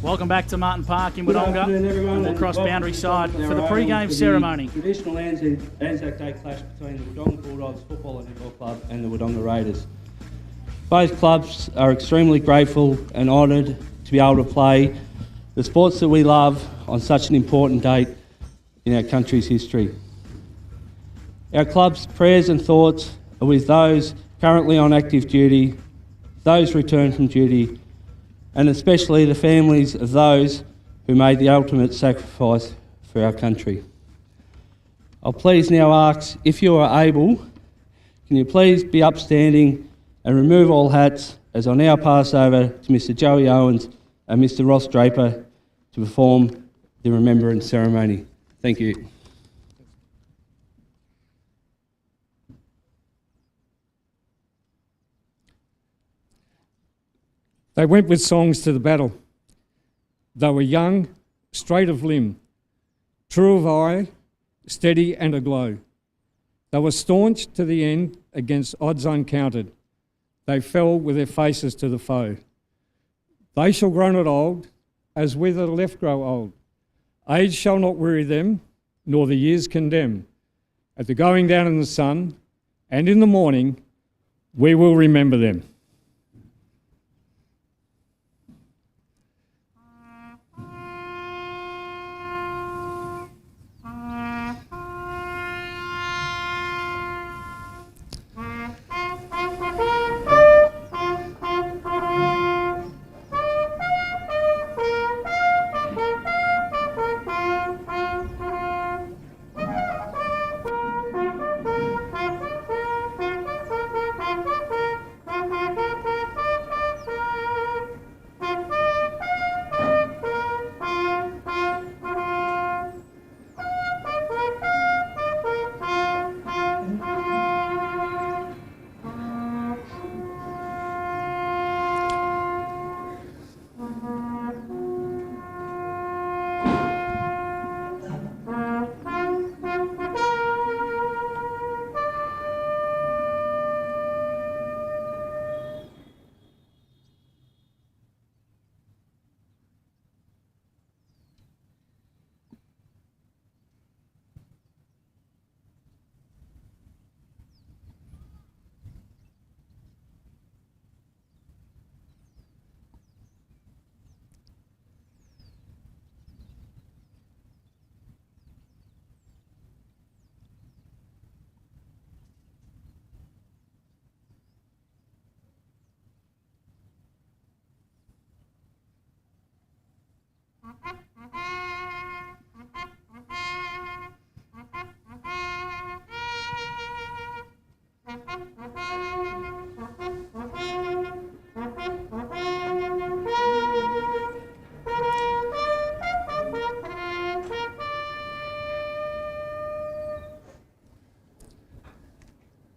Welcome back to Martin Park in Wodonga, and we'll cross boundary side for the pre-game ceremony. Traditional Anzac Day clash between the Wodonga Bulldogs Football and Netball Club and the Wodonga Raiders. Both clubs are extremely grateful and honoured to be able to play the sports that we love on such an important date in our country's history. Our club's prayers and thoughts are with those currently on active duty, those returned from duty, and especially the families of those who made the ultimate sacrifice for our country. I'll please now ask, if you are able, can you please be upstanding and remove all hats as I now pass over to Mr. Joey Owens and Mr. Ross Draper to perform the Remembrance ceremony. Thank you. They went with songs to the battle. They were young, straight of limb, true of eye, steady and aglow. They were staunch to the end against odds uncounted. They fell with their faces to the foe. They shall grow not old, as we that are left grow old. Age shall not weary them, nor the years condemn. At the going down in the sun, and in the morning, we will remember them.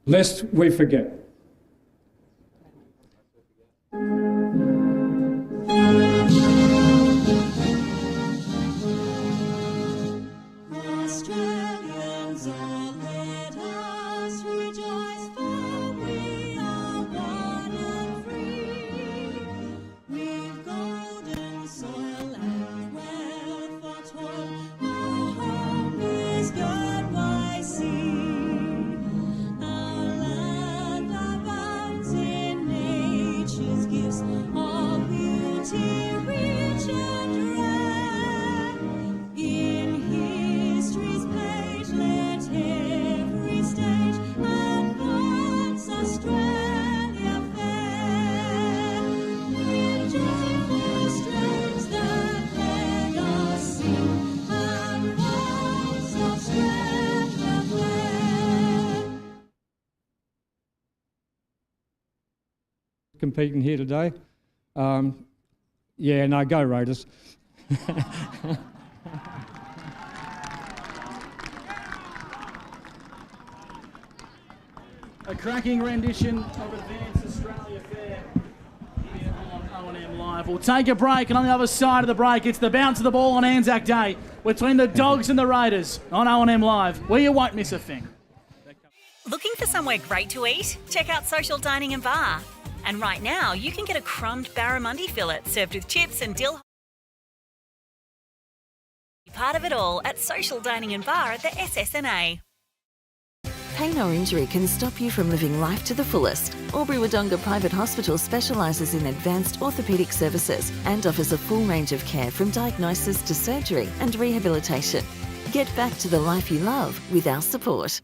Lest we forget. Australians, all let us rejoice, for we are one and free. We've golden soil and wealth for toil. Our home is God by sea. Competing here today. Yeah, no, go Raiders. A cracking rendition of Advanced Australia Fair here on O&M Live. We'll take a break, and on the other side of the break, it's the bounce of the ball on Anzac Day between the Dogs and the Raiders on O&M Live, where you won't miss a thing. Looking for somewhere great to eat? Check out Social Dining and Bar. And right now, you can get a crumbed barramundi fillet served with chips and dill part of it all at Social Dining and Bar at the SSNA. Pain or injury can stop you from living life to the fullest. Albury Wodonga Private Hospital specialises in advanced orthopaedic services and offers a full range of care from diagnosis to surgery and rehabilitation. Get back to the life you love with our support.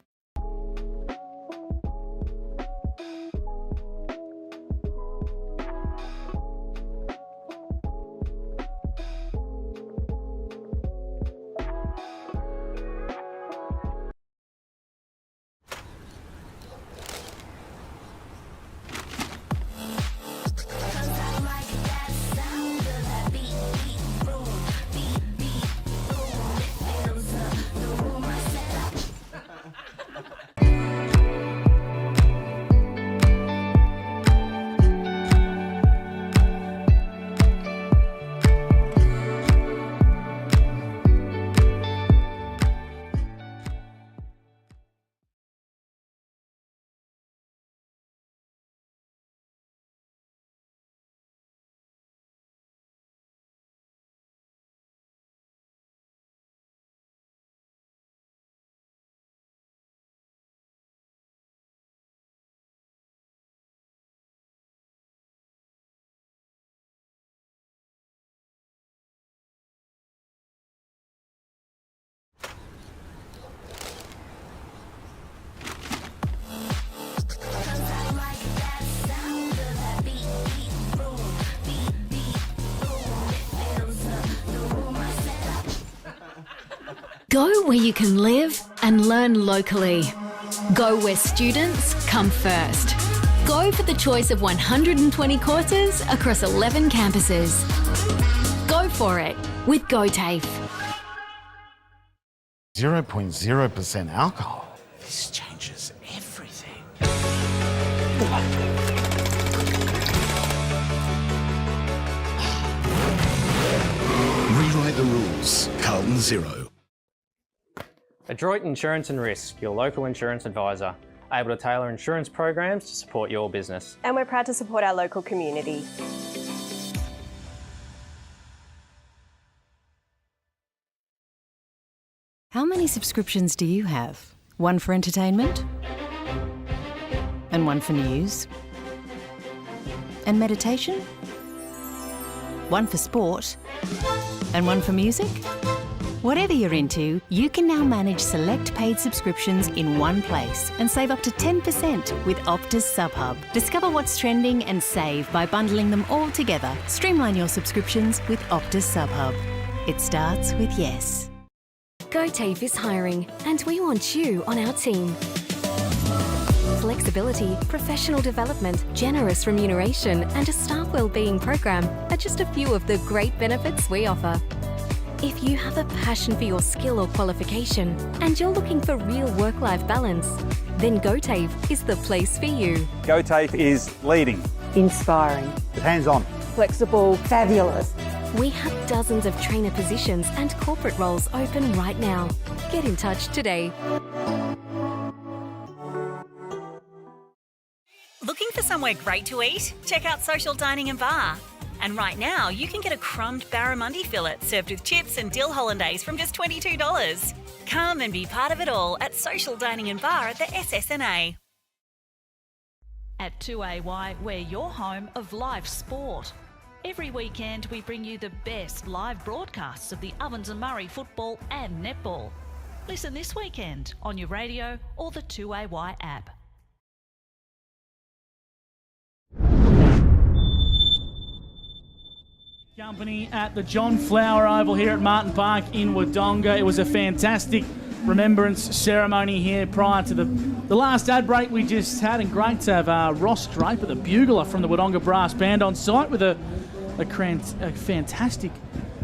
Go where you can live and learn locally. Go where students come first. Go for the choice of 120 courses across 11 campuses. Go for it with GoTAFE. 0.0% alcohol. This changes everything. Rewrite the rules. Carlton Zero. Adroit Insurance and Risk, your local insurance advisor, able to tailor insurance programs to support your business. And we're proud to support our local community. How many subscriptions do you have? One for entertainment? And one for news? And meditation? One for sport? And one for music? Whatever you're into, you can now manage select paid subscriptions in one place and save up to 10% with Optus SubHub. Discover what's trending and save by bundling them all together. Streamline your subscriptions with Optus SubHub. It starts with yes. GoTAFE is hiring, and we want you on our team. Flexibility, professional development, generous remuneration, and a staff wellbeing program are just a few of the great benefits we offer. If you have a passion for your skill or qualification and you're looking for real work-life balance, then GoTAFE is the place for you. GoTAFE is leading, inspiring, hands-on, flexible, fabulous. We have dozens of trainer positions and corporate roles open right now. Get in touch today. Looking for somewhere great to eat? Check out Social Dining and Bar. And right now, you can get a crumbed barramundi fillet served with chips and dill hollandaise from just $22. Come and be part of it all at Social Dining and Bar at the SSNA. At 2AY, we're your home of live sport. Every weekend, we bring you the best live broadcasts of the Ovens and Murray football and netball. Listen this weekend on your radio or the 2AY app. Company at the John Flower Oval here at Martin Park in Wodonga. It was a fantastic remembrance ceremony here prior to the last ad break we just had, and great to have Ross Draper, the bugler from the Wodonga Brass Band, on site with a fantastic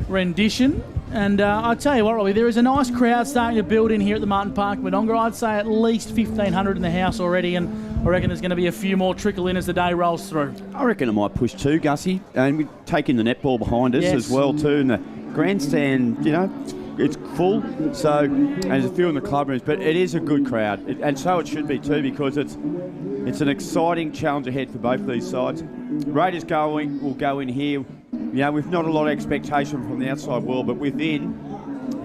rendition. And I tell you what, Robbie, there is a nice crowd starting to build in here at the Martin Park Wodonga. I'd say at least 1,500 in the house already, and I reckon there's going to be a few more trickle in as the day rolls through. I reckon it might push too, Gussie, and we're taking the netball behind us as well too, and the grandstand, you know, it's full, so, and there's a few in the club rooms, but it is a good crowd, and so it should be too, because it's an exciting challenge ahead for both of these sides. Raiders will go in here, you know, with not a lot of expectation from the outside world, but within,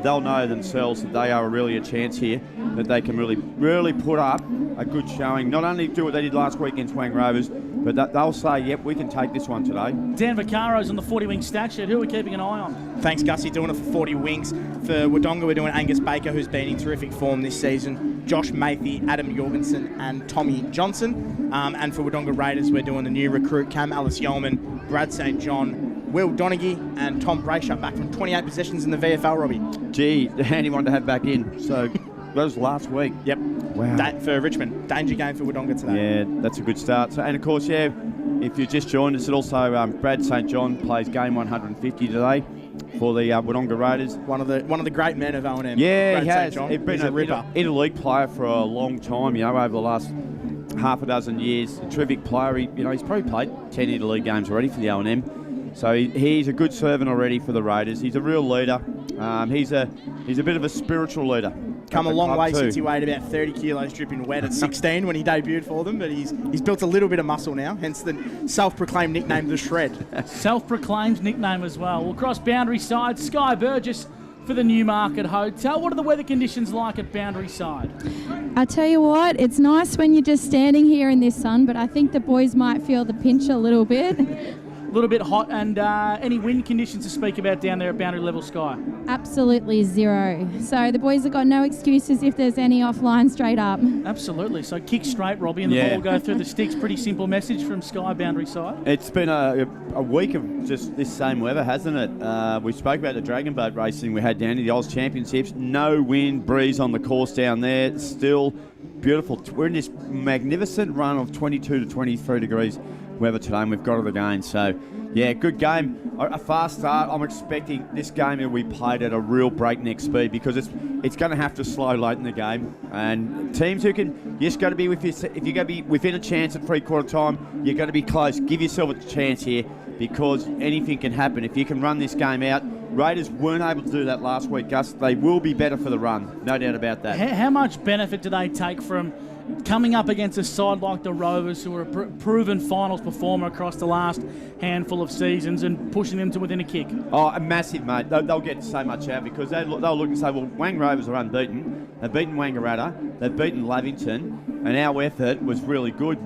they'll know themselves that they are really a chance here, that they can really put up a good showing. Not only do what they did last week against Wang Rovers, but that they'll say, yep, we can take this one today. Dan Vaccaro's on the 40-wing stat sheet. Who are we keeping an eye on? Thanks, Gussie. Doing it for 40 wings. For Wodonga, we're doing Angus Baker, who's been in terrific form this season, Josh Mathy, Adam Jorgensen, and Tommy Johnson. And for Wodonga Raiders, we're doing the new recruit, Cam Ellis-Yeoman, Brad St. John, Will Donaghy, and Tom Brayshaw, back from 28 possessions in the VFL, Robbie. Gee, handy one to have back in. So that was last week. Yep. Wow. For Richmond. Danger game for Wodonga today. Yeah, that's a good start. So, and of course, yeah, if you just joined us, it also Brad St. John plays game 150 today for the Wodonga Raiders. One of the great men of O&M. Yeah, Brad he has. St. John. He's been a ripper. Interleague player for a long time. Over the last half a dozen years. A terrific player. He's probably played 10 interleague games already for the O&M. So he's a good servant already for the Raiders. He's a real leader. He's a bit of a spiritual leader. Come a long way since he weighed about 30 kilos dripping wet at 16 when he debuted for them, but he's built a little bit of muscle now, hence the self-proclaimed nickname The Shred. Self-proclaimed nickname as well. We'll cross boundary side. Sky Burgess for the Newmarket Hotel. What are the weather conditions like at boundary side? I tell you what, it's nice when you're just standing here in this sun, but I think the boys might feel the pinch a little bit. A little bit hot, and any wind conditions to speak about down there at boundary level, Sky? Absolutely zero. So the boys have got no excuses if there's any offline straight up. Absolutely. So kick straight, Robbie, and the ball go through the sticks. Pretty simple message from Sky boundary side. It's been a week of just this same weather, hasn't it? We spoke about the Dragon Boat racing we had down in the Oz Championships. No wind, breeze on the course down there. It's still beautiful. We're in this magnificent run of 22 to 23 degrees weather today, and we've got it again. So, yeah, good game. A fast start. I'm expecting this game will be played at a real breakneck speed because it's going to have to slow late in the game. And teams who can, you just got to be if you're going to be within a chance at three-quarter time, you're going to be close. Give yourself a chance here because anything can happen. If you can run this game out, Raiders weren't able to do that last week, Gus. They will be better for the run, no doubt about that. How much benefit do they take from coming up against a side like the Rovers, who are a proven finals performer across the last handful of seasons, and pushing them to within a kick? Oh, a massive, mate. They'll get so much out because they'll look and say, well, Wang Rovers are unbeaten. They've beaten Wangaratta. They've beaten Lavington. And our effort was really good.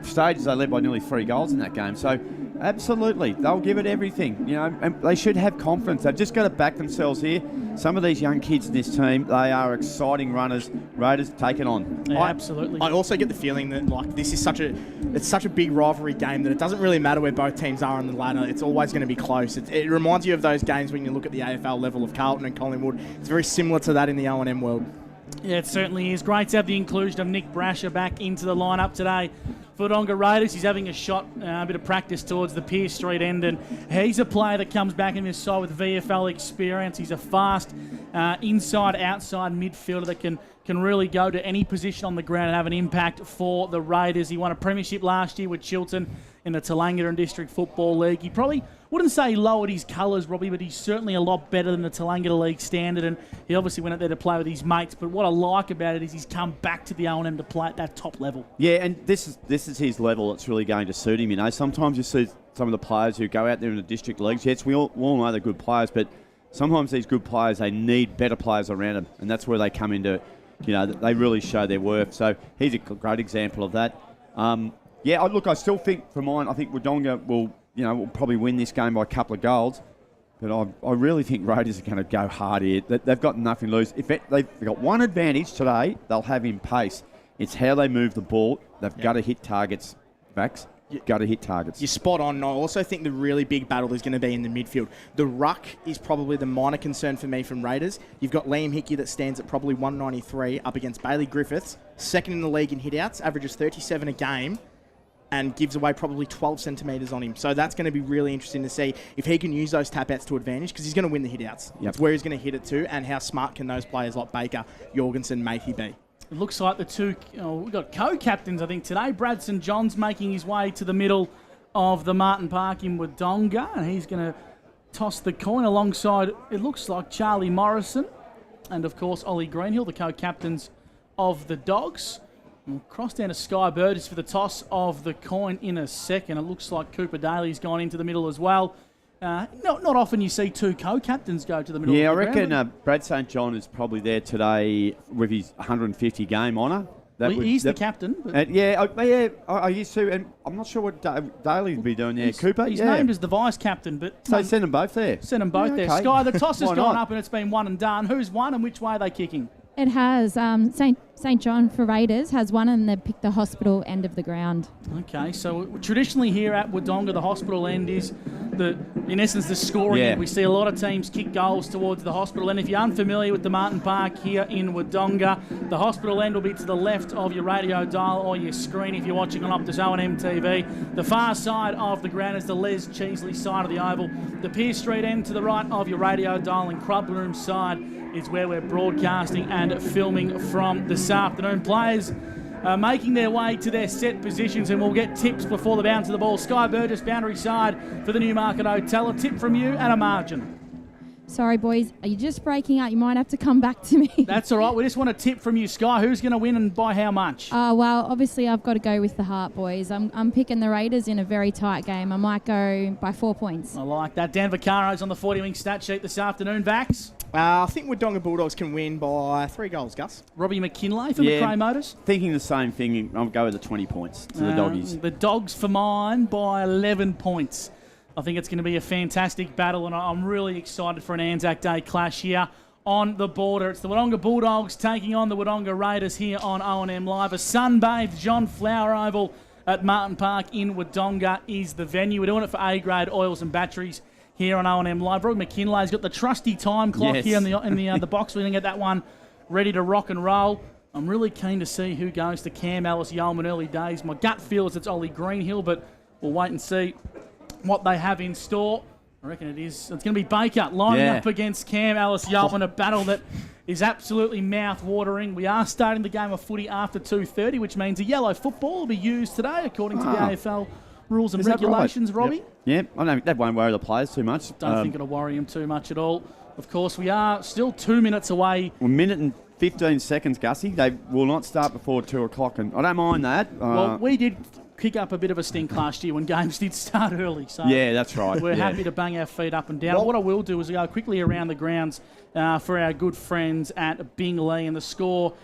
Stages they led by nearly 3 goals in that game. So, absolutely, they'll give it everything. And they should have confidence. They've just got to back themselves here. Some of these young kids in this team, they are exciting runners. Raiders take it on. Yeah, absolutely. I also get the feeling that this is such a big rivalry game that it doesn't really matter where both teams are on the ladder. It's always going to be close. It reminds you of those games when you look at the AFL level of Carlton and Collingwood. It's very similar to that in the O&M world. Yeah, it certainly is. Great to have the inclusion of Nick Brasher back into the lineup today for Wodonga Raiders. He's having a bit of practice towards the Pearce Street end, and he's a player that comes back in this side with VFL experience. He's a fast inside-outside midfielder that can really go to any position on the ground and have an impact for the Raiders. He won a premiership last year with Chiltern in the Tallangatta District Football League. He probably wouldn't say he lowered his colours, Robbie, but he's certainly a lot better than the Tallangatta League standard, and he obviously went out there to play with his mates. But what I like about it is he's come back to the O&M to play at that top level. Yeah, and this is his level that's really going to suit him. Sometimes you see some of the players who go out there in the district leagues. Yes, we all know they're good players, but sometimes these good players, they need better players around them, and that's where they come into, they really show their worth. So he's a great example of that. I still think, for mine, I think Wodonga will probably win this game by a couple of goals. But I really think Raiders are going to go hard here. They've got nothing to lose. They've got one advantage today, they'll have in pace. It's how they move the ball. They've got to hit targets, Vax. You've got to hit targets. You're spot on. I also think the really big battle is going to be in the midfield. The ruck is probably the minor concern for me from Raiders. You've got Liam Hickey that stands at probably 193 up against Bailey Griffiths, second in the league in hit-outs, averages 37 a game, and gives away probably 12 centimetres on him. So that's going to be really interesting to see if he can use those tap-outs to advantage, because he's going to win the hit-outs. Yep. It's where he's going to hit it to, and how smart can those players like Baker, Jorgensen, Mathy be. It looks like the two, we've got co-captains, I think, today. Brad St. John's making his way to the middle of the Martin Park in Wodonga, and he's going to toss the coin alongside, it looks like, Charlie Morrison and, of course, Ollie Greenhill, the co-captains of the Dogs. We'll cross down to Sky Burgess for the toss of the coin in a second. It looks like Cooper Daly's gone into the middle as well. Not often you see two co-captains go to the middle Yeah, of I the reckon ground. Brad St. John is probably there today with his 150 game honour. He's the captain. But I used to, and I'm not sure what Daly'd be doing there. Cooper? He's named as the vice-captain, but... So send them both there. Send them both there. Okay. Sky, the toss has Why gone not? up and it's been one and done. Who's won and which way are they kicking? It has. St. John for Raiders has won and they've picked the hospital end of the ground. Okay, so traditionally here at Wodonga, the hospital end is, in essence, the scoring end. We see a lot of teams kick goals towards the hospital end. If you're unfamiliar with the Martin Park here in Wodonga, the hospital end will be to the left of your radio dial or your screen if you're watching on Optus O&M TV. The far side of the ground is the Les Cheesley side of the oval. The Pierce Street end to the right of your radio dial and Club Room side is where we're broadcasting and filming from this afternoon. Players making their way to their set positions, and we'll get tips before the bounce of the ball. Sky Burgess, boundary side for the Newmarket Hotel. A tip from you and a margin. Sorry, boys. Are you just breaking up? You might have to come back to me. That's all right. We just want a tip from you, Sky. Who's going to win and by how much? Well, obviously I've got to go with the heart, boys. I'm picking the Raiders in a very tight game. I might go by 4 points. I like that. Dan Vaccaro's on the 40-wing stat sheet this afternoon. Vax? I think Wodonga Bulldogs can win by 3 goals, Gus. Robbie McKinlay for McRae Motors? Thinking the same thing. I'll go with the 20 points to the Doggies. The Dogs for mine by 11 points. I think it's going to be a fantastic battle, and I'm really excited for an Anzac Day clash here on the border. It's the Wodonga Bulldogs taking on the Wodonga Raiders here on O&M Live. A sun-bathed John Flower Oval at Martin Park in Wodonga is the venue. We're doing it for A-grade oils and batteries here on O&M Live. Rob McKinlay's got the trusty time clock here in the box. We're going to get that one ready to rock and roll. I'm really keen to see who goes to Cam Ellis Yeoman early days. My gut feels it's Ollie Greenhill, but we'll wait and see what they have in store. I reckon it's going to be Baker lining up against Cam Ellis Yeoman, a battle that is absolutely mouth-watering. We are starting the game of footy after 2:30, which means a yellow football will be used today, according to the AFL rules and regulations, right? Robbie. Yep. I know that won't worry the players too much. Don't think it'll worry them too much at all. Of course, we are still 2 minutes away. A minute and 15 seconds, Gussie. They will not start before 2 o'clock, and I don't mind that. Well, we did kick up a bit of a stink last year when games did start early. So yeah, that's right. We're happy to bang our feet up and down. What I will do is go quickly around the grounds for our good friends at Bingley, and the score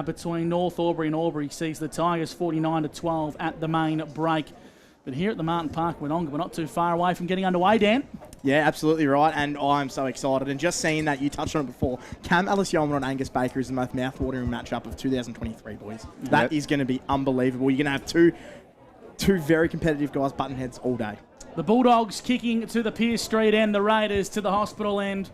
between North Albury and Albury sees the Tigers 49-12 at the main break. But here at the Martin Park, Wodonga, we're not too far away from getting underway, Dan. Yeah, absolutely right, and I'm so excited. And just seeing that, you touched on it before, Cam Ellis Yeoman on Angus Baker is the most mouth-watering matchup of 2023, boys. That is going to be unbelievable. You're going to have two very competitive guys button heads all day. The Bulldogs kicking to the Pierce Street end, the Raiders to the hospital end.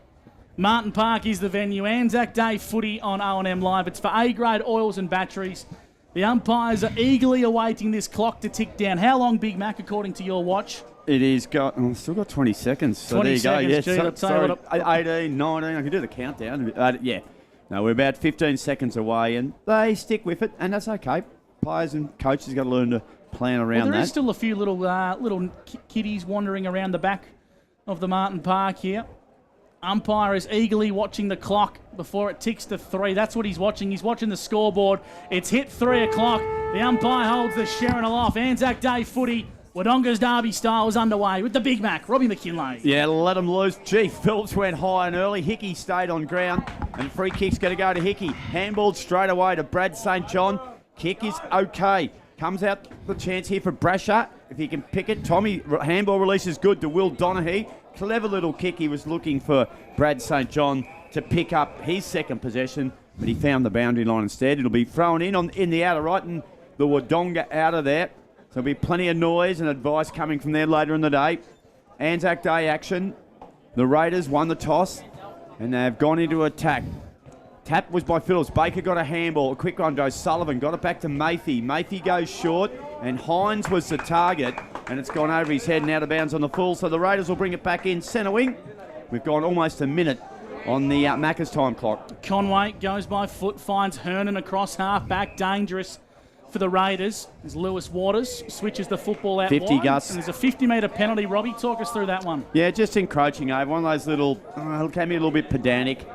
Martin Park is the venue. Anzac Day footy on O&M Live. It's for A-grade oils and batteries. The umpires are eagerly awaiting this clock to tick down. How long, Big Mac, according to your watch? It is still got 20 seconds. So 20 there you seconds, go. 18, 19. I can do the countdown. No, we're about 15 seconds away, and they stick with it, and that's okay. Players and coaches got to learn to plan around There that. is still a few little kiddies wandering around the back of the Martin Park here. Umpire is eagerly watching the clock before it ticks to 3. That's what he's watching. He's watching the scoreboard. It's hit 3 o'clock. The umpire holds the Sharon aloft. Anzac Day footy, Wodonga's Derby style is underway with the Big Mac, Robbie McKinlay. Yeah, let him loose. Gee, Phillips went high and early. Hickey stayed on ground, and free kick's going to go to Hickey. Handballed straight away to Brad St. John. Kick is okay. Comes out the chance here for Brasher. If he can pick it, Tommy, handball release is good to Will Donaghy. Clever little kick. He was looking for Brad St. John to pick up his second possession, but he found the boundary line instead. It'll be thrown in the outer right, and the Wodonga out of there. So there'll be plenty of noise and advice coming from there later in the day. Anzac Day action. The Raiders won the toss, and they've gone into attack. Tap was by Phillips. Baker got a handball. A quick one goes Sullivan. Got it back to Mayfield. Mayfield goes short, and Hines was the target, and it's gone over his head and out of bounds on the full. So the Raiders will bring it back in centre wing. We've gone almost a minute on the Macca's time clock. Conway goes by foot, finds Hernan across half back. Dangerous for the Raiders as Lewis Waters switches the football out 50, wide. Gus. And there's a 50-metre penalty. Robbie, talk us through that one. Yeah, just encroaching over. One of those little, can be a little bit pedantic.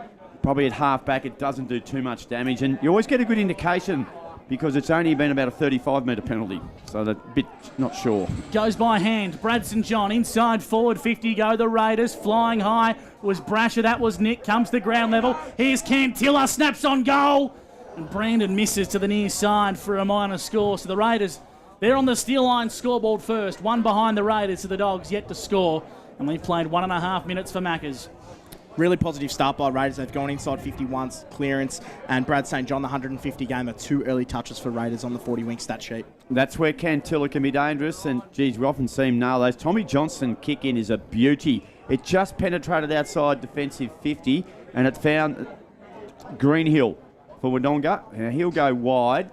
Probably at half back, it doesn't do too much damage. And you always get a good indication because it's only been about a 35-metre penalty. So they're a bit not sure. Goes by hand. Brad St. John inside forward 50 go the Raiders. Flying high was Brasher. That was Nick. Comes to ground level. Here's Cantilla. Snaps on goal. And Brandon misses to the near side for a minor score. So the Raiders, they're on the steel line scoreboard first. One behind the Raiders, so the Dogs yet to score. And we've played 1.5 minutes for Maccas. Really positive start by Raiders. They've gone inside 50 once, clearance, and Brad St. John, the 150 gamer, 2 early touches for Raiders on the 40-wing stat sheet. That's where Cantilla can be dangerous, and geez, we often see him nail those. Tommy Johnson kick in is a beauty. It just penetrated outside defensive 50, and it found Greenhill for Wodonga. Now he'll go wide.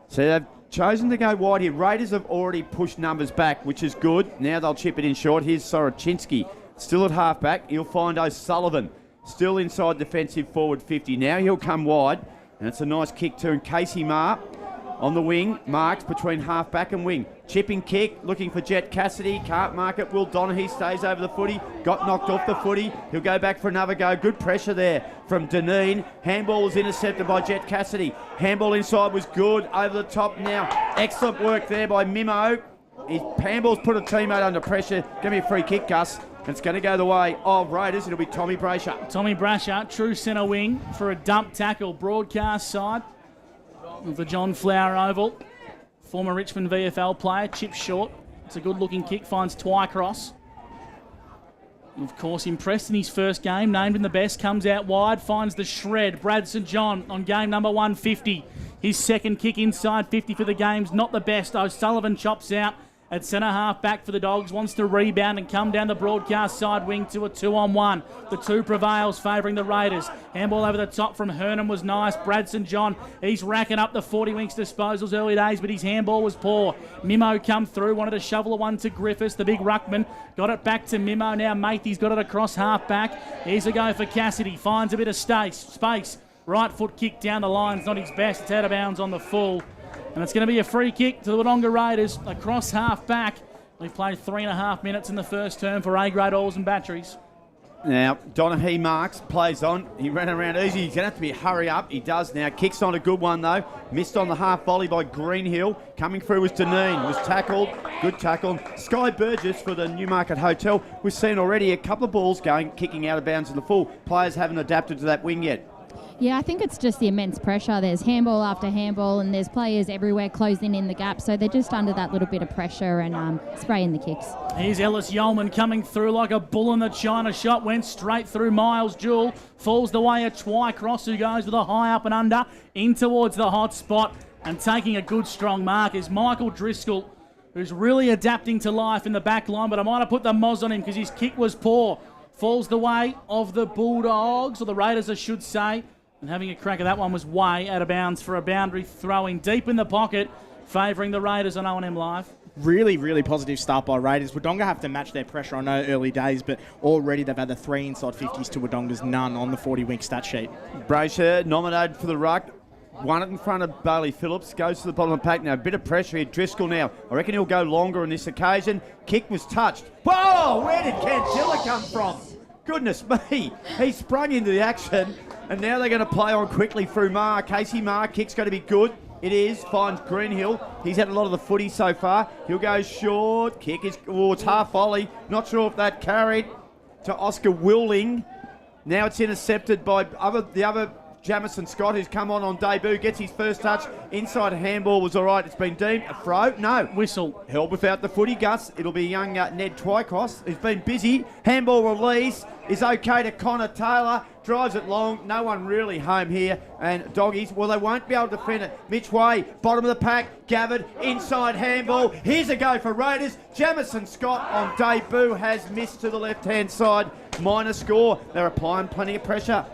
So they've chosen to go wide here. Raiders have already pushed numbers back, which is good. Now they'll chip it in short. Here's Soroczynski. Still at halfback, he'll find O'Sullivan. Still inside defensive forward 50. Now he'll come wide, and it's a nice kick too. And Casey Marr on the wing, marks between halfback and wing. Chipping kick, looking for Jet Cassidy. Can't mark it. Will Donaghy stays over the footy. Got knocked off the footy. He'll go back for another go. Good pressure there from Deneen. Handball was intercepted by Jet Cassidy. Handball inside was good. Over the top now. Excellent work there by Mimo. Handball's put a teammate under pressure. Give me a free kick, Gus. It's going to go the way of Raiders. It'll be Tommy Brasher. Tommy Brasher, true centre wing for a dump tackle. Broadcast side of the John Flower Oval. Former Richmond VFL player, chip short. It's a good looking kick, finds Twycross. Of course, impressed in his first game, named in the best, comes out wide, finds the shred. Brad St. John on game number 150. His second kick inside 50 for the game's not the best. O'Sullivan chops out at centre half back for the Dogs, wants to rebound and come down the broadcast side wing to a 2-on-1. The 2 prevails, favouring the Raiders. Handball over the top from Hernan was nice. Brad St. John, he's racking up the 40 winks disposals early days, but his handball was poor. Mimo come through, wanted to shovel a one to Griffiths, the big ruckman. Got it back to Mimo, now Matthey's got it across half back. Here's a go for Cassidy, finds a bit of space. Right foot kick down the line's not his best, it's out of bounds on the full. And it's going to be a free kick to the Wodonga Raiders across half back. We've played 3.5 minutes in the first term for A-grade oils and batteries. Now, Donaghy marks, plays on. He ran around easy. He's going to have to be hurry up. He does now. Kicks on a good one, though. Missed on the half volley by Greenhill. Coming through was Deneen. Was tackled. Good tackle. Sky Burgess for the Newmarket Hotel. We've seen already a couple of balls kicking out of bounds in the full. Players haven't adapted to that wing yet. Yeah, I think it's just the immense pressure. There's handball after handball, and there's players everywhere closing in the gap, so they're just under that little bit of pressure and spraying the kicks. Here's Ellis Yeoman coming through like a bull in the China shot. Went straight through Miles Jewell. Falls the way of Twycross, who goes with a high up and under in towards the hot spot. And taking a good strong mark is Michael Driscoll, who's really adapting to life in the back line, but I might have put the moz on him because his kick was poor. Falls the way of the Bulldogs, or the Raiders I should say. And having a crack at that one was way out of bounds for a boundary throwing deep in the pocket, favouring the Raiders on O&M Live. Really, really positive start by Raiders. Wodonga have to match their pressure. I know early days, but already they've had the 3 inside 50s to Wodonga's none on the 40-wing stat sheet. Brasher nominated for the ruck. Won it in front of Bailey Phillips. Goes to the bottom of the pack now. A bit of pressure here. Driscoll now. I reckon he'll go longer on this occasion. Kick was touched. Whoa! Where did Cantilla come from? Goodness me. He sprung into the action. And now they're going to play on quickly through Marr. Casey Marr, kick's going to be good. It is. Finds Greenhill. He's had a lot of the footy so far. He'll go short. Kick is, it's half volley. Not sure if that carried to Oscar Willing. Now it's intercepted by the other Jamison Scott, who's come on debut, gets his first touch. Inside handball was all right. It's been deemed a throw. No. Whistle. Held without the footy, Gus. It'll be young Ned Twycross. He's been busy. Handball release is okay to Connor Taylor. Drives it long. No one really home here. And Doggies, well, they won't be able to defend it. Mitch Way, bottom of the pack. Gathered, inside handball. Here's a go for Raiders. Jamison Scott on debut has missed to the left-hand side. Minor score. They're applying plenty of pressure.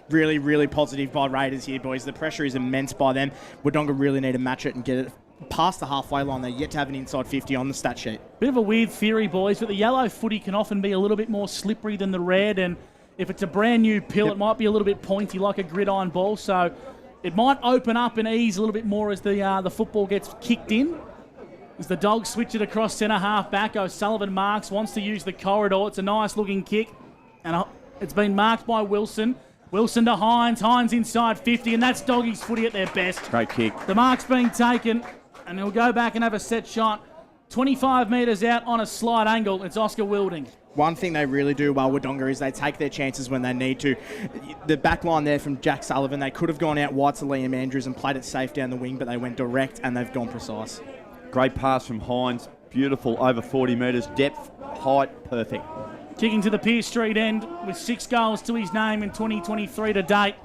Really, really positive by Raiders here, boys. The pressure is immense by them. Wodonga really need to match it and get it past the halfway line. They're yet to have an inside 50 on the stat sheet. Bit of a weird theory, boys, but the yellow footy can often be a little bit more slippery than the red, and if it's a brand new pill, It might be a little bit pointy like a gridiron ball, so it might open up and ease a little bit more as the football gets kicked in. As the Dogs switch it across centre half back, O'Sullivan marks, wants to use the corridor. It's a nice looking kick, and it's been marked by Wilson. Wilson to Hines. Hines inside 50, and that's doggies footy at their best. Great kick. The mark's being taken, and he'll go back and have a set shot. 25 metres out on a slight angle. It's Oscar Wilding. One thing they really do well, Wodonga, is they take their chances when they need to. The back line there from Jack Sullivan, they could have gone out wide to Liam Andrews and played it safe down the wing, but they went direct and they've gone precise. Great pass from Hines. Beautiful, over 40 metres. Depth, height, perfect. Kicking to the Pearce Street end with 6 goals to his name in 2023 to date.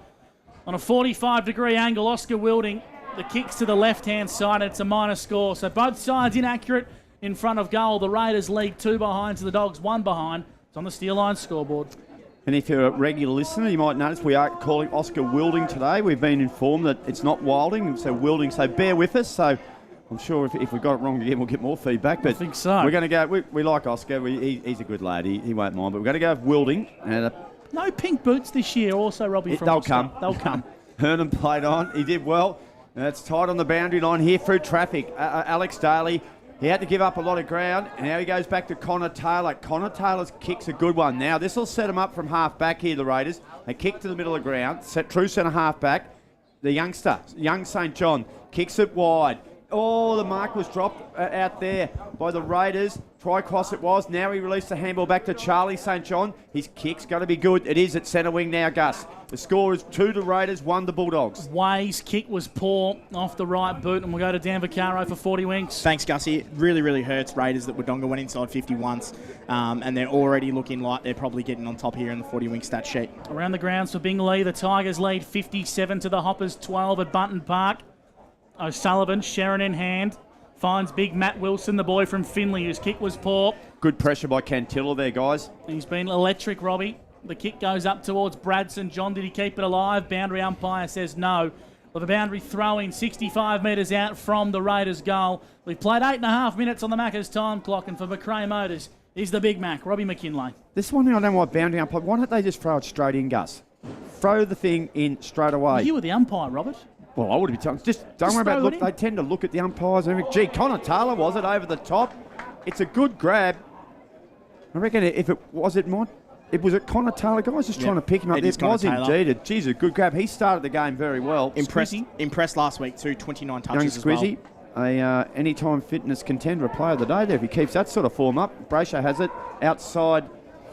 On a 45-degree angle, Oscar Wilding. The kick's to the left-hand side, and it's a minor score. So both sides inaccurate in front of goal. The Raiders lead 2 behind to the Dogs 1 behind. It's on the Steel Line scoreboard. And if you're a regular listener, you might notice we are calling Oscar Wilding today. We've been informed that it's not Wilding, so Wilding, so bear with us. So I'm sure if we got it wrong again, we'll get more feedback. But I think so. We're going to go, we like Oscar. He's a good lad. He won't mind. But we're going to go with Wilding. And no pink boots this year also, Robbie, from they'll Oscar. come. They'll come. Hernan played on. He did well. And it's tight on the boundary line here through traffic. Alex Daly, he had to give up a lot of ground. And now he goes back to Connor Taylor. Connor Taylor's kick's a good one. Now this will set him up from half back here, the Raiders. They kick to the middle of the ground. True centre half back. The youngster, young St. John, kicks it wide. Oh, the mark was dropped out there by the Raiders. Try cross it was. Now he released the handball back to Charlie St. John. His kick's going to be good. It is at centre wing now, Gus. The score is 2 to Raiders, 1 to Bulldogs. Way's kick was poor off the right boot, and we'll go to Dan Vaccaro for 40 winks. Thanks, Gussie. It really, really hurts Raiders that Wodonga went inside 50 once, and they're already looking like they're probably getting on top here in the 40-wing stat sheet. Around the grounds for Bingley, the Tigers lead 57 to the Hoppers 12 at Bunton Park. O'Sullivan, Sharon in hand, finds big Matt Wilson, the boy from Finley, whose kick was poor. Good pressure by Cantilla there, guys. He's been electric, Robbie. The kick goes up towards Bradson. John, did he keep it alive? Boundary umpire says no. With a boundary throw-in 65 metres out from the Raiders' goal. We've played 8.5 minutes on the Macca's time clock, and for McRae Motors, he's the Big Mac, Robbie McKinley. This one, I don't know why boundary umpire. Why don't they just throw it straight in, Gus? Throw the thing in straight away. You were the umpire, Robert. Well, I would be telling. Just don't worry about look. They tend to look at the umpires. And gee, Connor Taylor was it over the top? It's a good grab. I reckon if it was at Connor Taylor. Guys just trying to pick him up. It was indeed. Geez, a good grab. He started the game very well. Impressed last week too. 29 touches as well. A anytime fitness contender, player of the day there. If he keeps that sort of form up, Brayshaw has it outside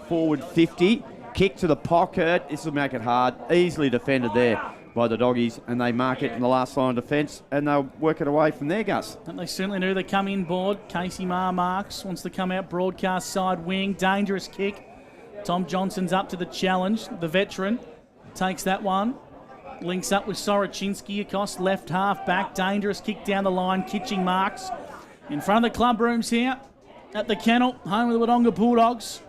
forward 50. Kick to the pocket. This will make it hard. Easily defended there by the Doggies, and they mark it in the last line of defence, and they'll work it away from there, Gus. And they certainly do. They come in board. Casey Marr marks, wants to come out broadcast side wing. Dangerous kick. Tom Johnson's up to the challenge. The veteran takes that one. Links up with Soroczynski across left half back. Dangerous kick down the line. Kitching marks. In front of the club rooms here at the Kennel, home of the Wodonga Bulldogs.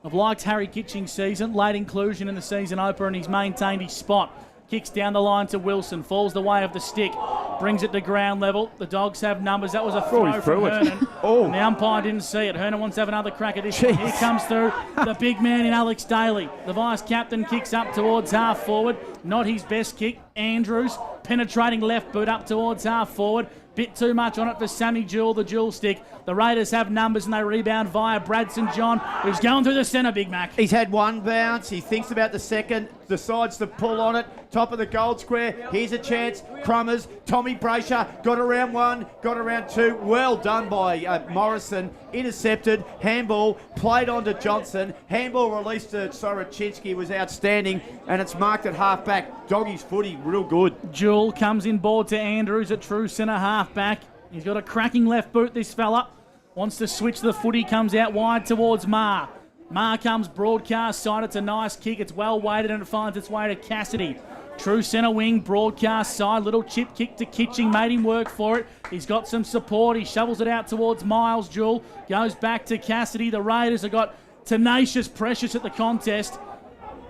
I've liked Harry Kitching's season. Late inclusion in the season opener, and he's maintained his spot. Kicks down the line to Wilson, falls the way of the stick, brings it to ground level. The Dogs have numbers. That was a throw from Hernan. And the umpire didn't see it. Hernan wants to have another crack at this one. Here comes through the big man in Alex Daly. The vice-captain kicks up towards half-forward. Not his best kick. Andrews, penetrating left boot up towards half-forward. Bit too much on it for Sammy Jewell, the dual stick. The Raiders have numbers and they rebound via Bradson John, who's going through the centre, Big Mac. He's had one bounce. He thinks about the second, decides to pull on it. Top of the gold square. Here's a chance. Crummers. Tommy Brayshaw got around one, got around two. Well done by Morrison. Intercepted. Handball. Played on to Johnson. Handball released to Soroczynski. Was outstanding. And it's marked at half back. Doggies footy. Real good. Jewell comes in board to Andrews at true centre half back. He's got a cracking left boot, this fella. Wants to switch the footy. Comes out wide towards Marr. Marr comes broadcast side. It's a nice kick. It's well weighted and it finds its way to Cassidy. True centre wing, broadcast side. Little chip kick to Kitching. Made him work for it. He's got some support. He shovels it out towards Miles. Jewell goes back to Cassidy. The Raiders have got tenacious precious at the contest.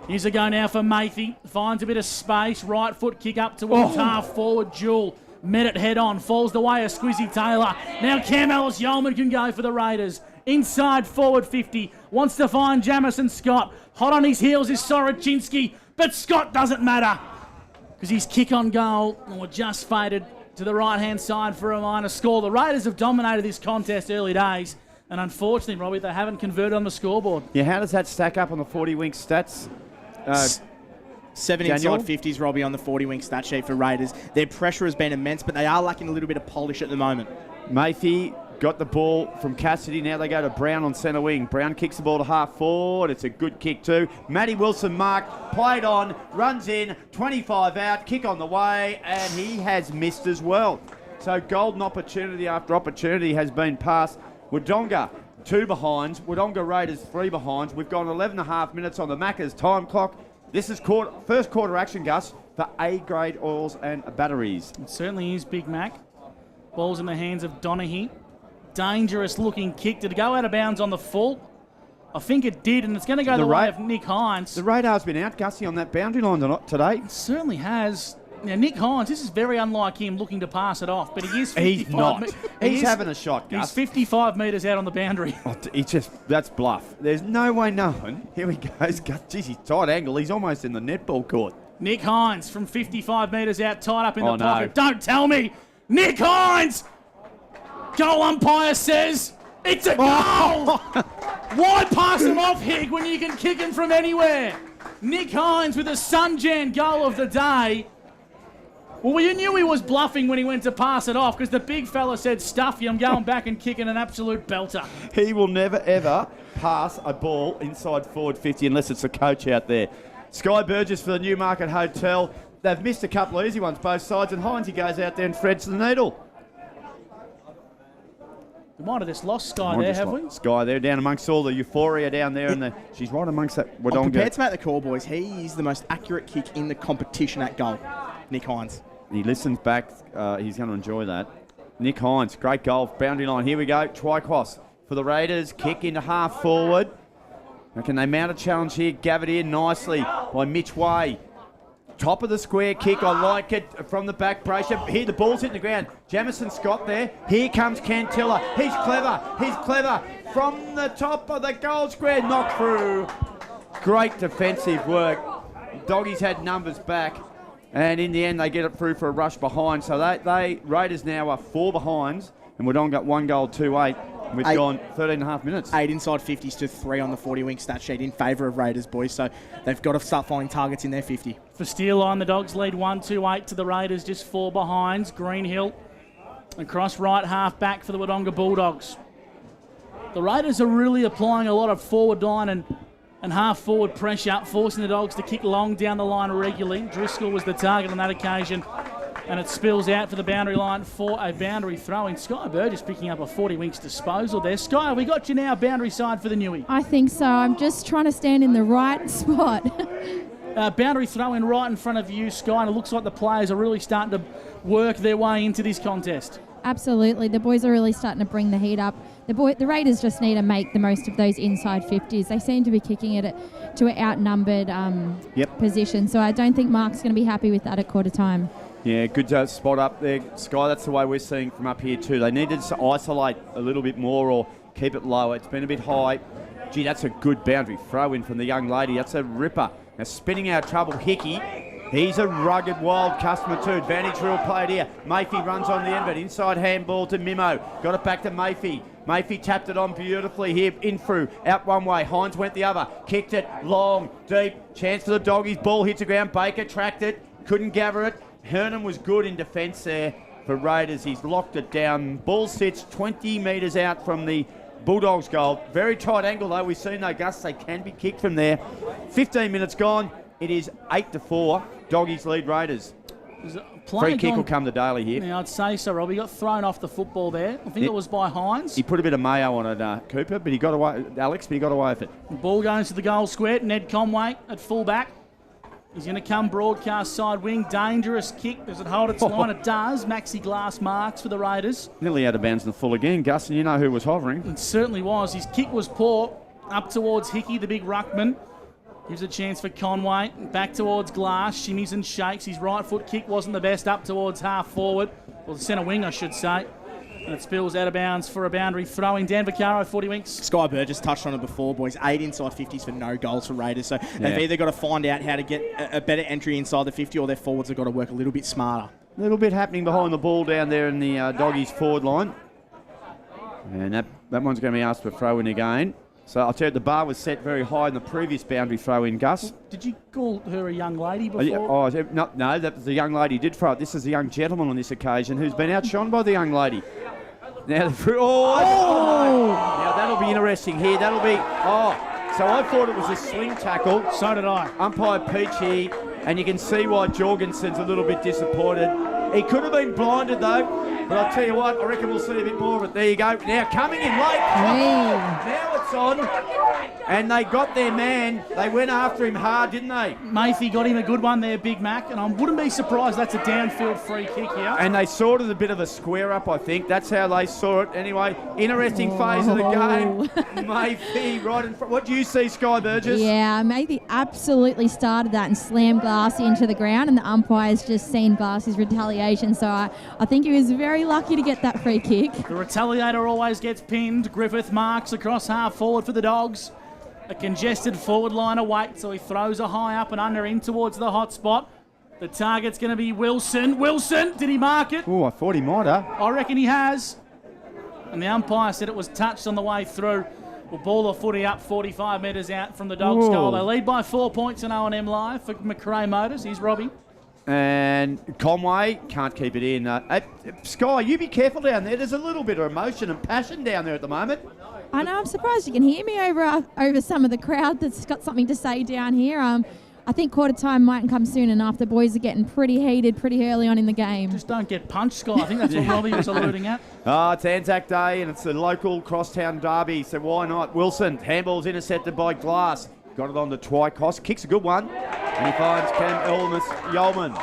Here's a go now for Mathy. Finds a bit of space. Right foot kick up towards half forward. Jewell met it head on. Falls the way of Squizzy Taylor. Now Cam Ellis-Yeoman can go for the Raiders. Inside forward 50. Wants to find Jamison Scott. Hot on his heels is Soroczynski. But Scott doesn't matter, because his kick on goal just faded to the right-hand side for a minor score. The Raiders have dominated this contest early days, and unfortunately, Robbie, they haven't converted on the scoreboard. Yeah, how does that stack up on the 40 wink stats? 7 Daniel? inside 50s, Robbie, on the 40-wing stat sheet for Raiders. Their pressure has been immense, but they are lacking a little bit of polish at the moment. Mayfield got the ball from Cassidy. Now they go to Brown on centre wing. Brown kicks the ball to half forward. It's a good kick too. Matty Wilson marked, played on, runs in, 25 out, kick on the way, and he has missed as well. So golden opportunity after opportunity has been passed. Wodonga, 2 behinds. Wodonga Raiders, 3 behinds. We've gone 11.5 minutes on the Macca's time clock. This is first quarter action, Gus, for A-grade oils and batteries. It certainly is, Big Mac. Ball's in the hands of Donaghy. Dangerous looking kick. Did it go out of bounds on the full? I think it did, and it's going to go the way of Nick Hines. The radar's been out, Gussie, on that boundary line today. It certainly has. Now, Nick Hines, this is very unlike him looking to pass it off, but he is 55. He's not. He's having a shot, Gus. He's 55 metres out on the boundary. Oh, that's bluff. There's no way knowing. Here he goes. Geez, he's tight angle. He's almost in the netball court. Nick Hines from 55 metres out, tied up in the no. pocket. Don't tell me. Nick Hines! Goal umpire says it's a goal! Why pass him off, Hig, when you can kick him from anywhere? Nick Hines with a Sunjan goal of the day. Well, you knew he was bluffing when he went to pass it off because the big fella said, stuff you, I'm going back and kicking an absolute belter. He will never, ever pass a ball inside forward 50 unless it's a coach out there. Sky Burgess for the Newmarket Hotel. They've missed a couple of easy ones, both sides, and Hines, he goes out there and threads the needle. We might have just lost Sky there, have we? Sky there, down amongst all the euphoria down there, and she's right amongst that Wodonga. I'm prepared to make the call, boys. He is the most accurate kick in the competition at goal, Nick Hines. He listens back. He's going to enjoy that. Nick Hines, great goal, boundary line. Here we go. Twycross for the Raiders. Kick into half forward. Now, can they mount a challenge here? Gathered in nicely by Mitch Way. Top of the square kick. I like it from the back. Bracer. Here, the ball's hitting the ground. Jamison Scott there. Here comes Cantilla. He's clever. He's clever. From the top of the goal square. Knocked through. Great defensive work. Doggies had numbers back. And in the end, they get it through for a rush behind. So they Raiders now are 4 behinds. And Wodonga got 1 goal, 2-8. We've gone 13.5 minutes. 8 inside 50s to 3 on the 40-wing stat sheet in favour of Raiders, boys. So they've got to start finding targets in their 50. For Steel Line, the Dogs lead 1-2-8 to the Raiders, just 4 behinds. Greenhill across right half back for the Wodonga Bulldogs. The Raiders are really applying a lot of forward line and half forward pressure, forcing the Dogs to kick long down the line regularly. Driscoll was the target on that occasion. And it spills out for the boundary line for a boundary throw-in. Sky Burgess picking up a 40-winks disposal there. Sky, have we got you now boundary side for the Newie? I think so. I'm just trying to stand in the right spot. Boundary throw-in right in front of you, Sky, and it looks like the players are really starting to work their way into this contest. Absolutely. The boys are really starting to bring the heat up. The Raiders just need to make the most of those inside 50s. They seem to be kicking it to an outnumbered position, so I don't think Mark's going to be happy with that at quarter time. Yeah, good spot up there, Sky. That's the way we're seeing from up here too. They needed to isolate a little bit more or keep it lower. It's been a bit high. Gee, that's a good boundary throw in from the young lady. That's a ripper. Now spinning out of trouble, Hickey. He's a rugged, wild customer too. Advantage rule played here. Mayfield runs on the end, but inside handball to Mimo. Got it back to Mayfield. Mayfield tapped it on beautifully here. In through, out one way. Hines went the other. Kicked it long, deep. Chance for the Doggies. Ball hits the ground. Baker tracked it. Couldn't gather it. Hernan was good in defence there for Raiders. He's locked it down. Ball sits 20 metres out from the Bulldogs goal. Very tight angle though. We've seen though, Gus, they can be kicked from there. 15 minutes gone. It is 8-4. Doggies lead Raiders. Free kick will come to Daly here. Yeah, I'd say so, Rob. He got thrown off the football there. I think it was by Hines. He put a bit of mayo on it, Cooper, but he got away. Alex, but he got away with it. The ball goes to the goal square. Ned Conway at full back. He's going to come broadcast side wing. Dangerous kick. Does it hold its line? It does. Maxi Glass marks for the Raiders. Nearly out of bounds in the full again, Gus, and you know who was hovering. It certainly was. His kick was poor. Up towards Hickey, the big ruckman. Gives a chance for Conway. Back towards Glass. Shimmies and shakes. His right foot kick wasn't the best. Up towards half forward. Or the centre wing, I should say. And it spills out of bounds for a boundary throw-in. Dan Vaccaro, 40 winks. Sky Burgess touched on it before, boys. 8 inside 50s for no goals for Raiders. So they've either got to find out how to get a better entry inside the 50 or their forwards have got to work a little bit smarter. A little bit happening behind the ball down there in the Doggies forward line. And that one's going to be asked for throw-in again. So I'll tell you, the bar was set very high in the previous boundary throw-in, Gus. Did you call her a young lady before? No, that was the young lady did throw it. This is a young gentleman on this occasion who's been outshone by the young lady. Now, now that'll be interesting here. That'll be, so I thought it was a swing tackle. So did I. Umpire Peachy, and you can see why Jorgensen's a little bit disappointed. He could have been blinded though, but I'll tell you what, I reckon we'll see a bit more of it. There you go. Now coming in late. Now it's on. And they got their man. They went after him hard, didn't they? Matey got him a good one there, Big Mac, and I wouldn't be surprised that's a downfield free kick here. And they saw it as a bit of a square up, I think. That's how they saw it. Anyway, interesting phase of the game. Matey right in front. What do you see, Sky Burgess? Yeah, Matey absolutely started that and slammed Glassy into the ground, and the umpire's just seen Glassy's retaliation, so I think he was very lucky to get that free kick. The retaliator always gets pinned. Griffith marks across half forward for the Dogs. A congested forward line awaits, so he throws a high up and under in towards the hot spot. The target's going to be Wilson. Wilson, did he mark it? Oh, I thought he might have. I reckon he has. And the umpire said it was touched on the way through. Will ball the footy up 45 metres out from the Dogs' goal. They lead by 4 points on O&M Live for McRae Motors. Here's Robbie. And Conway can't keep it in. Sky, you be careful down there. There's a little bit of emotion and passion down there at the moment. I know, I'm surprised you can hear me over some of the crowd that's got something to say down here. I think quarter time mightn't come soon enough. The boys are getting pretty heated pretty early on in the game. Just don't get punched, Scott. I think that's what Robbie was alluding at. It's Anzac Day and it's a local crosstown derby, so why not? Wilson, handball's intercepted by Glass. Got it on to Twykos, kicks a good one. And he finds Cam Yeoman.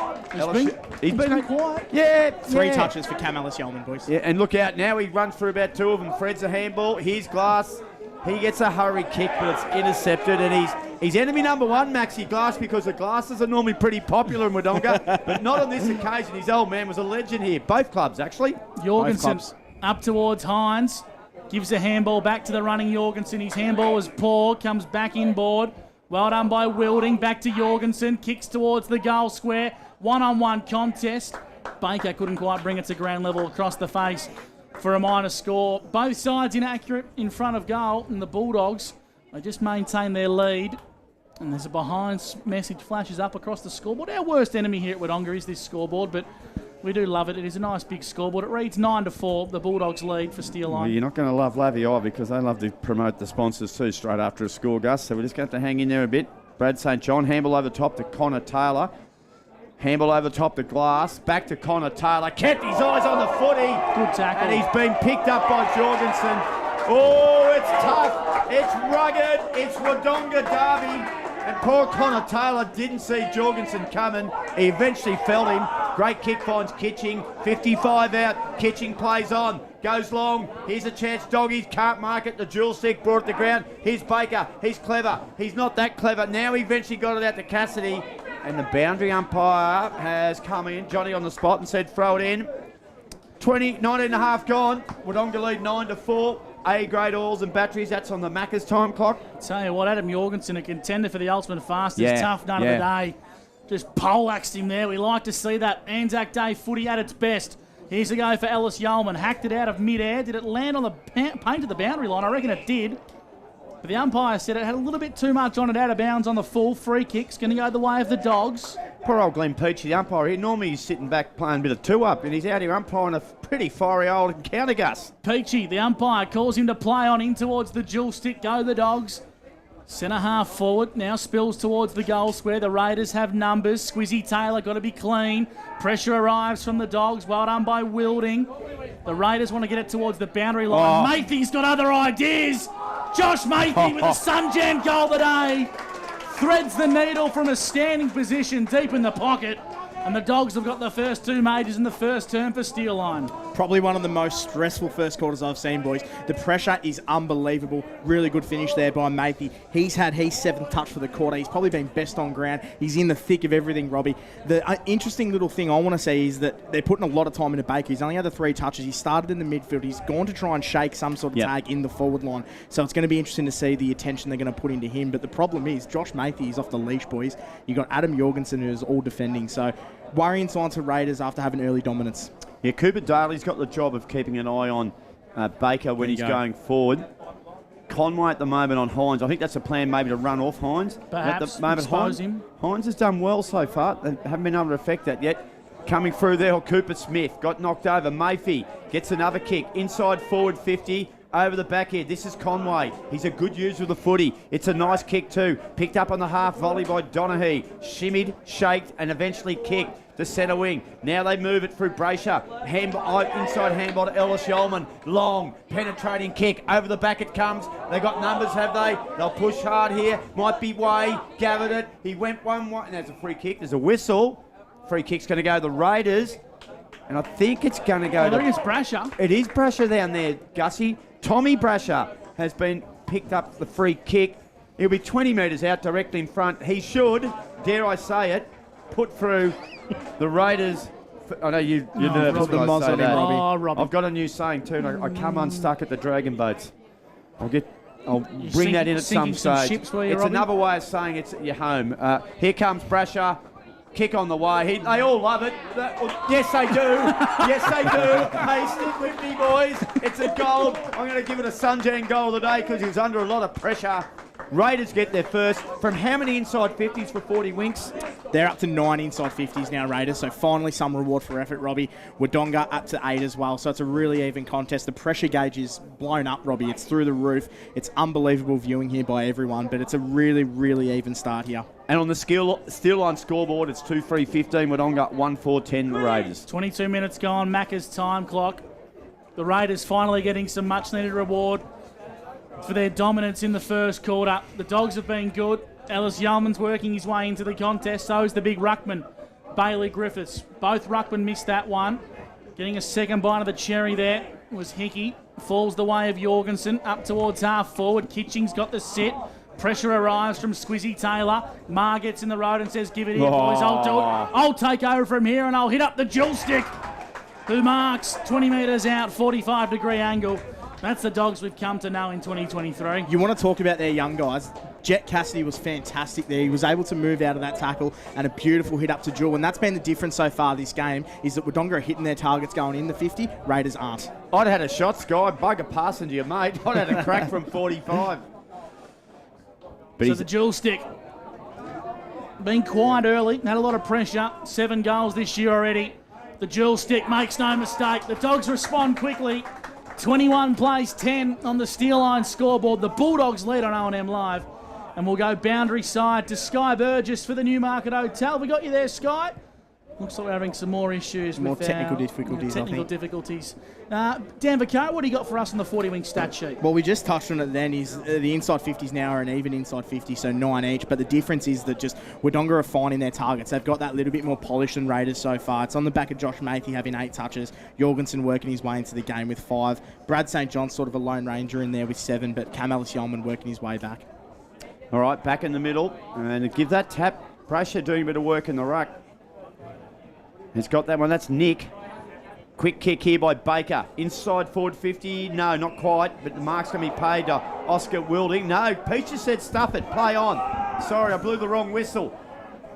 He's been quiet. Yeah. Three touches for Cam Yeoman, boys. Yeah, and look out, now he runs through about two of them. Fred's a handball. Here's Glass. He gets a hurry kick, but it's intercepted, and he's enemy number one, Maxi Glass, because the glasses are normally pretty popular in Wodonga, but not on this occasion. His old man was a legend here. Both clubs, actually. Jorgensen up towards Hines. Gives a handball back to the running Jorgensen. His handball was poor, comes back inboard. Well done by Wilding. Back to Jorgensen. Kicks towards the goal square. One-on-one contest. Baker couldn't quite bring it to ground level across the face for a minor score. Both sides inaccurate in front of goal, and the Bulldogs, they just maintain their lead. And there's a behind message flashes up across the scoreboard. Our worst enemy here at Wodonga is this scoreboard, but we do love it. It is a nice big scoreboard. It reads 9-4. The Bulldogs lead for Steel Line. Well, you're not going to love Lavioi because they love to promote the sponsors too straight after a score, Gus. So we're just going to have to hang in there a bit. Brad St. John, handball over the top to Connor Taylor. Handball over the top to Glass. Back to Connor Taylor. Kept his eyes on the footy. Good tackle. And he's been picked up by Jorgensen. Oh, it's tough. It's rugged. It's Wodonga derby. And poor Connor Taylor didn't see Jorgensen coming. He eventually felt him. Great kick finds Kitching. 55 out. Kitching plays on. Goes long. Here's a chance. Doggies can't mark it. The dual stick brought it to ground. Here's Baker. He's clever. He's not that clever. Now he eventually got it out to Cassidy. And the boundary umpire has come in. Johnny on the spot and said throw it in. 19 and a half gone. Wodonga lead 9-4. A-grade oils and batteries. That's on the Macca's time clock. Tell you what, Adam Jorgensen, a contender for the ultimate fastest tough nut of the day. Just poleaxed him there. We like to see that. Anzac Day footy at its best. Here's a go for Ellis Yeoman. Hacked it out of mid-air. Did it land on the paint of the boundary line? I reckon it did. But the umpire said it had a little bit too much on it out of bounds on the full. Free kick's going to go the way of the Dogs. Poor old Glenn Peachy, the umpire here. Normally he's sitting back playing a bit of two-up, and he's out here umpiring a pretty fiery old encounter, Gus. Peachy, the umpire, calls him to play on in towards the dual stick. Go the Dogs. Centre half forward, now spills towards the goal square. The Raiders have numbers. Squizzy Taylor got to be clean. Pressure arrives from the Dogs. Well done by Wilding. The Raiders want to get it towards the boundary line. Matey's got other ideas. Josh Matey with a Sunjam goal of the day. Threads the needle from a standing position deep in the pocket. And the Dogs have got the first two majors in the first term for Steel Line. Probably one of the most stressful first quarters I've seen, boys. The pressure is unbelievable. Really good finish there by Matey. He's had his seventh touch for the quarter. He's probably been best on ground. He's in the thick of everything, Robbie. The interesting little thing I want to say is that they're putting a lot of time into Baker. He's only had the 3 touches. He started in the midfield. He's gone to try and shake some sort of tag in the forward line. So it's going to be interesting to see the attention they're going to put into him. But the problem is Josh Matey is off the leash, boys. You got Adam Jorgensen, who's all defending. So worrying signs for Raiders after having early dominance. Yeah, Cooper Daly's got the job of keeping an eye on Baker when he's going forward. Conway at the moment on Hines. I think that's a plan maybe to run off Hines. Perhaps, at the moment, expose him. Hines has done well so far. They haven't been able to affect that yet. Coming through there, Cooper Smith got knocked over. Mayfield gets another kick. Inside forward 50. Over the back here. This is Conway. He's a good user of the footy. It's a nice kick too. Picked up on the half volley by Donaghy. Shimmied, shaked, and eventually kicked to centre wing. Now they move it through Brayshaw. Inside handball to Ellis Yeoman. Long, penetrating kick. Over the back it comes. They got numbers, have they? They'll push hard here. Might be Way. Gathered it. He went one way. And there's a free kick. There's a whistle. Free kick's going to go to the Raiders. And I think it's going to go I think it's Brasher. It is Brasher down there, Gussie. Tommy Brasher has been picked up the free kick. He'll be 20 metres out directly in front. He should, dare I say it, put through the Raiders. I know you're nervous Rob the when I say Moz that. on him, Oh, Robbie. I've got a new saying too, and I come unstuck at the Dragon boats. I'll bring sinking- that in at some sinking some stage. ships for you, It's Robbie? another way of saying it's at your home. Here comes Brasher. Kick on the way. They all love it. Yes, they do. Yes, they do. Hey, stick with me, boys. It's a goal. I'm going to give it a Sunjang goal today because he was under a lot of pressure. Raiders get their first. From how many inside 50s for 40 winks? They're up to 9 inside 50s now, Raiders, so finally some reward for effort, Robbie. Wodonga up to 8 as well, so it's a really even contest. The pressure gauge is blown up, Robbie. It's through the roof. It's unbelievable viewing here by everyone, but it's a really, really even start here. And on the steel line scoreboard, it's 2-3-15. Wodonga 1-4-10 the Raiders. 22 minutes gone, Macca's time clock. The Raiders finally getting some much-needed reward for their dominance in the first quarter. The Dogs have been good. Ellis Yeoman's working his way into the contest. So is the big ruckman, Bailey Griffiths. Both ruckmen missed that one. Getting a second bite of the cherry there was Hickey. Falls the way of Jorgensen up towards half forward. Kitching's got the sit. Pressure arrives from Squizzy Taylor. Mar gets in the road and says, give it here, boys. I'll do it. I'll take over from here and I'll hit up the dual stick. Who marks 20 metres out, 45-degree angle. That's the Dogs we've come to know in 2023. You want to talk about their young guys. Jet Cassidy was fantastic there. He was able to move out of that tackle and a beautiful hit up to Jewel. And that's been the difference so far this game, is that Wodonga are hitting their targets going in the 50. Raiders aren't. I'd had a shot, Sky. Bugger passing to your mate. I'd had a crack from 45. So the dual stick. Been quiet early. Had a lot of pressure. 7 goals this year already. The dual stick makes no mistake. The Dogs respond quickly. 21 plays 10 on the steel line scoreboard. The Bulldogs lead on O&M Live. And we'll go boundary side to Sky Burgess for the Newmarket Hotel. We got you there, Sky. Looks like we're having some more issues More with technical difficulties, I technical think. difficulties. Dan Vaccaro, what do you got for us on the 40-wing stat sheet? Well, we just touched on it then. Is the inside 50s now are an even inside 50, so 9 each. But the difference is that just Wodonga are finding their targets. They've got that little bit more polish than Raiders so far. It's on the back of Josh Matey having 8 touches. Jorgensen working his way into the game with 5. Brad St. John's sort of a lone ranger in there with 7, but Cam Ellis-Yeoman working his way back. All right, back in the middle. And give that tap. Pressure doing a bit of work in the ruck. He's got that one. That's Nick. Quick kick here by Baker. Inside forward 50. No, not quite. But the mark's going to be paid to Oscar Wilding. No, Peaches said stuff it. Play on. Sorry, I blew the wrong whistle.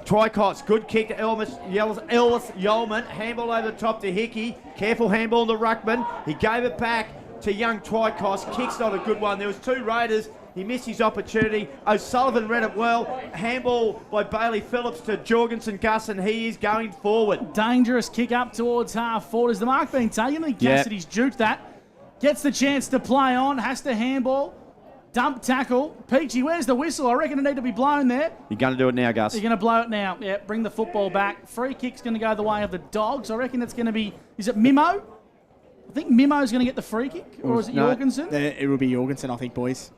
Tricot's good kick to Ellis Yeoman. Handball over the top to Hickey. Careful handball to Ruckman. He gave it back to young Tricot. Kick's not a good one. There was 2 Raiders. He missed his opportunity. O'Sullivan read it well. Handball by Bailey Phillips to Jorgensen Gus, and he is going forward. Dangerous kick up towards half forward. Is the mark being taken? I think Cassidy's juked that. Gets the chance to play on. Has to handball. Dump tackle. Peachy, where's the whistle? I reckon it need to be blown there. You're going to do it now, Gus. You're going to blow it now. Yeah, bring the football back. Free kick's going to go the way of the Dogs. I reckon it's going to be... Is it Mimo? I think Mimo's going to get the free kick. Or is it Jorgensen? It will be Jorgensen, I think, boys.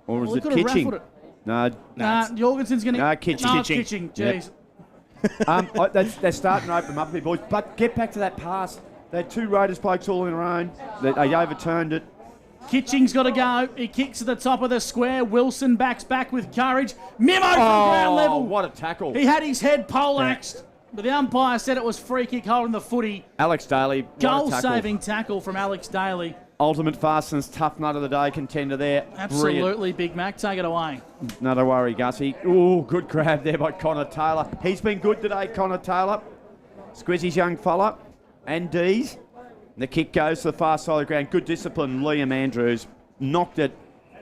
Or was Well, it he could have Kitching? raffled it. No. Jorgensen's going to... No, Kitching. No, it's Kitching. Jeez. They're starting to open them up a bit, boys. But get back to that pass. They had 2 Raiders blokes all in their own. They overturned it. Kitching's got to go. He kicks at the top of the square. Wilson backs back with courage. Mimo from ground level. What a tackle. He had his head poleaxed. But the umpire said it was free kick holding the footy. Alex Daly. Goal-saving tackle from Alex Daly. Ultimate Fastness, tough nut of the day contender there. Absolutely, Brilliant. Big Mac. Take it away. Not a worry, Gussie. Ooh, good grab there by Connor Taylor. He's been good today, Connor Taylor. Squizzy's young fella. And Dees. The kick goes to the far side of the ground. Good discipline. Liam Andrews knocked it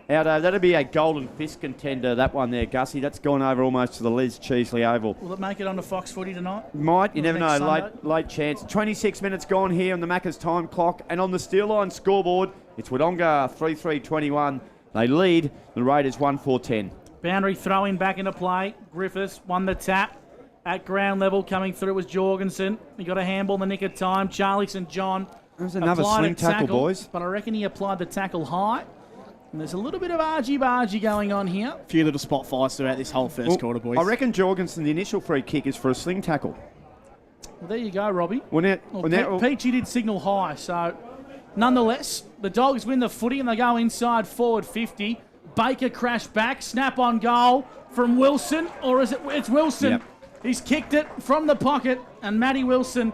That'll be a golden fist contender, that one there, Gussie. That's gone over almost to the Liz Cheesley Oval. Will it make it onto Fox Footy tonight? Might, you never know. Next Sunday? Late chance. 26 minutes gone here on the Macca's time clock. And on the steel line scoreboard, it's Wodonga 3-3-21. They lead the Raiders 1-4-10. Boundary throwing back into play. Griffiths won the tap. At ground level, coming through was Jorgensen. He got a handball in the nick of time. Charlie St. John. There's another applied swing a tackle, boys. But I reckon he applied the tackle high. And there's a little bit of argy-bargy going on here. A few little spot fights throughout this whole first quarter, boys. I reckon Jorgensen, the initial free kick is for a sling tackle. Well, there you go, Robbie. Peachy did signal high, so nonetheless, the Dogs win the footy and they go inside forward 50. Baker crashed back, snap on goal from Wilson, or is it's Wilson? Yep. He's kicked it from the pocket, and Matty Wilson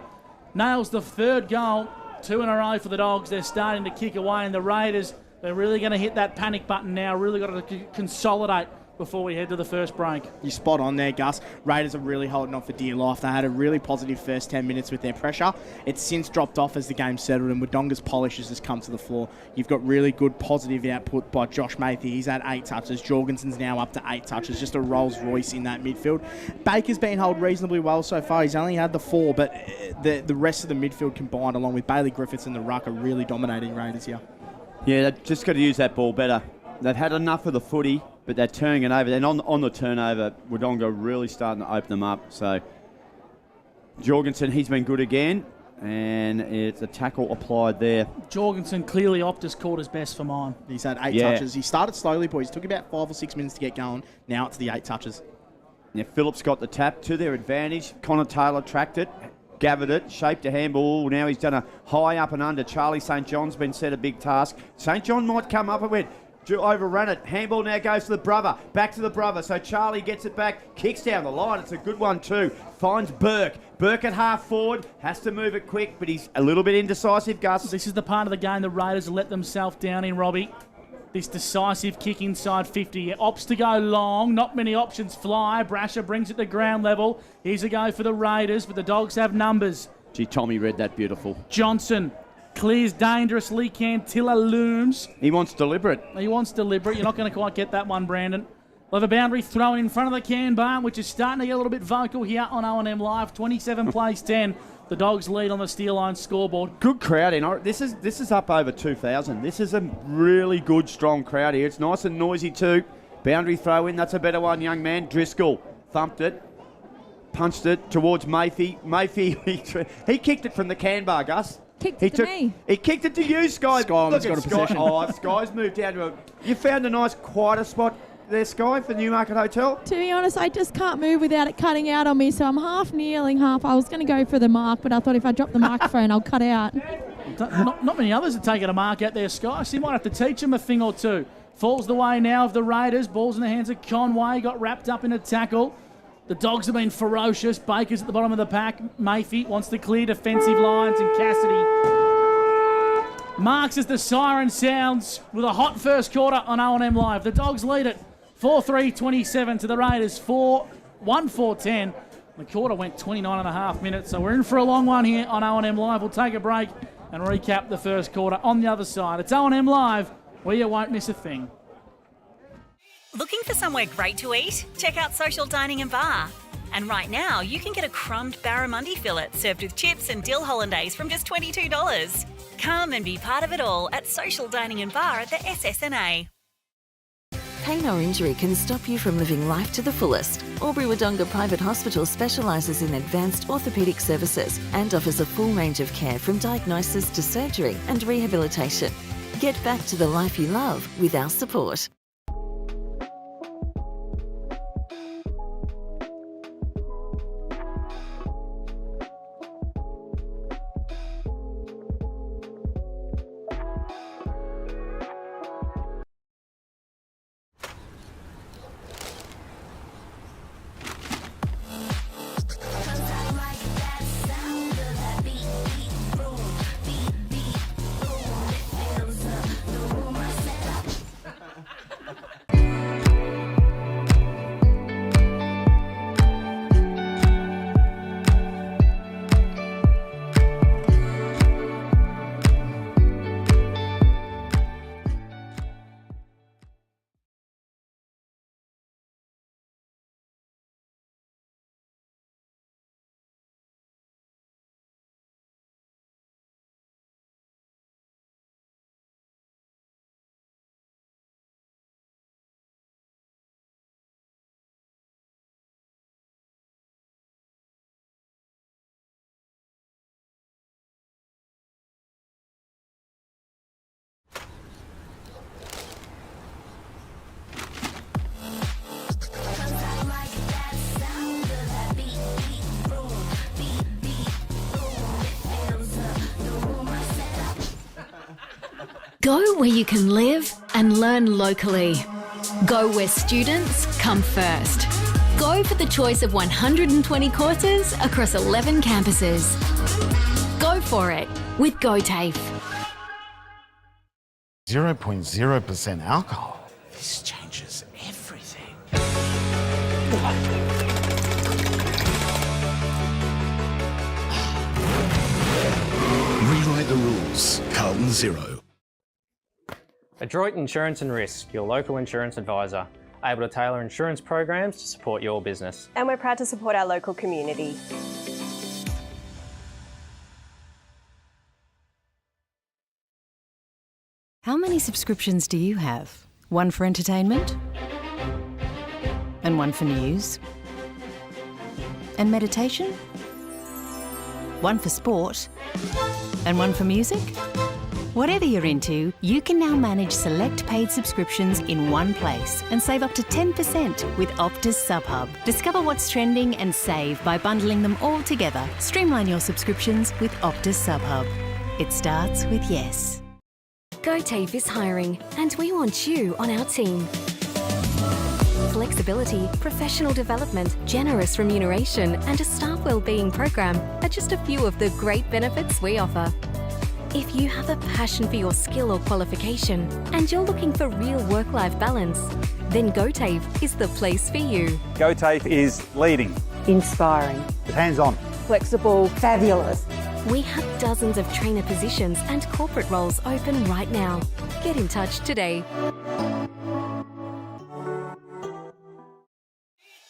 nails the third goal. 2 in a row for the Dogs. They're starting to kick away, and the Raiders, they're really going to hit that panic button now. Really got to consolidate before we head to the first break. You're spot on there, Gus. Raiders are really holding on for dear life. They had a really positive first 10 minutes with their pressure. It's since dropped off as the game settled, and Wodonga's polish has just come to the floor. You've got really good positive output by Josh Mathy. He's had 8 touches. Jorgensen's now up to 8 touches. Just a Rolls Royce in that midfield. Baker's been held reasonably well so far. He's only had the 4, but the rest of the midfield combined, along with Bailey Griffiths and the ruck, are really dominating Raiders here. Yeah, they've just got to use that ball better. They've had enough of the footy, but they're turning it over. And on the turnover, Wodonga really starting to open them up. So Jorgensen, he's been good again, and it's a tackle applied there. Jorgensen clearly Optus called his best for mine. He's had 8 touches. He started slowly, boys. It took about 5 or 6 minutes to get going. Now it's the 8 touches. Yeah, Phillips got the tap to their advantage. Connor Taylor tracked it, gathered it, shaped a handball. Now he's done a high up and under. Charlie St. John's been set a big task. St. John might come up with it. Overrun it. Handball now goes to the brother. Back to the brother. So Charlie gets it back. Kicks down the line. It's a good one too. Finds Burke. Burke at half forward. Has to move it quick, but he's a little bit indecisive, Gus. This is the part of the game the Raiders let themselves down in, Robbie. This decisive kick inside 50. Opts to go long. Not many options fly. Brasher brings it to ground level. Here's a go for the Raiders, but the Dogs have numbers. Gee, Tommy read that beautiful. Johnson clears dangerously. Cantilla looms. He wants deliberate. You're not going to quite get that one, Brandon. We'll have a boundary thrown in front of the can bar, which is starting to get a little bit vocal here on O&M Live. 27 plays 10. The Dogs lead on the steel line scoreboard. Good crowd in. This is up over 2,000. This is a really good, strong crowd here. It's nice and noisy too. Boundary throw in. That's a better one, young man. Driscoll thumped it. Punched it towards Mayfi. He kicked it from the can bar, Gus. Kicked it to me. He kicked it to you, Sky. Sky's got a possession. Sky's moved down to a... You found a nice, quieter spot there, Sky, for Newmarket Hotel? To be honest, I just can't move without it cutting out on me, so I'm half kneeling, half. I was going to go for the mark, but I thought if I drop the microphone, I'll cut out. Not many others are taking a mark out there, Sky, so you might have to teach them a thing or two. Falls the way now of the Raiders. Ball's in the hands of Conway. Got wrapped up in a tackle. The Dogs have been ferocious. Baker's at the bottom of the pack. Mayfield wants to clear defensive lines, and Cassidy marks as the siren sounds with a hot first quarter on O&M Live. The Dogs lead it 4-3-27 to the Raiders 1-4-10. The quarter went 29 and a half minutes, so we're in for a long one here on O&M Live. We'll take a break and recap the first quarter on the other side. It's O&M Live, where you won't miss a thing. Looking for somewhere great to eat? Check out Social Dining and Bar. And right now, you can get a crumbed barramundi fillet served with chips and dill hollandaise from just $22. Come and be part of it all at Social Dining and Bar at the SSNA. Pain or injury can stop you from living life to the fullest. Wodonga Private Hospital specialises in advanced orthopaedic services and offers a full range of care from diagnosis to surgery and rehabilitation. Get back to the life you love with our support. Go where you can live and learn locally. Go where students come first. Go for the choice of 120 courses across 11 campuses. Go for it with GoTAFE. 0.0% alcohol. This changes everything. Rewrite the rules. Carlton 0. Adroit Insurance and Risk, your local insurance advisor, able to tailor insurance programs to support your business. And we're proud to support our local community. How many subscriptions do you have? One for entertainment? And one for news? And meditation? One for sport? And one for music? Whatever you're into, you can now manage select paid subscriptions in one place and save up to 10% with Optus SubHub. Discover what's trending and save by bundling them all together. Streamline your subscriptions with Optus SubHub. It starts with yes. GoTAFE is hiring, and we want you on our team. Flexibility, professional development, generous remuneration, and a staff wellbeing program are just a few of the great benefits we offer. If you have a passion for your skill or qualification and you're looking for real work-life balance, then GoTAFE is the place for you. GoTAFE is leading, Inspiring. hands-on, Flexible. Fabulous. We have dozens of trainer positions and corporate roles open right now. Get in touch today.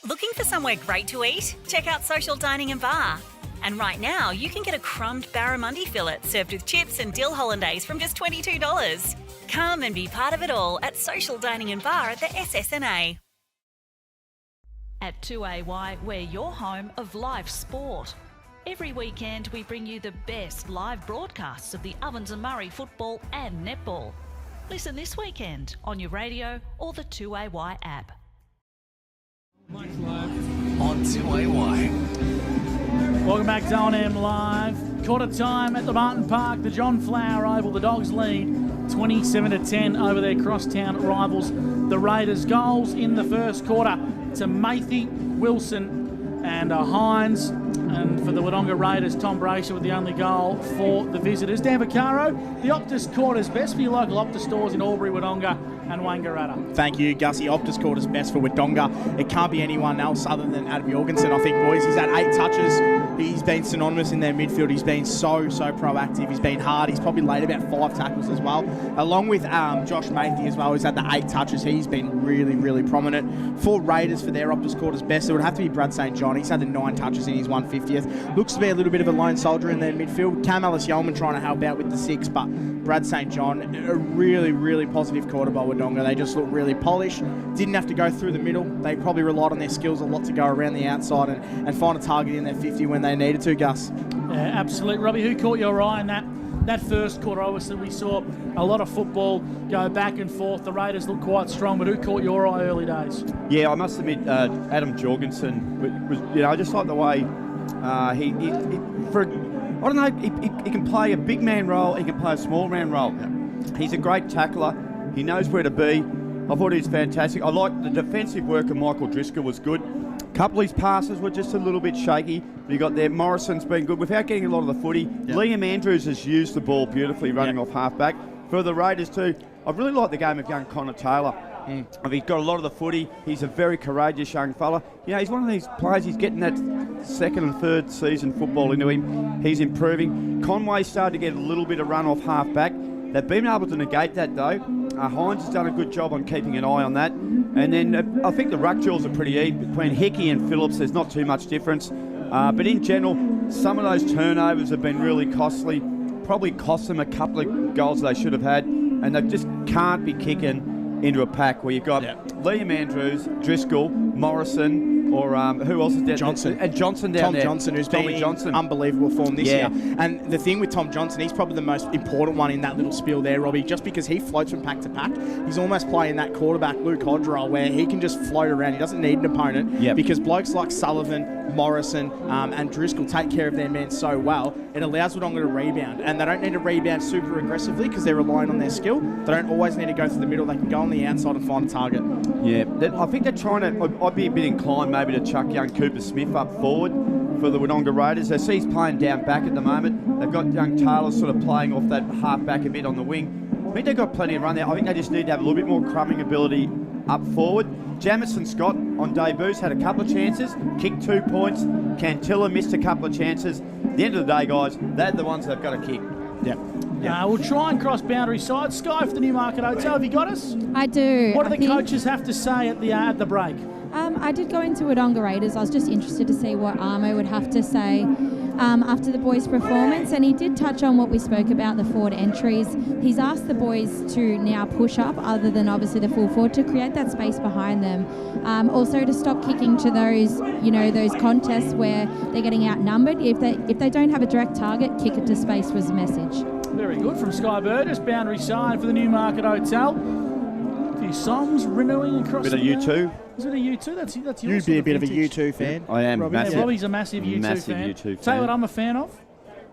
Looking for somewhere great to eat? Check out Social Dining and Bar. And right now, you can get a crumbed barramundi fillet served with chips and dill hollandaise from just $22. Come and be part of it all at Social Dining and Bar at the SSNA. At 2AY, we're your home of live sport. Every weekend, we bring you the best live broadcasts of the Ovens and Murray football and netball. Listen this weekend on your radio or the 2AY app. On 2AY. Welcome back to On-M Live. Quarter time at the Martin Park, the John Flower Oval. The Dogs lead 27-10 over their crosstown rivals, the Raiders. Goals in the first quarter to Mathy, Wilson and Hines. And for the Wodonga Raiders, Tom Brayshaw with the only goal for the visitors. Dan Vaccaro, the Optus Quarters, best for your local Optus stores in Albury, Wodonga and Wangaratta. Thank you, Gussie. Optus Quarters best for Wodonga. It can't be anyone else other than Adam Jorgensen, I think, boys. He's had 8 touches. He's been synonymous in their midfield. He's been so proactive. He's been hard. He's probably laid about 5 tackles as well. Along with Josh Mathy as well, who's had the 8 touches. He's been really prominent. For Raiders, for their Optus Quarters best, it would have to be Brad St. John. He's had the 9 touches in his 150th. Looks to be a little bit of a lone soldier in their midfield. Cam Ellis-Yeoman trying to help out with the 6, but Brad St. John, a really positive quarter by Wodonga. They just look really polished. Didn't have to go through the middle. They probably relied on their skills a lot to go around the outside and find a target in their 50 when they needed to, Gus. Yeah, absolutely. Robbie, who caught your eye in that first quarter? Obviously, we saw a lot of football go back and forth. The Raiders look quite strong, but who caught your eye early days? Yeah, I must admit, Adam Jorgensen was, I just like the way he can play a big man role, he can play a small man role. He's a great tackler, he knows where to be. I thought he was fantastic. I liked the defensive work of Michael Driscoll was good. A couple of his passes were just a little bit shaky, but you got there. Morrison's been good without getting a lot of the footy. Yep. Liam Andrews has used the ball beautifully running off half-back. For the Raiders too, I really like the game of young Connor Taylor. He's got a lot of the footy. He's a very courageous young fella. He's one of these players, he's getting that second and third season football into him. He's improving. Conway started to get a little bit of run off half-back. They've been able to negate that though. Hines has done a good job on keeping an eye on that. And then I think the ruck duels are pretty even. Between Hickey and Phillips, there's not too much difference. But in general, some of those turnovers have been really costly. Probably cost them a couple of goals they should have had. And they just can't be kicking into a pack where you've got Liam Andrews, Driscoll, Morrison, or who else is down Johnson. And Johnson down there. Tom Johnson, who's been in unbelievable form this year. And the thing with Tom Johnson, he's probably the most important one in that little spiel there, Robbie, just because he floats from pack to pack. He's almost playing that quarterback Luke Hodge role where he can just float around. He doesn't need an opponent because blokes like Sullivan, Morrison, and Driscoll take care of their men so well, it allows Wodonga to rebound. And they don't need to rebound super aggressively because they're relying on their skill. They don't always need to go through the middle. They can go on the outside and find a target. Yeah, I think they're trying to... I'd be a bit inclined maybe to chuck young Cooper Smith up forward for the Wodonga Raiders. They see he's playing down back at the moment. They've got young Taylor sort of playing off that half back a bit on the wing. I think they've got plenty of run there. I think they just need to have a little bit more crumbing ability up forward. Jamison Scott on debuts had a couple of chances, kicked 2 points. Cantilla missed a couple of chances. At the end of the day, guys, they're the ones that have got to kick. Yep. We'll try and cross boundary side. Sky for the Newmarket Hotel. Have you got us? I do. What do the coaches have to say at the break? I did go into Wodonga Raiders. I was just interested to see what Armo would have to say after the boys' performance, and he did touch on what we spoke about, the forward entries. He's asked the boys to now push up, other than obviously the full forward, to create that space behind them. Also to stop kicking to those, those contests where they're getting outnumbered. If they don't have a direct target, kick it to space was the message. Very good from Sky Burgess, boundary side for the Newmarket Hotel. A few songs renewing across Bit of U2. Is it a U2? That's your You'd be a bit of a vintage. U2 fan. I am Robbie, massive. Robbie's a massive U2 fan. Tell you what I'm a fan of.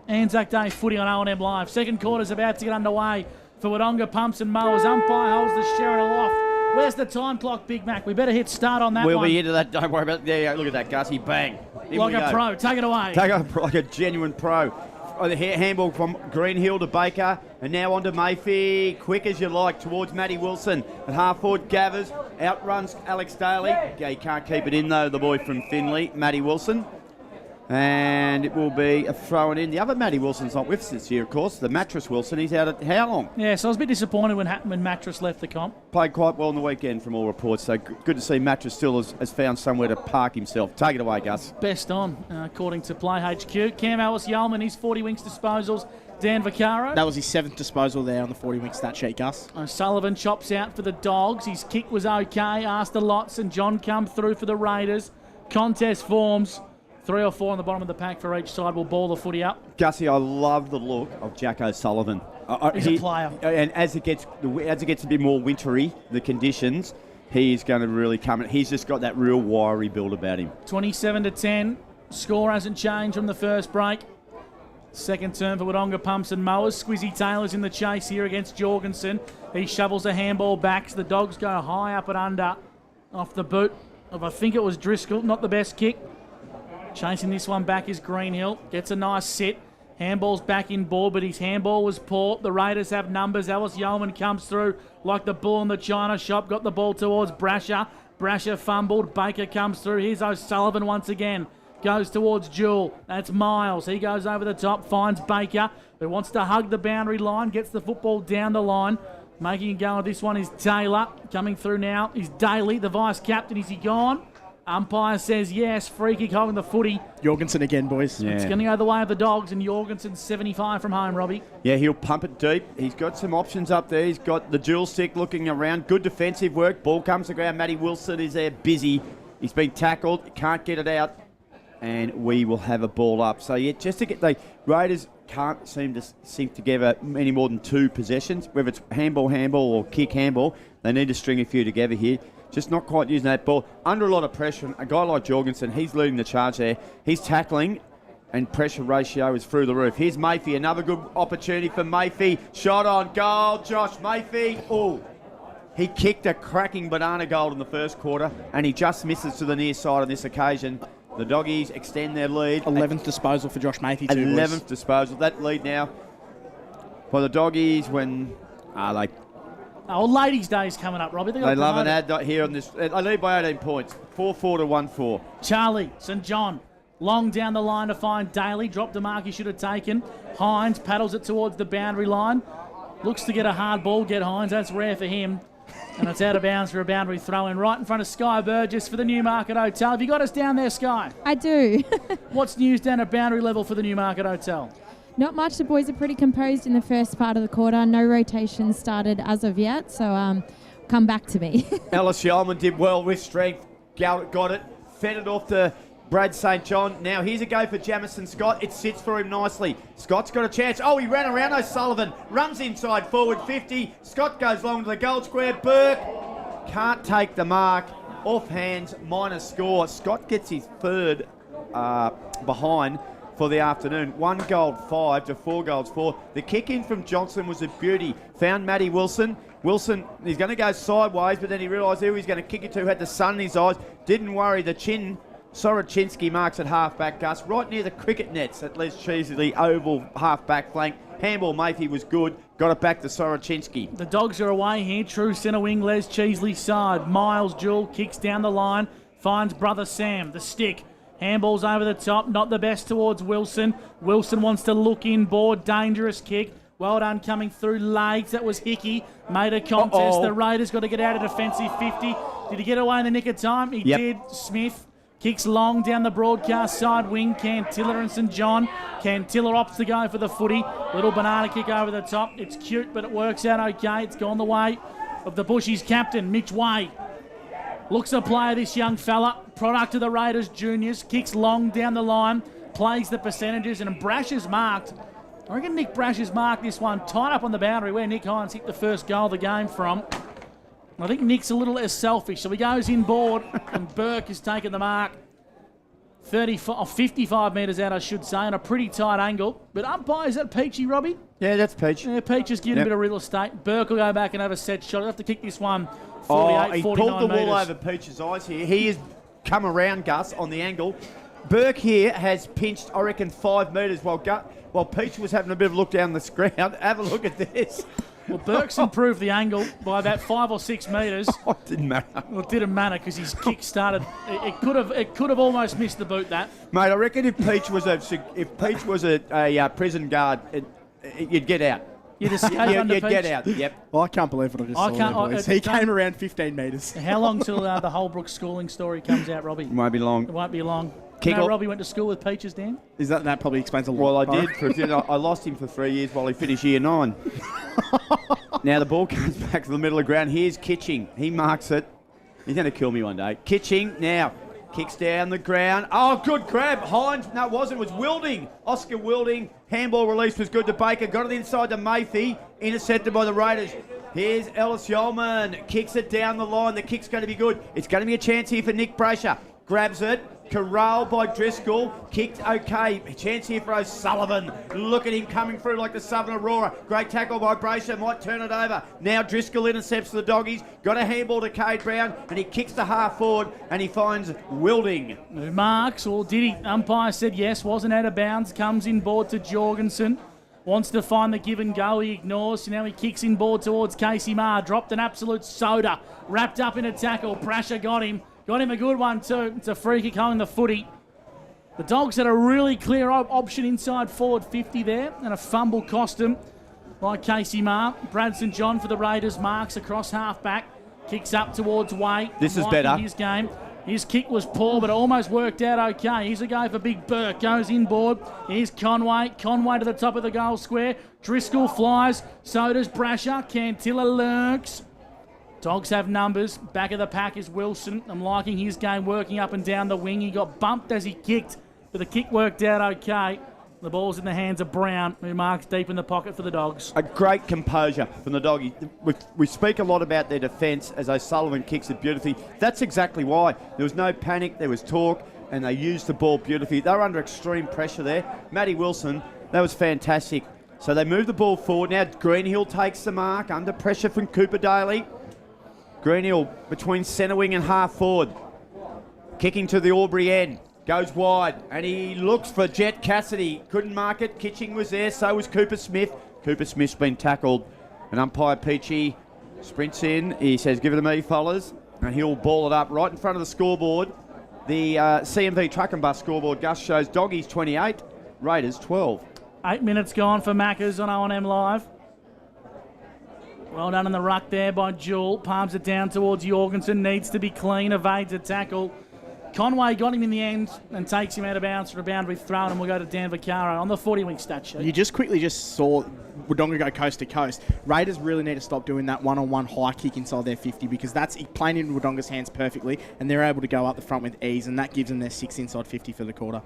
Anzac Day footy on O&M Live. Second quarter's about to get underway for Wodonga Pumps and Mowers. Umpire holds the Sheridan aloft. Where's the time clock, Big Mac? We better hit start on that We'll one. be into that. Don't worry about it. There you go. Look at that, Gussie. Bang. In Like we a go. pro. Take it away. Take it like a genuine pro. The handball from Greenhill to Baker, and now on to Mayfair. Quick as you like towards Matty Wilson. At half forward, Gavers outruns Alex Daly. Yeah, he can't keep it in though, the boy from Finley, Matty Wilson. And it will be a throw in. The other Matty Wilson's not with us this year, of course. The Mattress Wilson, he's out at how long? Yeah, so I was a bit disappointed when Mattress left the comp. Played quite well on the weekend from all reports, so good to see Mattress still has found somewhere to park himself. Take it away, Gus. Best on, according to Play HQ. Cam Ellis-Yeoman, his 40 winks disposals. Dan Vaccaro. That was his 7th disposal there on the 40-wing stat sheet, Gus. O'Sullivan chops out for the Dogs. His kick was okay. Asked a lot. St John come through for the Raiders. Contest forms. 3 or 4 on the bottom of the pack for each side will ball the footy up. Gussie, I love the look of Jack O'Sullivan. He's a player. And as it gets a bit more wintry, the conditions, he's going to really come in. He's just got that real wiry build about him. 27-10. Score hasn't changed from the first break. Second turn for Wodonga Pumps and Mowers. Squizzy Taylor's in the chase here against Jorgensen. He shovels a handball back, so the Dogs go high up and under off the boot of, I think it was Driscoll. Not the best kick. Chasing this one back is Greenhill. Gets a nice sit. Handball's back in ball, but his handball was poor. The Raiders have numbers. Ellis Yeoman comes through like the bull in the china shop. Got the ball towards Brasher. Brasher fumbled. Baker comes through. Here's O'Sullivan once again. Goes towards Jewell. That's Miles. He goes over the top. Finds Baker, who wants to hug the boundary line. Gets the football down the line. Making a go of this one is Taylor. Coming through now is Daly, the vice-captain. Is he gone? Umpire says yes. Free kick holding the footy. Jorgensen again, boys. Yeah. It's going to go the way of the Dogs, and Jorgensen's 75 from home, Robbie. Yeah, he'll pump it deep. He's got some options up there. He's got the dual stick looking around. Good defensive work. Ball comes to the ground. Matty Wilson is there busy. He's been tackled. Can't get it out. And we will have a ball up. So, yeah, just to get the Raiders can't seem to sync together any more than 2 possessions. Whether it's handball or kick handball, they need to string a few together here. Just not quite using that ball. Under a lot of pressure. A guy like Jorgensen, he's leading the charge there. He's tackling, and pressure ratio is through the roof. Here's Mayfield. Another good opportunity for Mayfield. Shot on goal. Josh Mayfield. Oh, he kicked a cracking banana goal in the first quarter, and he just misses to the near side on this occasion. The Doggies extend their lead. 11th disposal for Josh Mayfield too, 11th disposal. That lead now for the Doggies when they... Oh, Ladies' Day's coming up, Robbie. They love an ad here on this. They lead by 18 points. 4-4 to 1-4. Charlie, St John, long down the line to find Daly. Dropped the mark he should have taken. Hines paddles it towards the boundary line. Looks to get a hard ball, get Hines. That's rare for him. And it's out of bounds for a boundary throw in right in front of Sky Burgess for the Newmarket Hotel. Have you got us down there, Sky? I do. What's news down at boundary level for the Newmarket Hotel? Not much. The boys are pretty composed in the first part of the quarter. No rotation started as of yet, so come back to me. Ellis Yeoman did well with strength. Got it. Fed it off to Brad St John. Now here's a go for Jamison Scott. It sits for him nicely. Scott's got a chance. Oh, he ran around O'Sullivan. Runs inside forward 50. Scott goes long to the goal square. Burke can't take the mark. Off hands, minus score. Scott gets his third behind for the afternoon. 1 goal 5 to 4 goals 4. The kick in from Johnson was a beauty. Found Matty Wilson. Wilson, he's going to go sideways, but then he realised who he's going to kick it to. Had the sun in his eyes. Didn't worry. The chin. Soroczynski marks at half-back, Gus, right near the cricket nets at Les Cheesley oval half-back flank. Handball Mayfield was good. Got it back to Soroczynski. The Dogs are away here. True centre wing, Les Cheesley's side. Miles Jewell kicks down the line. Finds brother Sam. The stick. Handball's over the top, not the best towards Wilson. Wilson wants to look inboard, dangerous kick. Well done coming through legs. That was Hickey. Made a contest. The Raiders got to get out of defensive 50. Did he get away in the nick of time? He did. Smith kicks long down the broadcast side wing. Cantilla and St John. Cantilla opts to go for the footy. Little banana kick over the top. It's cute, but it works out okay. It's gone the way of the Bushies captain, Mitch Way. Looks a player, this young fella. Product of the Raiders juniors. Kicks long down the line. Plays the percentages, and Brash is marked. I reckon Nick Brash has marked this one tight up on the boundary where Nick Hines hit the first goal of the game from. I think Nick's a little less selfish, so he goes inboard, and Burke has taken the mark. 55 metres out, I should say, on a pretty tight angle. But umpire, is that Peachy, Robbie? Yeah, that's Peach. Yeah, Peach is getting a bit of real estate. Burke will go back and have a set shot. He'll have to kick this one 48, he 49 pulled the metres. wool over Peach's eyes here. He has come around, Gus, on the angle. Burke here has pinched, I reckon, 5 metres while Peach was having a bit of a look down the ground. Have a look at this. Well, Burke's improved the angle by about 5 or 6 metres. It didn't matter. Well, it didn't matter because his kick started. It could have almost missed the boot. That mate, I reckon if Peach was a prison guard, you'd get out. You'd escape under You'd Peach. get out. Yep. Well, I can't believe what I just saw there, boys. He came around 15 metres. How long till the Holbrook schooling story comes out, Robbie? It won't be long. It won't be long. Kick-off. Robbie went to school with Peaches, Dan? Is that probably explains a lot? Well, I did. I lost him for 3 years while he finished year 9. Now the ball comes back to the middle of the ground. Here's Kitching. He marks it. He's going to kill me one day. Kitching now kicks down the ground. Oh, good grab. Hines. No, it wasn't. It was Wilding. Oscar Wilding. Handball release was good to Baker. Got it inside to Mayfield. Intercepted by the Raiders. Here's Ellis Yeoman. Kicks it down the line. The kick's going to be good. It's going to be a chance here for Nick Brasher. Grabs it. Corralled by Driscoll. Kicked okay. Chance here for O'Sullivan. Look at him coming through like the Southern Aurora. Great tackle by Brasher. Might turn it over. Now Driscoll intercepts the Doggies. Got a handball to Cade Brown. And he kicks the half forward. And he finds Wilding. Who marks, or did he? Umpire said yes. Wasn't out of bounds. Comes inboard to Jorgensen. Wants to find the give and go. He ignores. So now he kicks inboard towards Casey Marr. Dropped an absolute soda. Wrapped up in a tackle. Brasher got him. Got him a good one too. It's a free kick home the footy. The Dogs had a really clear option inside forward 50 there, and a fumble cost him by Casey Marr. Brad St John for the Raiders marks across half back. Kicks up towards Way. This is better. His game. His kick was poor, but it almost worked out okay. Here's a go for Big Burke. Goes inboard. Here's Conway. Conway to the top of the goal square. Driscoll flies. So does Brasher. Cantilla lurks. Dogs have numbers. Back of the pack is Wilson. I'm liking his game working up and down the wing. He got bumped as he kicked, but the kick worked out okay. The ball's in the hands of Brown, who marks deep in the pocket for the Dogs. A great composure from the Doggies. We speak a lot about their defence as O'Sullivan kicks it beautifully. That's exactly why. There was no panic, there was talk, and they used the ball beautifully. They were under extreme pressure there. Matty Wilson, that was fantastic. So they move the ball forward. Now Greenhill takes the mark under pressure from Cooper Daly. Greenhill between centre wing and half forward. Kicking to the Albury end. Goes wide. And he looks for Jet Cassidy. Couldn't mark it. Kitching was there. So was Cooper Smith. Cooper Smith's been tackled. And umpire Peachy sprints in. He says, give it to me, fellas. And he'll ball it up right in front of the scoreboard. The CMV Truck and Bus scoreboard, Gus, shows Doggies 28, Raiders 12. 8 minutes gone for Maccas on O&M Live. Well done in the ruck there by Jewell. Palms it down towards Jorgensen. Needs to be clean. Evades a tackle. Conway got him in the end and takes him out of bounds for a boundary throw, and we'll go to Dan Vaccaro on the 40-wing stat sheet. You just quickly saw Wodonga go coast to coast. Raiders really need to stop doing that one-on-one high kick inside their 50 because that's playing in Wodonga's hands perfectly, and they're able to go up the front with ease, and that gives them their 6 inside 50 for the quarter.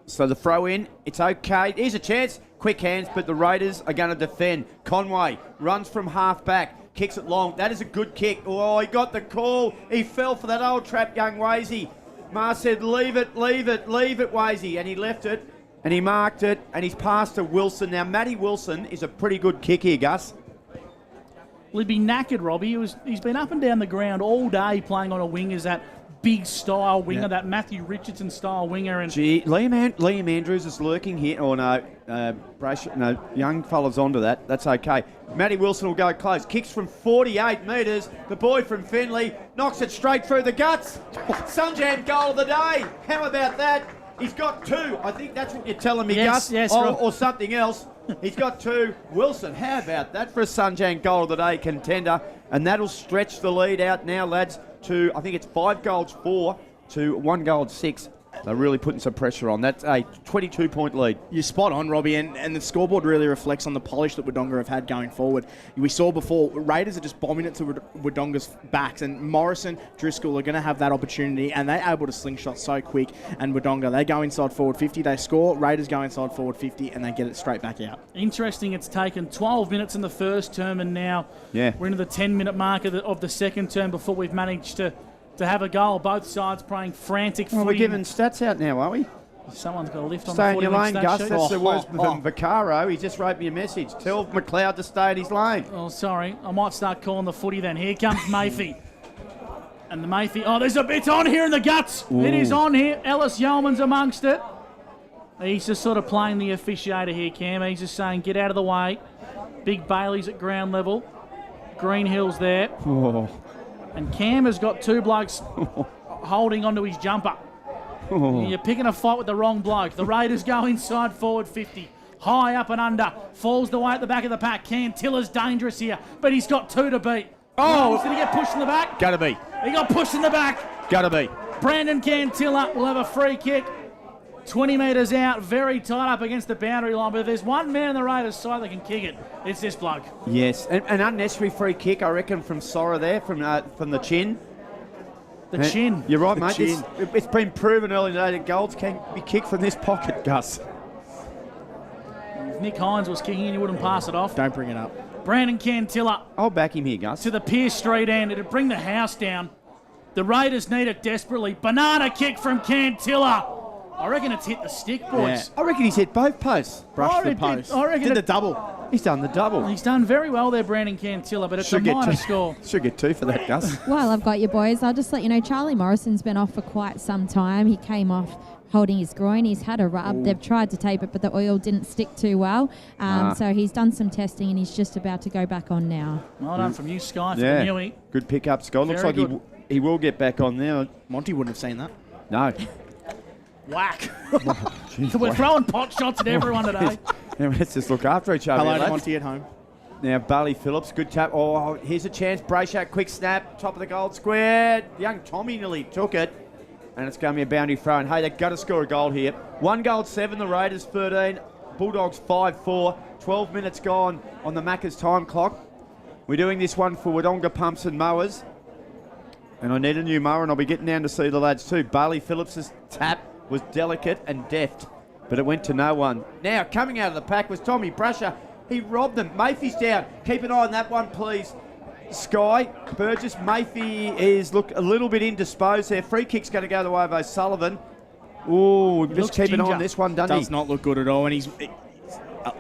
So the throw in, it's okay. Here's a chance. Quick hands, but the Raiders are going to defend. Conway runs from half back, kicks it long. That is a good kick. Oh, he got the call. He fell for that old trap, young Wazy. Ma said, leave it, Wazy. And he left it, and he marked it, and he's passed to Wilson. Now, Matty Wilson is a pretty good kick here, Gus. Well, he'd be knackered, Robbie. He's been up and down the ground all day playing on a wing as that big style winger, that Matthew Richardson style winger. And Gee, Liam Andrews is lurking here. Oh, no. Young fella's onto that. That's okay. Matty Wilson will go close. Kicks from 48 metres. The boy from Fenley knocks it straight through the guts. Sunjan goal of the day. How about that? He's got 2. I think that's what you're telling me, Gus. Yes, or something else. He's got 2. Wilson, how about that for a Sunjan goal of the day contender? And that'll stretch the lead out now, lads, to, I think it's 5 goals 4 to 1 goal 6. They're really putting some pressure on. That's a 22-point lead. You're spot on, Robbie, and the scoreboard really reflects on the polish that Wodonga have had going forward. We saw before, Raiders are just bombing it to Wodonga's backs, and Morrison, Driscoll are going to have that opportunity, and they're able to slingshot so quick, and Wodonga, they go inside forward 50, they score, Raiders go inside forward 50, and they get it straight back out. interesting, it's taken 12 minutes in the first term, and now we're into the 10-minute mark of the second term before we've managed to have a goal. Both sides playing frantic footy. Well, we're giving stats out now, are we? Someone's got a lift on stay the in your lane, Gus. sheet. That's the words from Vaccaro. He just wrote me a message. Tell McLeod to stay in his lane. Oh, sorry. I might start calling the footy then. Here comes Mayfi. And the Mayfi... Oh, there's a bit on here in the guts. Ooh. It is on here. Ellis Yeoman's amongst it. He's just sort of playing the officiator here, Cam. He's just saying, get out of the way. Big Bailey's at ground level. Greenhill's there. Oh. And Cam has got 2 blokes holding onto his jumper. Oh. You're picking a fight with the wrong bloke. The Raiders go inside forward 50. High up and under. Falls the way at the back of the pack. Cantilla's dangerous here, but he's got 2 to beat. Oh! Did he get pushed in the back? Gotta be. He got pushed in the back. Gotta be. Brandon Cantilla will have a free kick. 20 metres out, very tight up against the boundary line. But if there's one man on the Raiders side that can kick it, it's this bloke. Yes, an unnecessary free kick, I reckon, from Sora there, from the chin. The chin. You're right, The mate. chin. It's been proven early today that goals can be kicked from this pocket, Gus. If Nick Hines was kicking and you wouldn't pass it off. Don't bring it up. Brandon Cantilla I'll back him here, Gus. to the Pierce Street end. It'd bring the house down. The Raiders need it desperately. Banana kick from Cantilla. I reckon it's hit the stick, boys. I reckon he's hit both posts. Brush the post. I reckon Did the it- double. He's done the double. He's done very well there, Brandon Cantilla, but it's Should a get minor 2. score. Should get 2 for that, Gus. While I've got you boys, I'll just let you know Charlie Morrison's been off for quite some time. He came off holding his groin. He's had a rub. Ooh. They've tried to tape it, but the oil didn't stick too well. So he's done some testing and he's just about to go back on now. Well done from you, Sky, for Yeah. the Newey. Good pick up, Scott. Looks Very like good. he will get back on now. Monty wouldn't have seen that. No. Whack. Jeez, We're whack. throwing pot shots at everyone today. Now let's just look after each other. Hello here, to lads. Monty at home. Now, Bailey Phillips, good tap. Oh, here's a chance. Brayshack, quick snap, top of the goal square. Young Tommy nearly took it. And it's going to be a boundary throw. And hey, they've got to score a goal here. 1 goal 7, the Raiders 13. Bulldogs 5-4. 12 minutes gone on the Macca's time clock. We're doing this one for Wodonga Pumps and Mowers. And I need a new mower, and I'll be getting down to see the lads too. Bailey Phillips' tap was delicate and deft, but it went to no one. Now, coming out of the pack was Tommy Brusher. He robbed them. Mayfie's down. Keep an eye on that one, please. Sky, Burgess, Mayfie is, look, a little bit indisposed there. Free kick's going to go the way of O'Sullivan. Ooh, just keep an eye on this one, doesn't he? Does not look good at all, and it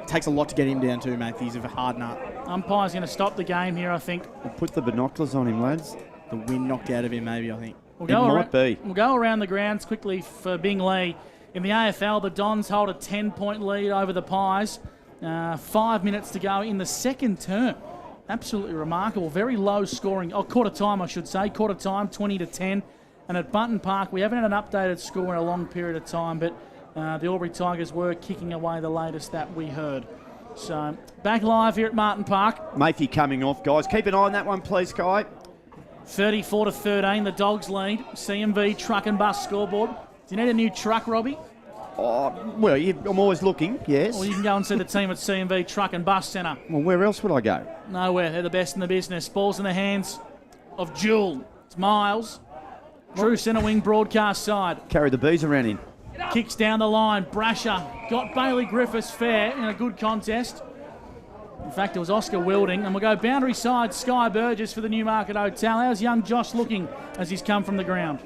takes a lot to get him down too, mate. He's a hard nut. Umpire's going to stop the game here, I think. We'll put the binoculars on him, lads. The wind knocked out of him, maybe, I think. We'll We'll go around the grounds quickly for Bing Lee. In the AFL, the Dons hold a 10-point lead over the Pies. 5 minutes to go in the second term. Absolutely remarkable. Very low scoring. Oh, quarter time, I should say. Quarter time, 20-10. And at Bunton Park, we haven't had an updated score in a long period of time, but the Albury Tigers were kicking away the latest that we heard. So, back live here at Martin Park. Mayfie coming off, guys. Keep an eye on that one, please, Sky. 34-13, the Dogs lead. CMV truck and bus scoreboard. Do you need a new truck, Robbie? Oh, well, I'm always looking, yes. Or you can go and see the team at CMV Truck and Bus Centre. Well, where else would I go? Nowhere. They're the best in the business. Ball's in the hands of Jewel. It's Miles. True centre wing broadcast side. Carry the bees around in. Kicks down the line. Brasher got Bailey Griffiths fair in a good contest. In fact, it was Oscar Wilding. And we'll go boundary side, Sky Burgess for the Newmarket Hotel. How's young Josh looking as he's come from the ground?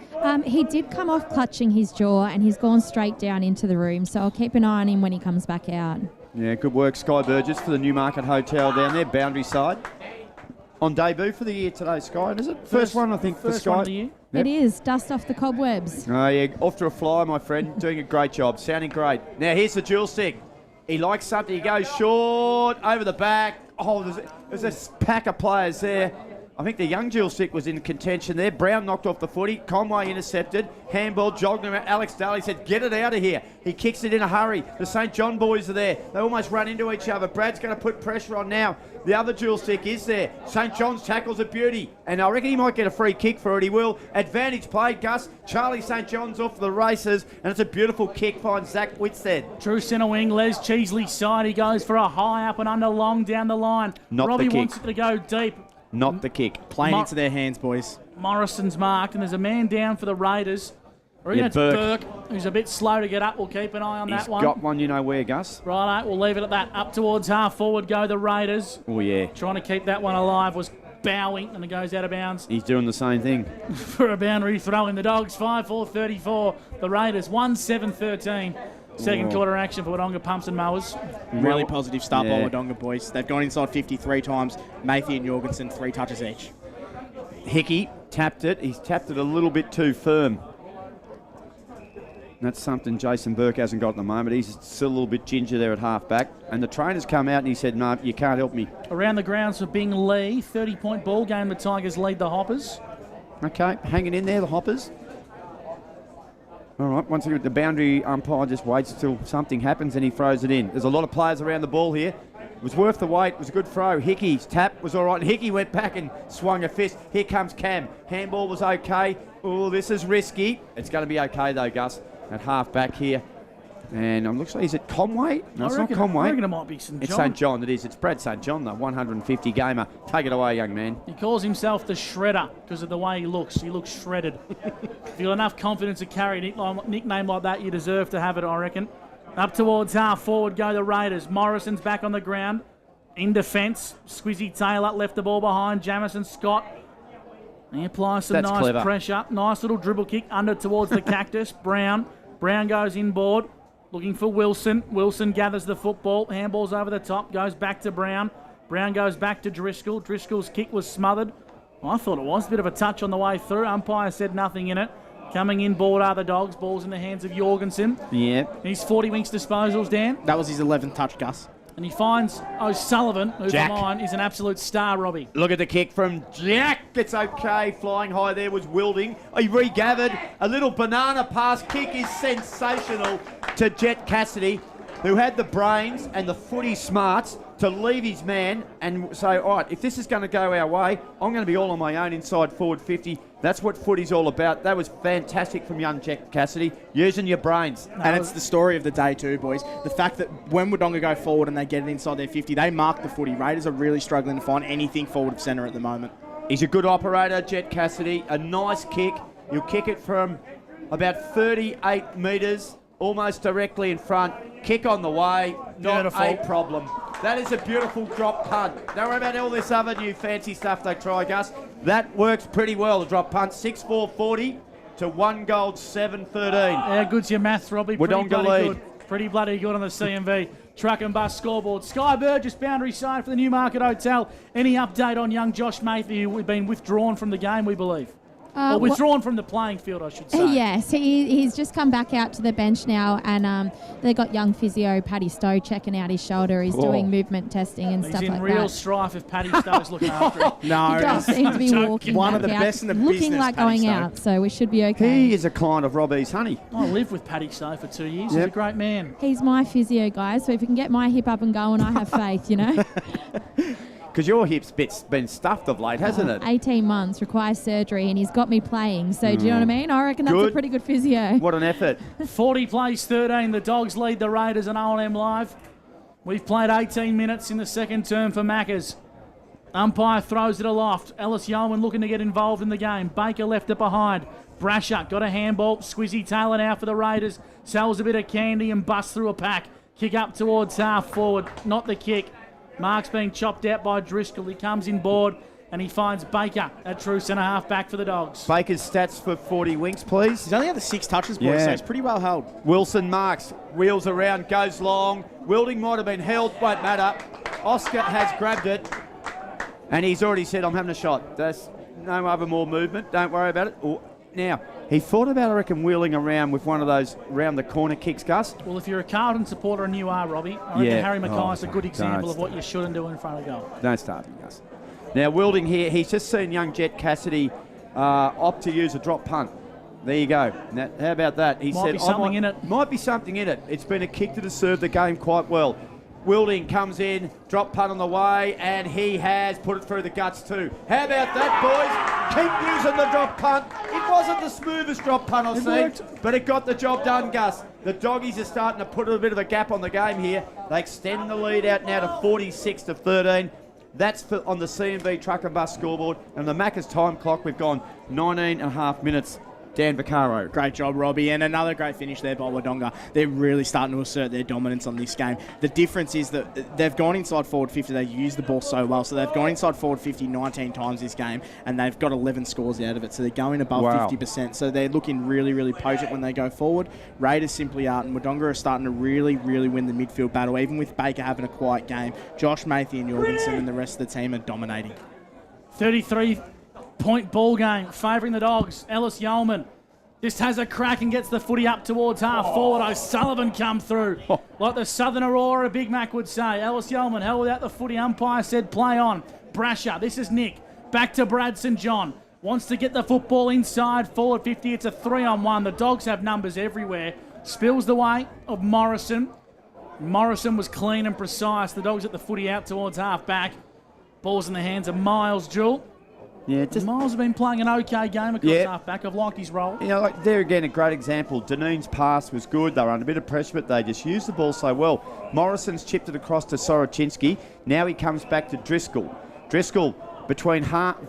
He did come off clutching his jaw and he's gone straight down into the room, so I'll keep an eye on him when he comes back out. Yeah, good work, Sky Burgess, for the Newmarket Hotel down there, boundary side. On debut for the year today, Sky, is it? First one, I think, for First Sky. one of the year. It is. Dust off the cobwebs. Oh, yeah, off to a fly, my friend. Doing a great job. Sounding great. Now, here's the dual stick. He likes something. He goes short, over the back. Oh, there's a pack of players there. I think the young dual stick was in contention there. Brown knocked off the footy. Conway intercepted. Handball jogging around. Alex Daly said, get it out of here. He kicks it in a hurry. The St. John boys are there. They almost run into each other. Brad's going to put pressure on now. The other dual stick is there. St. John's tackles a beauty. And I reckon he might get a free kick for it. He will. Advantage played, Gus. Charlie St. John's off for the races. And it's a beautiful kick. Finds Zach Whitstead. True centre wing, Les Cheesley side. He goes for a high up and under long down the line. Not the Robbie kick. wants it to go deep. Not the kick. Playing into their hands, boys. Morrison's marked, and there's a man down for the Raiders. I reckon Yeah, it's Burke. who's a bit slow to get up. We'll keep an eye on He's that one. got one, you know where, Gus. Righto, we'll leave it at that. Up towards half forward go the Raiders. Oh, yeah. Trying to keep that one alive was bowing, and it goes out of bounds He's doing the same thing. for a boundary throw in the Dogs. 5-4-34. The Raiders 1-7-13. Second quarter action for Wodonga Pumps and Mowers. Really positive start Yeah. by Wodonga, boys. They've gone inside 53 times. Mayfield and Jorgensen, 3 touches each. Hickey tapped it. He's tapped it a little bit too firm. That's something Jason Burke hasn't got at the moment. He's still a little bit ginger there at half back. And the trainer's come out and he said, no, you can't help me. Around the grounds for Bing Lee. 30-point ball game. The Tigers lead the Hoppers. Okay, hanging in there, the Hoppers. All right, once again, the boundary umpire just waits till something happens and he throws it in. There's a lot of players around the ball here. It was worth the wait. It was a good throw. Hickey's tap was all right. And Hickey went back and swung a fist. Here comes Cam. Handball was okay. Oh, this is risky. It's going to be okay, though, Gus, at half back here. And it looks like, is it Conway? No, it's not Conway. I reckon it might be St. John. It's St. John, it is. It's Brad St. John, the 150 gamer. Take it away, young man. He calls himself the Shredder because of the way he looks. He looks shredded. If you've got enough confidence to carry a nickname like that, you deserve to have it, I reckon. Up towards half forward go the Raiders. Morrison's back on the ground. In defence, Squizzy Taylor left the ball behind. Jamison Scott. He applies some That's nice clever. pressure. Nice little dribble kick under towards the cactus. Brown goes inboard. Looking for Wilson. Wilson gathers the football. Handballs over the top. Goes back to Brown. Brown goes back to Driscoll. Driscoll's kick was smothered. I thought it was. A bit of a touch on the way through. Umpire said nothing in it. Coming inboard are the Dogs. Ball's in the hands of Jorgensen. Yeah. He's 40 winks disposals, Dan. That was his 11th touch, Gus. And he finds O'Sullivan, who Jack. for mine is an absolute star, Robbie. Look at the kick from Jack. It's okay. Flying high there was Wilding. He regathered. A little banana pass kick is sensational to Jet Cassidy, who had the brains and the footy smarts to leave his man and say, all right, if this is going to go our way, I'm going to be all on my own inside forward 50. That's what footy's all about. That was fantastic from young Jack Cassidy, using your brains. And it's the story of the day too, boys. The fact that when Wodonga go forward and they get it inside their 50, they mark the footy. Raiders are really struggling to find anything forward of centre at the moment. He's a good operator, Jet Cassidy. A nice kick. He'll kick it from about 38 metres, almost directly in front. Kick on the way. Not Beautiful. a problem. That is a beautiful drop punt. Don't worry about all this other new fancy stuff they try, Gus. That works pretty well, the drop punt. 6-4-40 to 1 goal, 7-13. Yeah, good's your maths, Robbie. Wodonga Pretty bloody lead. good. Pretty bloody good on the CMV truck and bus scoreboard. Sky Burgess, boundary side for the Newmarket Hotel. Any update on young Josh Mayfield, who's been withdrawn from the game, we believe? Or withdrawn from the playing field, I should say. Yes, he's just come back out to the bench now, and they got young physio Paddy Stowe checking out his shoulder. He's doing movement testing and stuff He's like in real that. strife if Paddy Stowe's looking after him. No, He does seem to be walking one back of the out, best in the looking business, like Paddy going Stowe. out, so we should be okay. He is a client of Robbie's Honey. I lived with Paddy Stowe for 2 years. He's Yep. a great man. He's my physio, guys, so if he can get my hip up and going, I have faith, you know. Because your hip's been stuffed of late, hasn't it? 18 months, requires surgery, and he's got me playing, so do you know what I mean? I reckon that's a Good. pretty good physio. What an effort. 40 plays 13. The Dogs lead the Raiders on O&M Live. We've played 18 minutes in the second term for Maccas. Umpire throws it aloft. Ellis Yeoman looking to get involved in the game. Baker left it behind. Brasher got a handball. Squizzy Taylor now for the Raiders. Sells a bit of candy and busts through a pack. Kick up towards half forward. Not the kick. Mark's being chopped out by Driscoll. He comes in board. and he finds Baker at true centre half back for the Dogs. Baker's stats for 40 winks, please. He's only had the 6 touches, boys, so he's pretty well held. Wilson marks, wheels around, goes long. Wilding might have been held, won't matter. Oscar has grabbed it, and he's already said, I'm having a shot. There's no other more movement. Don't worry about it. Now, he thought about, I reckon, wheeling around with one of those round the corner kicks, Gus. Well, if you're a Carlton supporter, and you are, Robbie, I reckon Harry Mackay's a good example of what you shouldn't do in front of goal. Don't start me, Gus. Now, Wilding here, he's just seen young Jet Cassidy opt to use a drop punt. There you go. Now, how about that? He Might said, be something in it. Might be something in it. It's been a kick that has served the game quite well. Wilding comes in, drop punt on the way, and he has put it through the guts too. How about that, boys? Keep using the drop punt. It wasn't the smoothest drop punt I've seen, but it got the job done, Gus. The Doggies are starting to put a bit of a gap on the game here. They extend the lead out now to 46-13. That's on the C&B truck and bus scoreboard. And the Macca's time clock, we've gone 19 and a half minutes. Dan Vaccaro. Great job, Robbie, and another great finish there by Wodonga. They're really starting to assert their dominance on this game. The difference is that they've gone inside forward 50. They use the ball so well, so they've gone inside forward 50 19 times this game, and they've got 11 scores out of it, so they're going above 50%. So they're looking really, really potent when they go forward. Raiders simply aren't, and Wodonga are starting to really, really win the midfield battle, even with Baker having a quiet game. Josh Matthew and Jorgensen and the rest of the team are dominating. 33-point ball game, favouring the Dogs. Ellis Yeoman just has a crack and gets the footy up towards half forward. O'Sullivan come through. Like the Southern Aurora, Big Mac would say. Ellis Yeoman held without the footy. Umpire said play on. Brasher, this is Nick. Back to Brad St John. Wants to get the football inside, forward 50. It's a 3-on-1. The Dogs have numbers everywhere. Spills the way of Morrison. Morrison was clean and precise. The Dogs at the footy out towards half back. Ball's in the hands of Miles Jewell. Yeah, Miles has been playing an okay game across half back. I've liked his role. You know, like there again, a great example. Deneen's pass was good. They were under a bit of pressure, but they just used the ball so well. Morrison's chipped it across to Sorochinski. Now he comes back to Driscoll. Driscoll between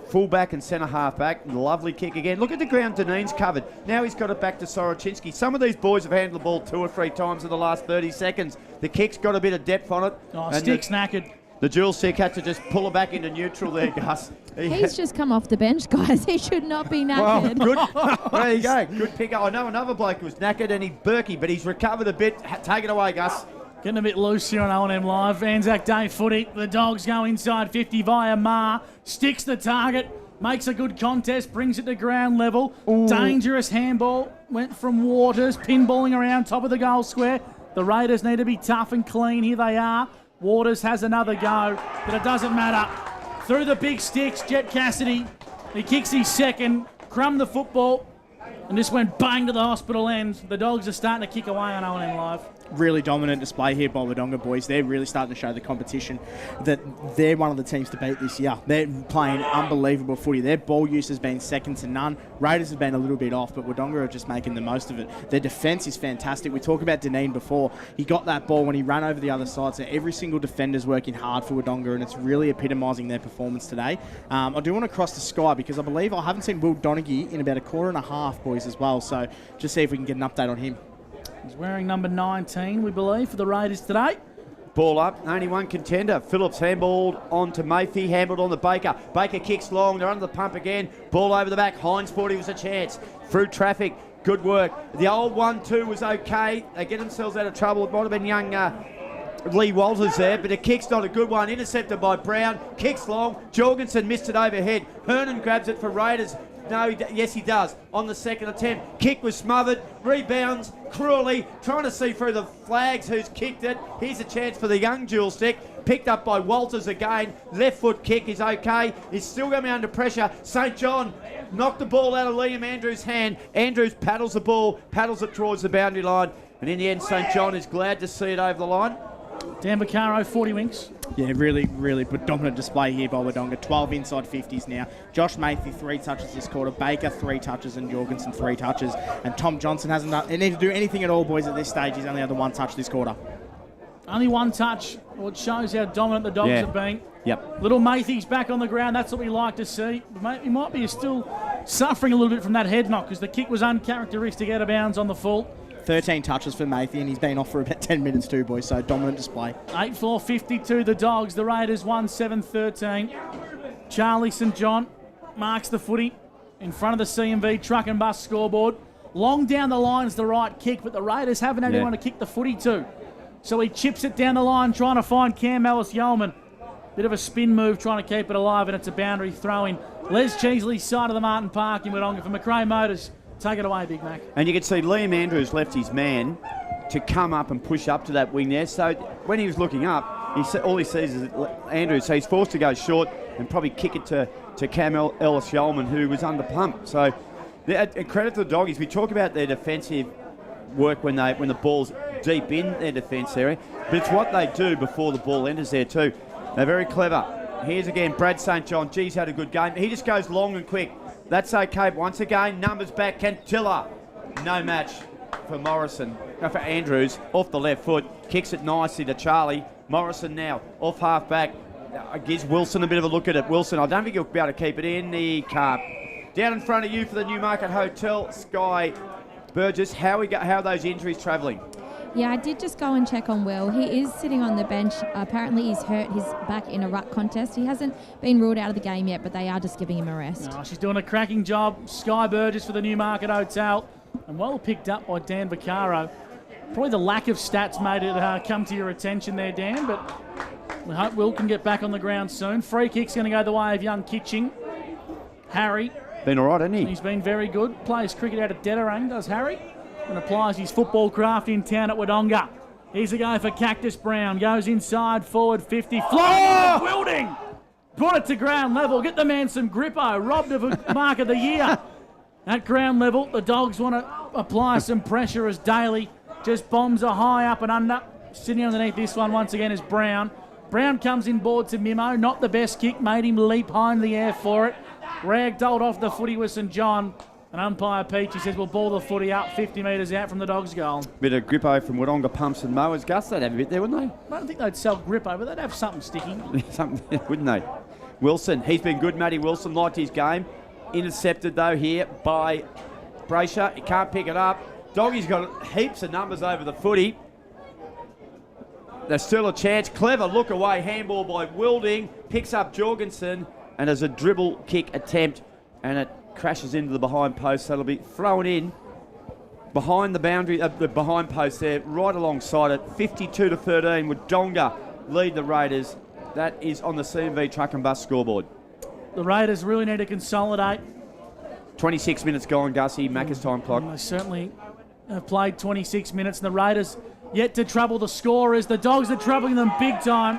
full-back and centre half-back. Lovely kick again. Look at the ground Deneen's covered. Now he's got it back to Sorochinski. Some of these boys have handled the ball 2 or 3 times in the last 30 seconds. The kick's got a bit of depth on it. Oh, Stick's knackered. The dual stick had to just pull it back into neutral there, Gus. He's just come off the bench, guys. He should not be knackered. Well, good. There you go. Good pick up. I know another bloke was knackered and he's Berkey, but he's recovered a bit. Take it away, Gus. Getting a bit loose here on O&M Live. Anzac Day footy. The Dogs go inside 50 via Ma. Sticks the target. Makes a good contest. Brings it to ground level. Ooh. Dangerous handball. Went from Waters. Pinballing around top of the goal square. The Raiders need to be tough and clean. Here they are. Waters has another go, but it doesn't matter. Through the big sticks, Jet Cassidy. He kicks his second, crumb the football, and just went bang to the hospital end. The Dogs are starting to kick away on O&M Live. Really dominant display here by Wodonga, boys. They're really starting to show the competition that they're one of the teams to beat this year. They're playing unbelievable footy. Their ball use has been second to none. Raiders have been a little bit off, but Wodonga are just making the most of it. Their defence is fantastic. We talked about Deneen before. He got that ball when he ran over the other side, so every single defender's working hard for Wodonga, and it's really epitomising their performance today. I do want to cross the sky because I believe I haven't seen Will Donaghy in about a quarter and a half, boys, as well. So just see if we can get an update on him. He's wearing number 19, we believe, for the Raiders today. Ball up, only one contender. Phillips handballed on to Mayfield, handballed on to Baker. Baker kicks long, they're under the pump again. Ball over the back, Hines thought he was a chance. Through traffic, good work. The old 1-2 was okay. They get themselves out of trouble. It might have been young Lee Walters there, but the kick's not a good one. Intercepted by Brown, kicks long. Jorgensen missed it overhead. Hernan grabs it for Raiders. No, yes, he does. On the second attempt, kick was smothered, rebounds cruelly, trying to see through the flags who's kicked it. Here's a chance for the young dual stick. Picked up by Walters again. Left foot kick is okay. He's still going to be under pressure. St John knocked the ball out of Liam Andrews' hand. Andrews paddles the ball, paddles it towards the boundary line. And in the end, St John is glad to see it over the line. Dan Vaccaro, 40 winks. Yeah, really, really dominant display here by Wodonga. 12 inside 50s now. Josh Matthew, 3 touches this quarter. Baker, 3 touches. And Jorgensen, 3 touches. And Tom Johnson hasn't need to do anything at all, boys, at this stage. He's only had the 1 touch this quarter. Only 1 touch. Well, it shows how dominant the Dogs have been. Yep. Little Matthew's back on the ground. That's what we like to see. He might be still suffering a little bit from that head knock because the kick was uncharacteristic out of bounds on the full. 13 touches for Matthew, and he's been off for about 10 minutes too, boys, so dominant display. 8-4-52 the Dogs. The Raiders 1-7-13. Charlie St John marks the footy in front of the CMV truck and bus scoreboard. Long down the line is the right kick, but the Raiders haven't had anyone to kick the footy to. So he chips it down the line, trying to find Cam Ellis-Yeoman. Bit of a spin move, trying to keep it alive, and it's a boundary throw-in. Les Cheesley's side of the Martin Park in Wodonga for McRae Motors. Take it away, Big Mac. And you can see Liam Andrews left his man to come up and push up to that wing there. So when he was looking up, all he sees is Andrews. So he's forced to go short and probably kick it to Cam Ellis-Yeoman, who was under pump. So credit to the Doggies. We talk about their defensive work when the ball's deep in their defence area, but it's what they do before the ball enters there too. They're very clever. Here's again Brad St John. Geez, had a good game. He just goes long and quick. That's okay. Once again, numbers back. Cantilla. No match for Morrison. For Andrews. Off the left foot. Kicks it nicely to Charlie. Morrison now off half back. Gives Wilson a bit of a look at it. Wilson, I don't think he'll be able to keep it in. He can't. Down in front of you for the Newmarket Hotel, Sky Burgess. How are those injuries travelling? Yeah, I did just go and check on Will. He is sitting on the bench. Apparently he's hurt his back in a ruck contest. He hasn't been ruled out of the game yet, but they are just giving him a rest. Oh, she's doing a cracking job. Sky Burgess for the Newmarket Hotel. And well picked up by Dan Vaccaro. Probably the lack of stats made it come to your attention there, Dan, but we hope Will can get back on the ground soon. Free kick's going to go the way of young Kitching. Harry. Been all right, hasn't he? He's been very good. Plays cricket out of Dedarang, does Harry. And applies his football craft in town at Wodonga. Here's a go for Cactus Brown. Goes inside, forward 50. Flying Wilding. Brought it to ground level. Get the man some grippo. Robbed of a mark of the year. At ground level, the Dogs want to apply some pressure as Daly just bombs a high up and under. Sitting underneath this one once again is Brown. Brown comes in board to Mimo. Not the best kick. Made him leap high in the air for it. Ragdolled off the footy with St John. And umpire Peachy says we'll ball the footy up 50 metres out from the Dogs' goal. Bit of grippo from Wodonga Pumps and Mowers. Gus, they'd have a bit there, wouldn't they? I don't think they'd sell grippo, but they'd have something sticky. Something, wouldn't they? Wilson, he's been good, Matty Wilson. Liked his game. Intercepted, though, here by Brayshaw. He can't pick it up. Doggy's got heaps of numbers over the footy. There's still a chance. Clever look away. Handball by Wilding. Picks up Jorgensen. And there's a dribble kick attempt. And it crashes into the behind post. So it'll be thrown in behind the boundary, the behind post there, right alongside it. 52-13. Wodonga lead the Raiders. That is on the CMV truck and bus scoreboard. The Raiders really need to consolidate. 26 minutes gone, Gussie. Macca's time clock. They certainly have played 26 minutes, and the Raiders yet to trouble the scorers. The Dogs are troubling them big time.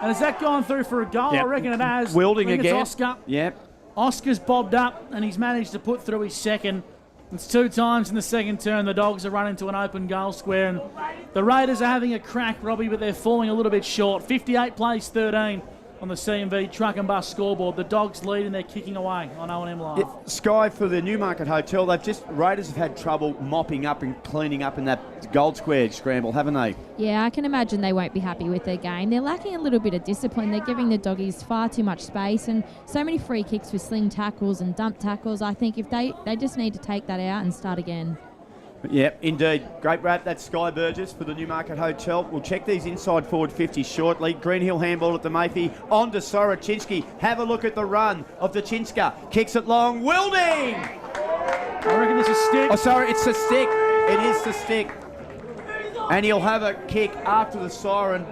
And has that gone through for a goal? Yep. I reckon it has. Wilding again. It's Oscar. Yep. Oscar's bobbed up, and he's managed to put through his second. It's 2 times in the second turn. The Dogs are running to an open goal square, and the Raiders are having a crack, Robbie, but they're falling a little bit short. 58 plays 13 on the CMV truck and bus scoreboard. The Dogs lead, and they're kicking away on O&M Live. Sky, for the Newmarket Hotel, Raiders have had trouble mopping up and cleaning up in that gold square scramble, haven't they? Yeah, I can imagine they won't be happy with their game. They're lacking a little bit of discipline. They're giving the Doggies far too much space and so many free kicks for sling tackles and dump tackles. I think if they just need to take that out and start again. Yep, indeed. Great wrap. That's Sky Burgess for the Newmarket Hotel. We'll check these inside forward 50 shortly. Greenhill handball at the Mayfi. On to Sorochinski. Have a look at the run of Dachinska. Kicks it long. Wilding! I reckon it's a stick. Oh, sorry, it's the stick. It is the stick. And he'll have a kick after the siren.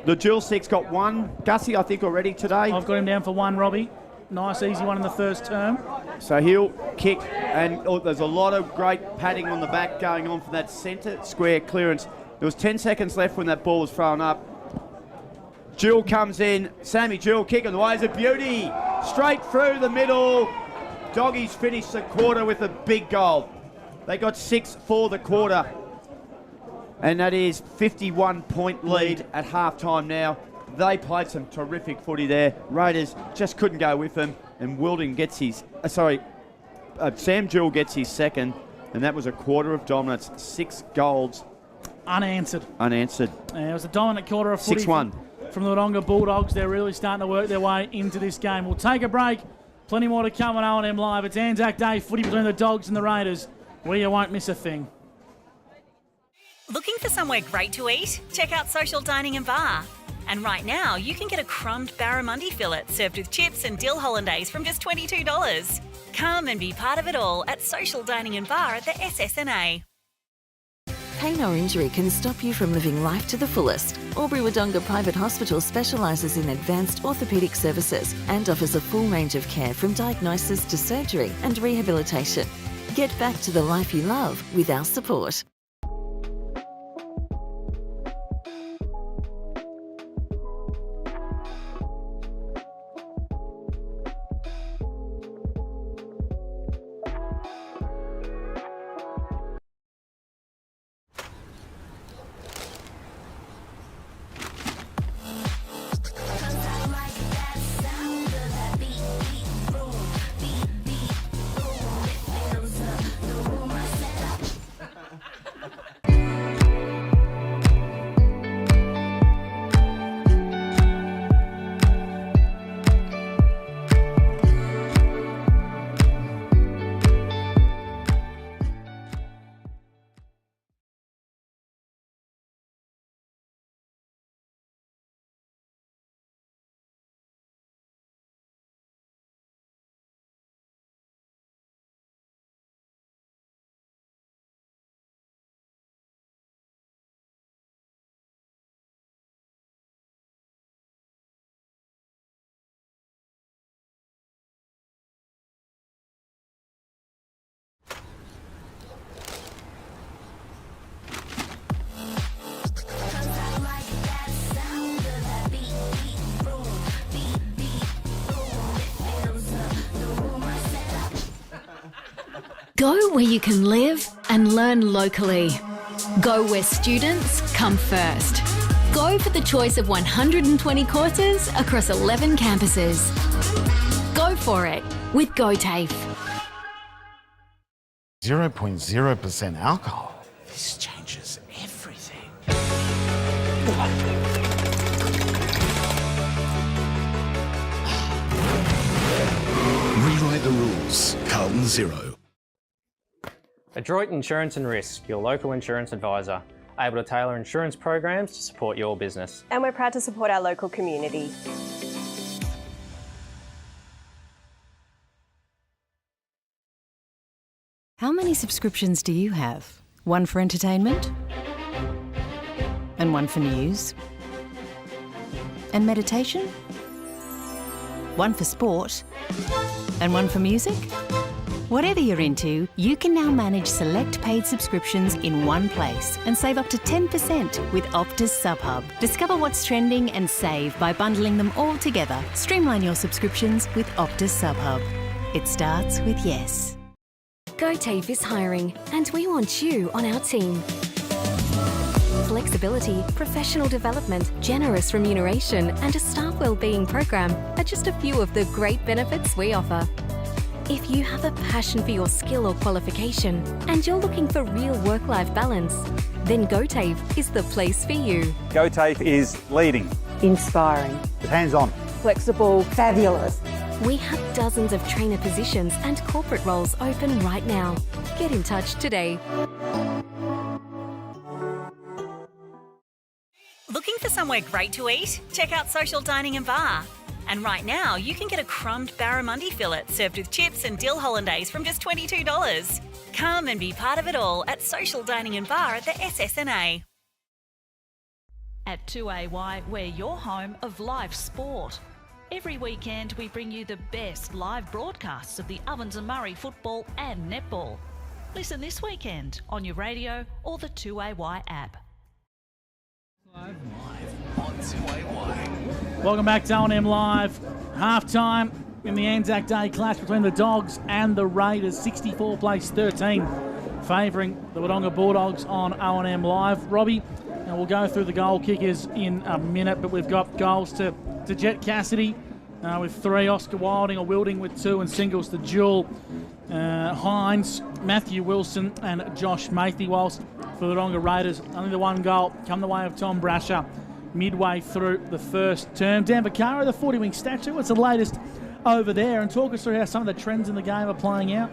The dual stick's got one. Gussie, I think, already today. I've got him down for one, Robbie. Nice, easy one in the first term. So he'll kick, and there's a lot of great padding on the back going on from that centre square clearance. There was 10 seconds left when that ball was thrown up. Jewell comes in. Sammy Jewell kicking the way. It's a beauty. Straight through the middle. Doggies finished the quarter with a big goal. They got 6 for the quarter. And that is 51-point lead at halftime now. They played some terrific footy there. Raiders just couldn't go with them. And Wilding gets his... Sam Jewell gets his second. And that was a quarter of dominance. 6 goals. Unanswered. Yeah, it was a dominant quarter of footy 6-1. from the Wodonga Bulldogs. They're really starting to work their way into this game. We'll take a break. Plenty more to come on O&M Live. It's Anzac Day footy between the Dogs and the Raiders, where you won't miss a thing. Looking for somewhere great to eat? Check out Social Dining and Bar. And right now, you can get a crumbed barramundi fillet served with chips and dill hollandaise from just $22. Come and be part of it all at Social Dining and Bar at the SSNA. Pain or injury can stop you from living life to the fullest. Wodonga Private Hospital specialises in advanced orthopaedic services and offers a full range of care from diagnosis to surgery and rehabilitation. Get back to the life you love with our support. Go where you can live and learn locally. Go where students come first. Go for the choice of 120 courses across 11 campuses. Go for it with GoTAFE. 0.0% alcohol. This changes everything. Rewrite the rules. Carlton Zero. Adroit Insurance and Risk, your local insurance advisor, able to tailor insurance programs to support your business. And we're proud to support our local community. How many subscriptions do you have? One for entertainment? And one for news? And meditation? One for sport? And one for music? Whatever you're into, you can now manage select paid subscriptions in one place and save up to 10% with Optus SubHub. Discover what's trending and save by bundling them all together. Streamline your subscriptions with Optus SubHub. It starts with yes. GoTAFE is hiring, and we want you on our team. Flexibility, professional development, generous remuneration, and a staff wellbeing program are just a few of the great benefits we offer. If you have a passion for your skill or qualification and you're looking for real work-life balance, then GoTAFE is the place for you. GoTAFE is leading, Inspiring. hands-on, Flexible. Fabulous. We have dozens of trainer positions and corporate roles open right now. Get in touch today. Looking for somewhere great to eat? Check out Social Dining and Bar. And right now, you can get a crumbed barramundi fillet served with chips and dill hollandaise from just $22. Come and be part of it all at Social Dining and Bar at the SSNA. At 2AY, we're your home of live sport. Every weekend, we bring you the best live broadcasts of the Ovens and Murray football and netball. Listen this weekend on your radio or the 2AY app. Live on 2AY. Welcome back to O&M Live. Half-time in the Anzac Day clash between the Dogs and the Raiders. 64 plays 13, favouring the Wodonga Bulldogs on O&M Live. Robbie, and we'll go through the goal kickers in a minute, but we've got goals to Jet Cassidy with 3, Oscar Wilding or Wilding with 2, and singles to Jewel Hines, Matthew Wilson and Josh Mathy, whilst for the Wodonga Raiders, only the 1 goal come the way of Tom Brasher midway through the first term. Dan Vaccaro, the 40-wing statue, what's the latest over there? And talk us through how some of the trends in the game are playing out.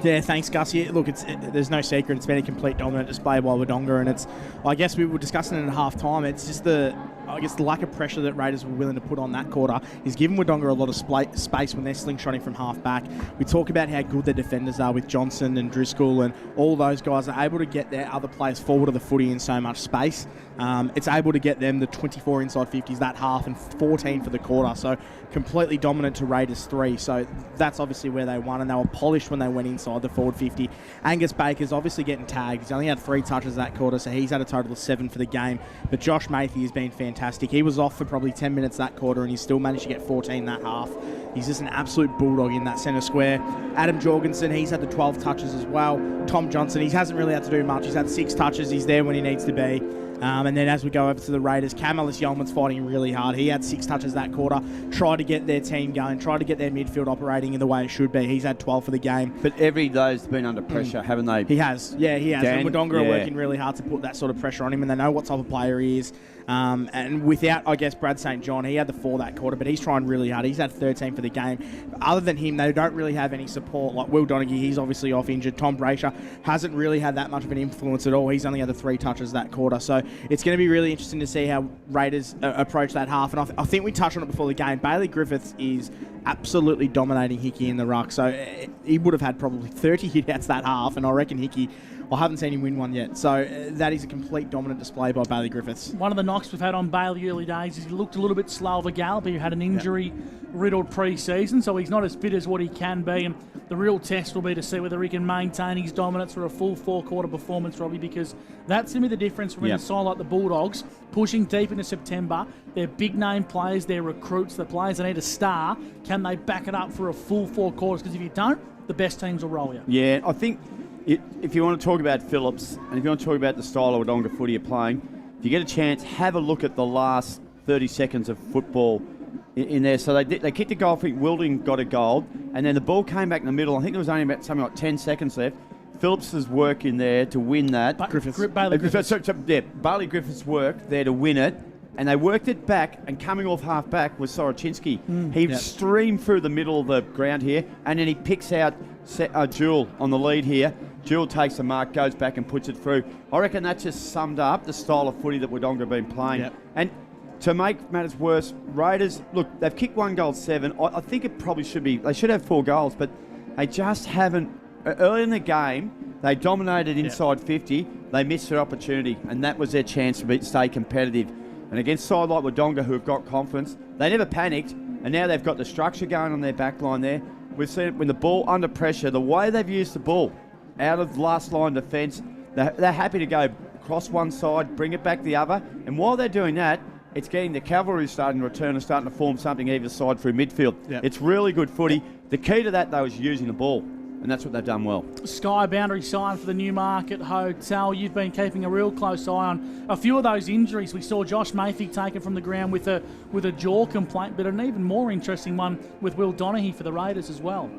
Yeah, thanks, Gus. Yeah, look, there's no secret. It's been a complete dominant display by Wodonga, and I guess we were discussing it at half-time. It's just the I guess the lack of pressure that Raiders were willing to put on that quarter is giving Wodonga a lot of space when they're slingshotting from half back. We talk about how good their defenders are with Johnson and Driscoll, and all those guys are able to get their other players forward of the footy in so much space. It's able to get them the 24 inside 50s that half and 14 for the quarter. So completely dominant to Raiders 3. So that's obviously where they won, and they were polished when they went inside the forward 50. Angus Baker's obviously getting tagged. He's only had 3 touches that quarter, so he's had a total of 7 for the game. But Josh Matthew has been fantastic. He was off for probably 10 minutes that quarter, and he still managed to get 14 that half. He's just an absolute bulldog in that centre square. Adam Jorgensen, he's had the 12 touches as well. Tom Johnson, he hasn't really had to do much. He's had 6 touches. He's there when he needs to be. And then as we go over to the Raiders, Camillus Yeoman's fighting really hard. He had 6 touches that quarter, tried to get their team going, tried to get their midfield operating in the way it should be. He's had 12 for the game. But every day's been under pressure, haven't they? He has. Yeah, he has. Dan, and Wodonga are working really hard to put that sort of pressure on him, and they know what type of player he is. And without, I guess, Brad St. John, he had the 4 that quarter, but he's trying really hard. He's had 13 for the game. Other than him, they don't really have any support. Like Will Donaghy, he's obviously off injured. Tom Brasher hasn't really had that much of an influence at all. He's only had the 3 touches that quarter. So it's going to be really interesting to see how Raiders approach that half. And I think we touched on it before the game. Bailey Griffiths is absolutely dominating Hickey in the ruck. So he would have had probably 30 hit-outs that half, and I reckon Hickey, I haven't seen him win one yet. So that is a complete dominant display by Bailey Griffiths. One of the knocks we've had on Bailey early days is he looked a little bit slow of a gallop. He had an injury-riddled pre-season, so he's not as fit as what he can be. And the real test will be to see whether he can maintain his dominance for a full 4-quarter performance, Robbie, because that's going to be the difference from a side like the Bulldogs, pushing deep into September. They're big-name players, they're recruits, the players that need a star. Can they back it up for a full 4 quarters? Because if you don't, the best teams will roll you. Yeah, I think if you want to talk about Phillips, and if you want to talk about the style of Wodonga footy you're playing, if you get a chance, have a look at the last 30 seconds of football in there. So they kicked a goal. I think Wilding got a goal, and then the ball came back in the middle. I think there was only about something like 10 seconds left. Phillips's work in there to win that. Bailey Griffiths. Bailey Griffiths' work there to win it, and they worked it back, and coming off half-back was Soroczynski. He streamed through the middle of the ground here, and then he picks out Jewel on the lead here. Jewel takes the mark, goes back and puts it through. I reckon that just summed up the style of footy that Wodonga have been playing. And to make matters worse, Raiders, look, they've kicked 1 goal, 7. I think it probably should be, they should have 4 goals, but they just haven't. Early in the game, they dominated inside 50. They missed their opportunity, and that was their chance to stay competitive. And against side like Wodonga, who have got confidence, they never panicked, and now they've got the structure going on their back line there. We've seen it when the ball under pressure, the way they've used the ball out of last line defence, they're happy to go across one side, bring it back the other, and while they're doing that, it's getting the cavalry starting to return and starting to form something either side through midfield. It's really good footy. The key to that, though, is using the ball, and that's what they've done well. Sky boundary sign for the Newmarket Hotel. You've been keeping a real close eye on a few of those injuries. We saw Josh Mayfield taken from the ground with a jaw complaint, but an even more interesting one with Will Donaghy for the Raiders as well.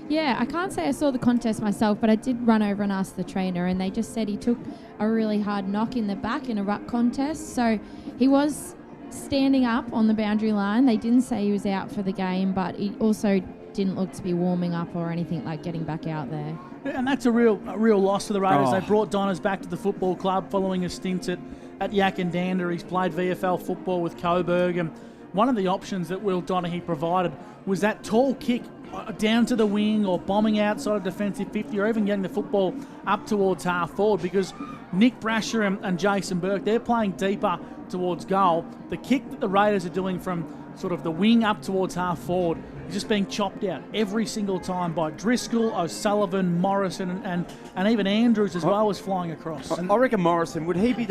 Yeah, I can't say I saw the contest myself, but I did run over and ask the trainer, and they just said he took a really hard knock in the back in a ruck contest. So he was standing up on the boundary line. They didn't say he was out for the game, but he also didn't look to be warming up or anything like getting back out there. And that's a real loss to the Raiders. They brought Donners back to the football club following a stint at Yak and Dander. He's played VFL football with Coburg, and one of the options that Will Donaghy provided was that tall kick down to the wing or bombing outside of defensive 50 or even getting the football up towards half forward, because Nick Brasher and Jason Burke, they're playing deeper towards goal. The kick that the Raiders are doing from sort of the wing up towards half forward is just being chopped out every single time by Driscoll, O'Sullivan, Morrison, and even Andrews as well as flying across. I reckon Morrison, would he be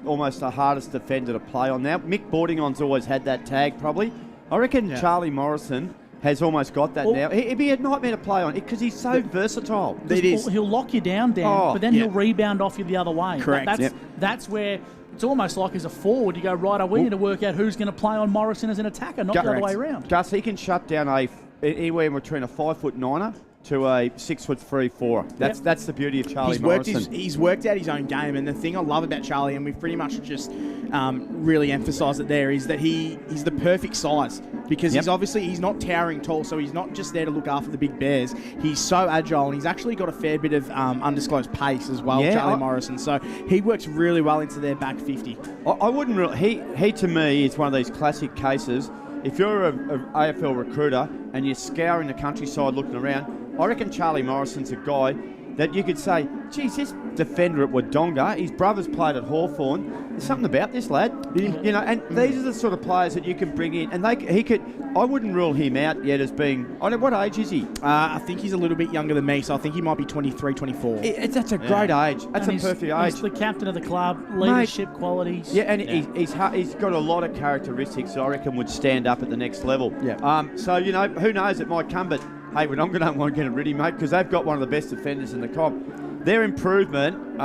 almost the hardest defender to play on now? Mick Boardingon's always had that tag probably. I reckon Charlie Morrison has almost got that now. He'd be a nightmare to play on because he's so versatile. He'll lock you down, but then he'll rebound off you the other way. Correct. That's where it's almost like as a forward, you go, right, we need to work out who's going to play on Morrison as an attacker, not the other way around. Gus, he can shut down anywhere between a 5'9" to a 6'3", 4". That's the beauty of Charlie Morrison. He's worked out his own game, and the thing I love about Charlie, and we've pretty much just really emphasised it there, is that he's the perfect size, because he's not towering tall, so he's not just there to look after the big bears. He's so agile, and he's actually got a fair bit of undisclosed pace as well, Charlie Morrison. So he works really well into their back 50. I wouldn't really. He to me is one of these classic cases. If you're a AFL recruiter and you're scouring the countryside looking around, I reckon Charlie Morrison's a guy that you could say, geez, this defender at Wodonga, his brother's played at Hawthorn. There's something about this lad, you know. And these are the sort of players that you can bring in, and he could. I wouldn't rule him out yet as being. I don't know, what age is he? I think he's a little bit younger than me, so I think he might be 23, 24. That's a great age. That's a perfect age. He's the captain of the club, leadership qualities. Yeah, and he's got a lot of characteristics that I reckon would stand up at the next level. Yeah. So you know, who knows? It might come, but. Hey, but I'm going to want to get him ready, mate, because they've got one of the best defenders in the comp. Their improvement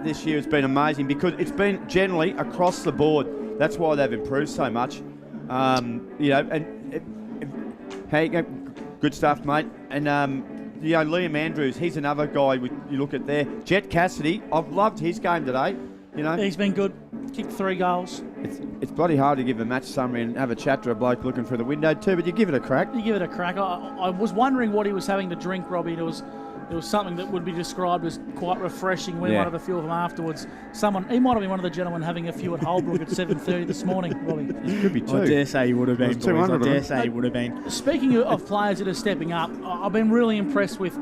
this year has been amazing because it's been generally across the board. That's why they've improved so much. You know, and hey, good stuff, mate. And you know, Liam Andrews, he's another guy you look at there. Jet Cassidy, I've loved his game today. You know, he's been good. Kicked 3 goals. It's bloody hard to give a match summary and have a chat to a bloke looking through the window too, but you give it a crack. You give it a crack. I was wondering what he was having to drink, Robbie. There was something that would be described as quite refreshing. We wanted a few of them afterwards. He might have been one of the gentlemen having a few at Holbrook at 7:30 this morning, Robbie. It could be 2. I dare say he would have been. I dare say he would have been. Speaking of players that are stepping up, I've been really impressed with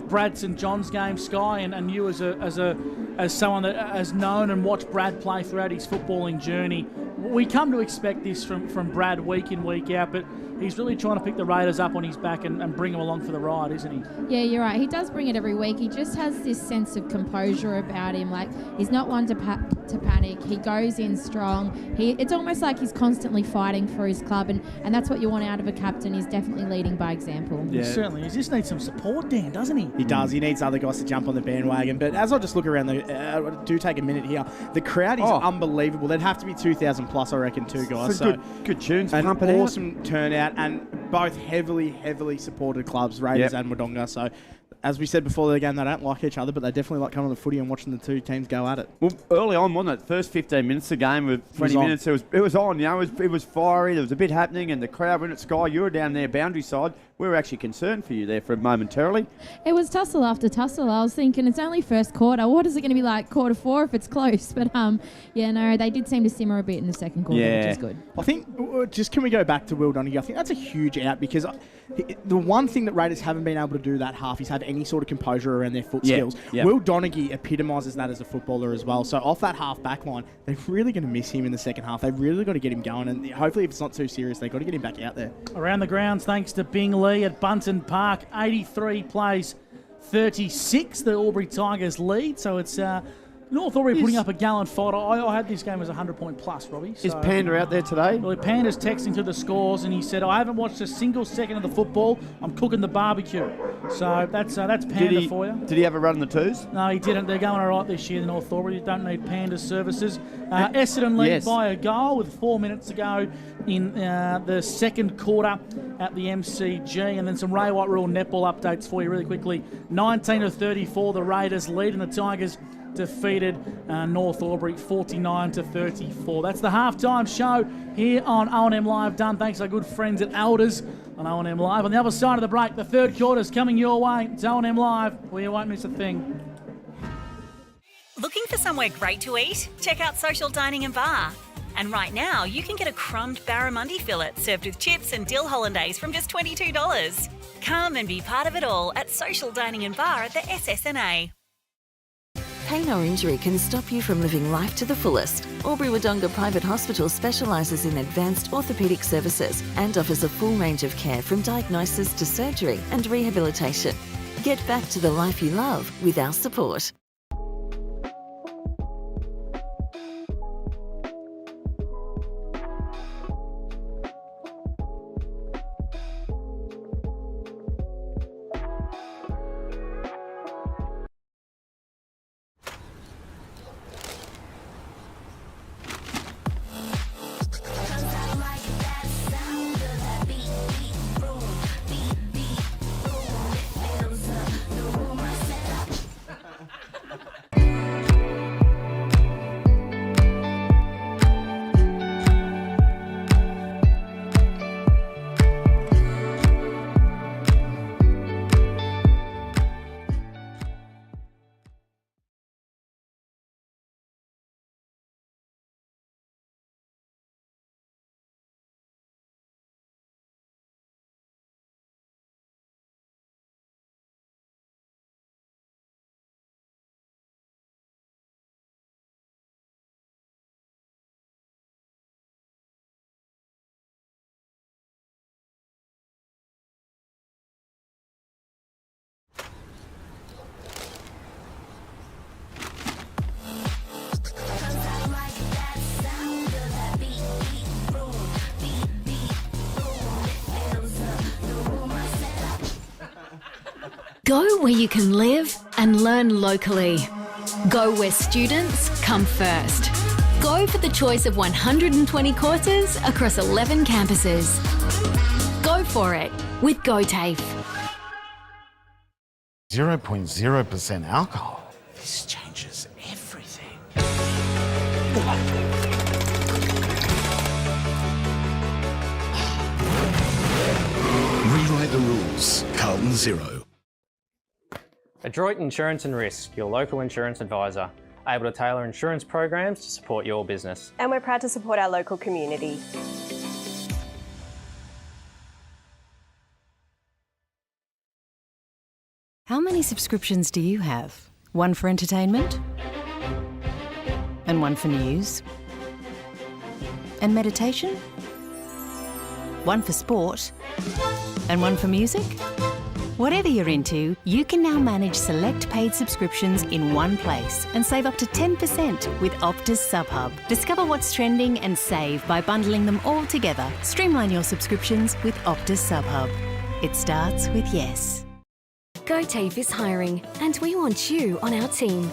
Brad St John's game, Sky, and you as someone that has known and watched Brad play throughout his footballing journey. We come to expect this from Brad week in, week out, but he's really trying to pick the Raiders up on his back and bring them along for the ride, isn't he? Yeah, you're right. He does bring it every week. He just has this sense of composure about him. Like, he's not one to panic. He goes in strong. It's almost like he's constantly fighting for his club, and that's what you want out of a captain. He's definitely leading by example. Yeah, certainly. He just needs some support, Dan, doesn't he? He does. He needs other guys to jump on the bandwagon. But as I just look around, do take a minute here. The crowd is unbelievable. There'd have to be 2,000 plus, I reckon, too, guys. So good tunes. An awesome turnout, and both heavily supported clubs, Raiders and Wodonga. So, as we said before the game, they don't like each other, but they definitely like coming to the footy and watching the two teams go at it. Well, early on, wasn't it? First 15 minutes of the game, with 20 minutes, it was on. You know, it was fiery. There was a bit happening, and the crowd went at Sky. You were down there, boundary side. We were actually concerned for you there for momentarily. It was tussle after tussle. I was thinking it's only first quarter. What is it going to be like quarter 4 if it's close? But they did seem to simmer a bit in the second quarter, which is good. I think can we go back to Will Donaghy? I think that's a huge out, because the one thing that Raiders haven't been able to do that half is have any sort of composure around their foot skills. Yeah. Will Donaghy epitomises that as a footballer as well. So off that half back line, they're really going to miss him in the second half. They've really got to get him going, and hopefully if it's not too serious, they've got to get him back out there. Around the grounds, thanks to Bingley at Bunton Park, 83 plays 36. The Albury Tigers lead, so it's North Albury putting up a gallant fight. I had this game as 100-point plus, Robbie. Is Panda out there today? Well, Panda's texting to the scores, and he said, I haven't watched a single second of the football. I'm cooking the barbecue. So that's Panda for you. Did he have a run in the twos? No, he didn't. They're going all right this year, the North Albury. You don't need Panda's services. Essendon lead by a goal with 4 minutes to go in the second quarter at the MCG. And then some Ray White Rule netball updates for you really quickly. 19-34, the Raiders lead, and the Tigers defeated North Albury 49-34. That's the halftime show here on O&M Live, done thanks to our good friends at Elders on O&M Live. On the other side of the break, the third quarter's coming your way. It's O&M Live, where you won't miss a thing. Looking for somewhere great to eat? Check out Social Dining and Bar. And right now, you can get a crumbed barramundi fillet served with chips and dill hollandaise from just $22. Come and be part of it all at Social Dining and Bar at the SSNA. Pain or injury can stop you from living life to the fullest. Albury Wodonga Private Hospital specialises in advanced orthopaedic services and offers a full range of care from diagnosis to surgery and rehabilitation. Get back to the life you love with our support. Go where you can live and learn locally. Go where students come first. Go for the choice of 120 courses across 11 campuses. Go for it with GoTAFE. 0.0% alcohol. This changes everything. Rewrite the rules. Carlton Zero. Adroit Insurance and Risk, your local insurance advisor, able to tailor insurance programs to support your business. And we're proud to support our local community. How many subscriptions do you have? One for entertainment? And one for news? And meditation? One for sport? And one for music? Whatever you're into, you can now manage select paid subscriptions in one place and save up to 10% with Optus SubHub. Discover what's trending and save by bundling them all together. Streamline your subscriptions with Optus SubHub. It starts with yes. GoTAFE is hiring, and we want you on our team.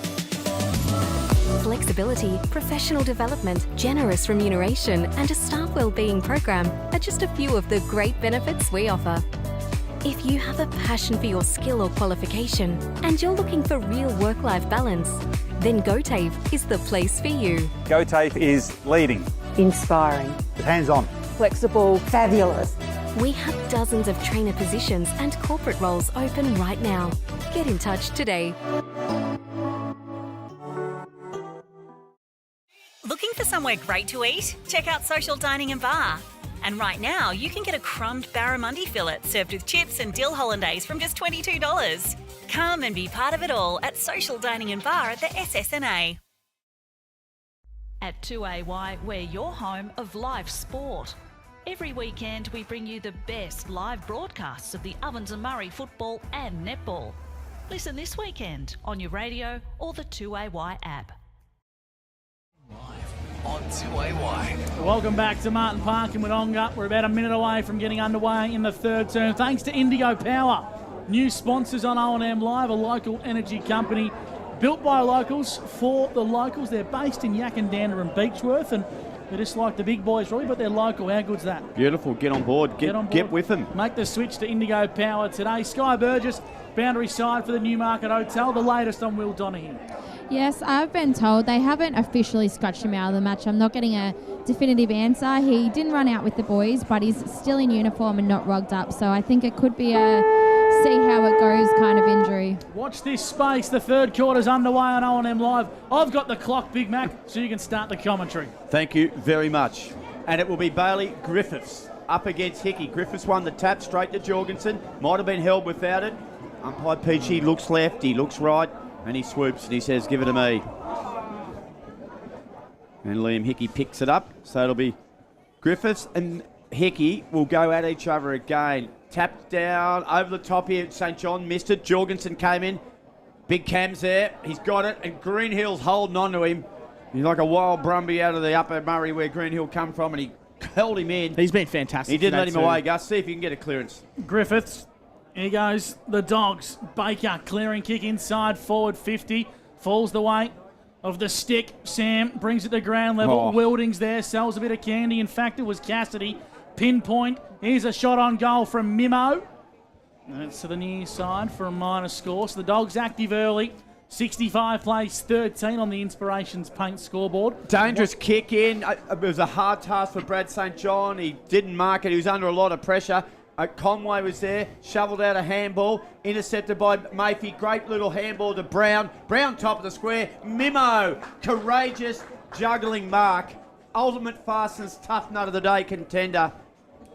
Flexibility, professional development, generous remuneration, and a staff wellbeing program are just a few of the great benefits we offer. If you have a passion for your skill or qualification and you're looking for real work-life balance, then GoTAFE is the place for you. GoTAFE is leading, Inspiring. hands-on, Flexible. Fabulous. We have dozens of trainer positions and corporate roles open right now. Get in touch today. Looking for somewhere great to eat? Check out Social Dining and Bar. And right now, you can get a crumbed barramundi fillet served with chips and dill hollandaise from just $22. Come and be part of it all at Social Dining and Bar at the SSNA. At 2AY, we're your home of live sport. Every weekend, we bring you the best live broadcasts of the Ovens and Murray football and netball. Listen this weekend on your radio or the 2AY app. On 2AY. Welcome back to Martin Park in Wodonga. We're about a minute away from getting underway in the third term. Thanks to Indigo Power, new sponsors on O&M Live, a local energy company built by locals for the locals. They're based in Yakandanda and Beechworth, and they're just like the big boys, really, but they're local. How good's that? Beautiful. Get on board. Get with them. Make the switch to Indigo Power today. Sky Burgess, boundary side for the Newmarket Hotel. The latest on Will Donaghy. Yes, I've been told they haven't officially scratched him out of the match. I'm not getting a definitive answer. He didn't run out with the boys, but he's still in uniform and not rugged up. So I think it could be a see how it goes kind of injury. Watch this space. The third quarter's underway on O&M Live. I've got the clock, Big Mac, so you can start the commentary. Thank you very much. And it will be Bailey Griffiths up against Hickey. Griffiths won the tap straight to Jorgensen. Might have been held without it. Umpire Peachy looks left, he looks right, and he swoops and he says, give it to me. And Liam Hickey picks it up. So it'll be Griffiths and Hickey will go at each other again. Tapped down over the top here. St. John missed it. Jorgensen came in. Big Cam's there. He's got it. And Greenhill's holding on to him. He's like a wild Brumby out of the upper Murray where Greenhill come from, and he held him in. He's been fantastic. He didn't let him away, Gus. See if you can get a clearance. Griffiths. Here goes the Dogs. Baker clearing kick inside, forward 50. Falls the weight of the stick. Sam brings it to ground level. Oh. Wilding's there, sells a bit of candy. In fact, it was Cassidy. Pinpoint. Here's a shot on goal from Mimo. That's to the near side for a minor score. So the Dogs active early. 65 plays 13 on the Inspirations Paint scoreboard. Dangerous kick in. It was a hard task for Brad St. John. He didn't mark it. He was under a lot of pressure. Conway was there, shoveled out a handball, intercepted by Mayfield. Great little handball to Brown. Brown top of the square. Mimo, courageous juggling mark. Ultimate Fastness tough nut of the day contender.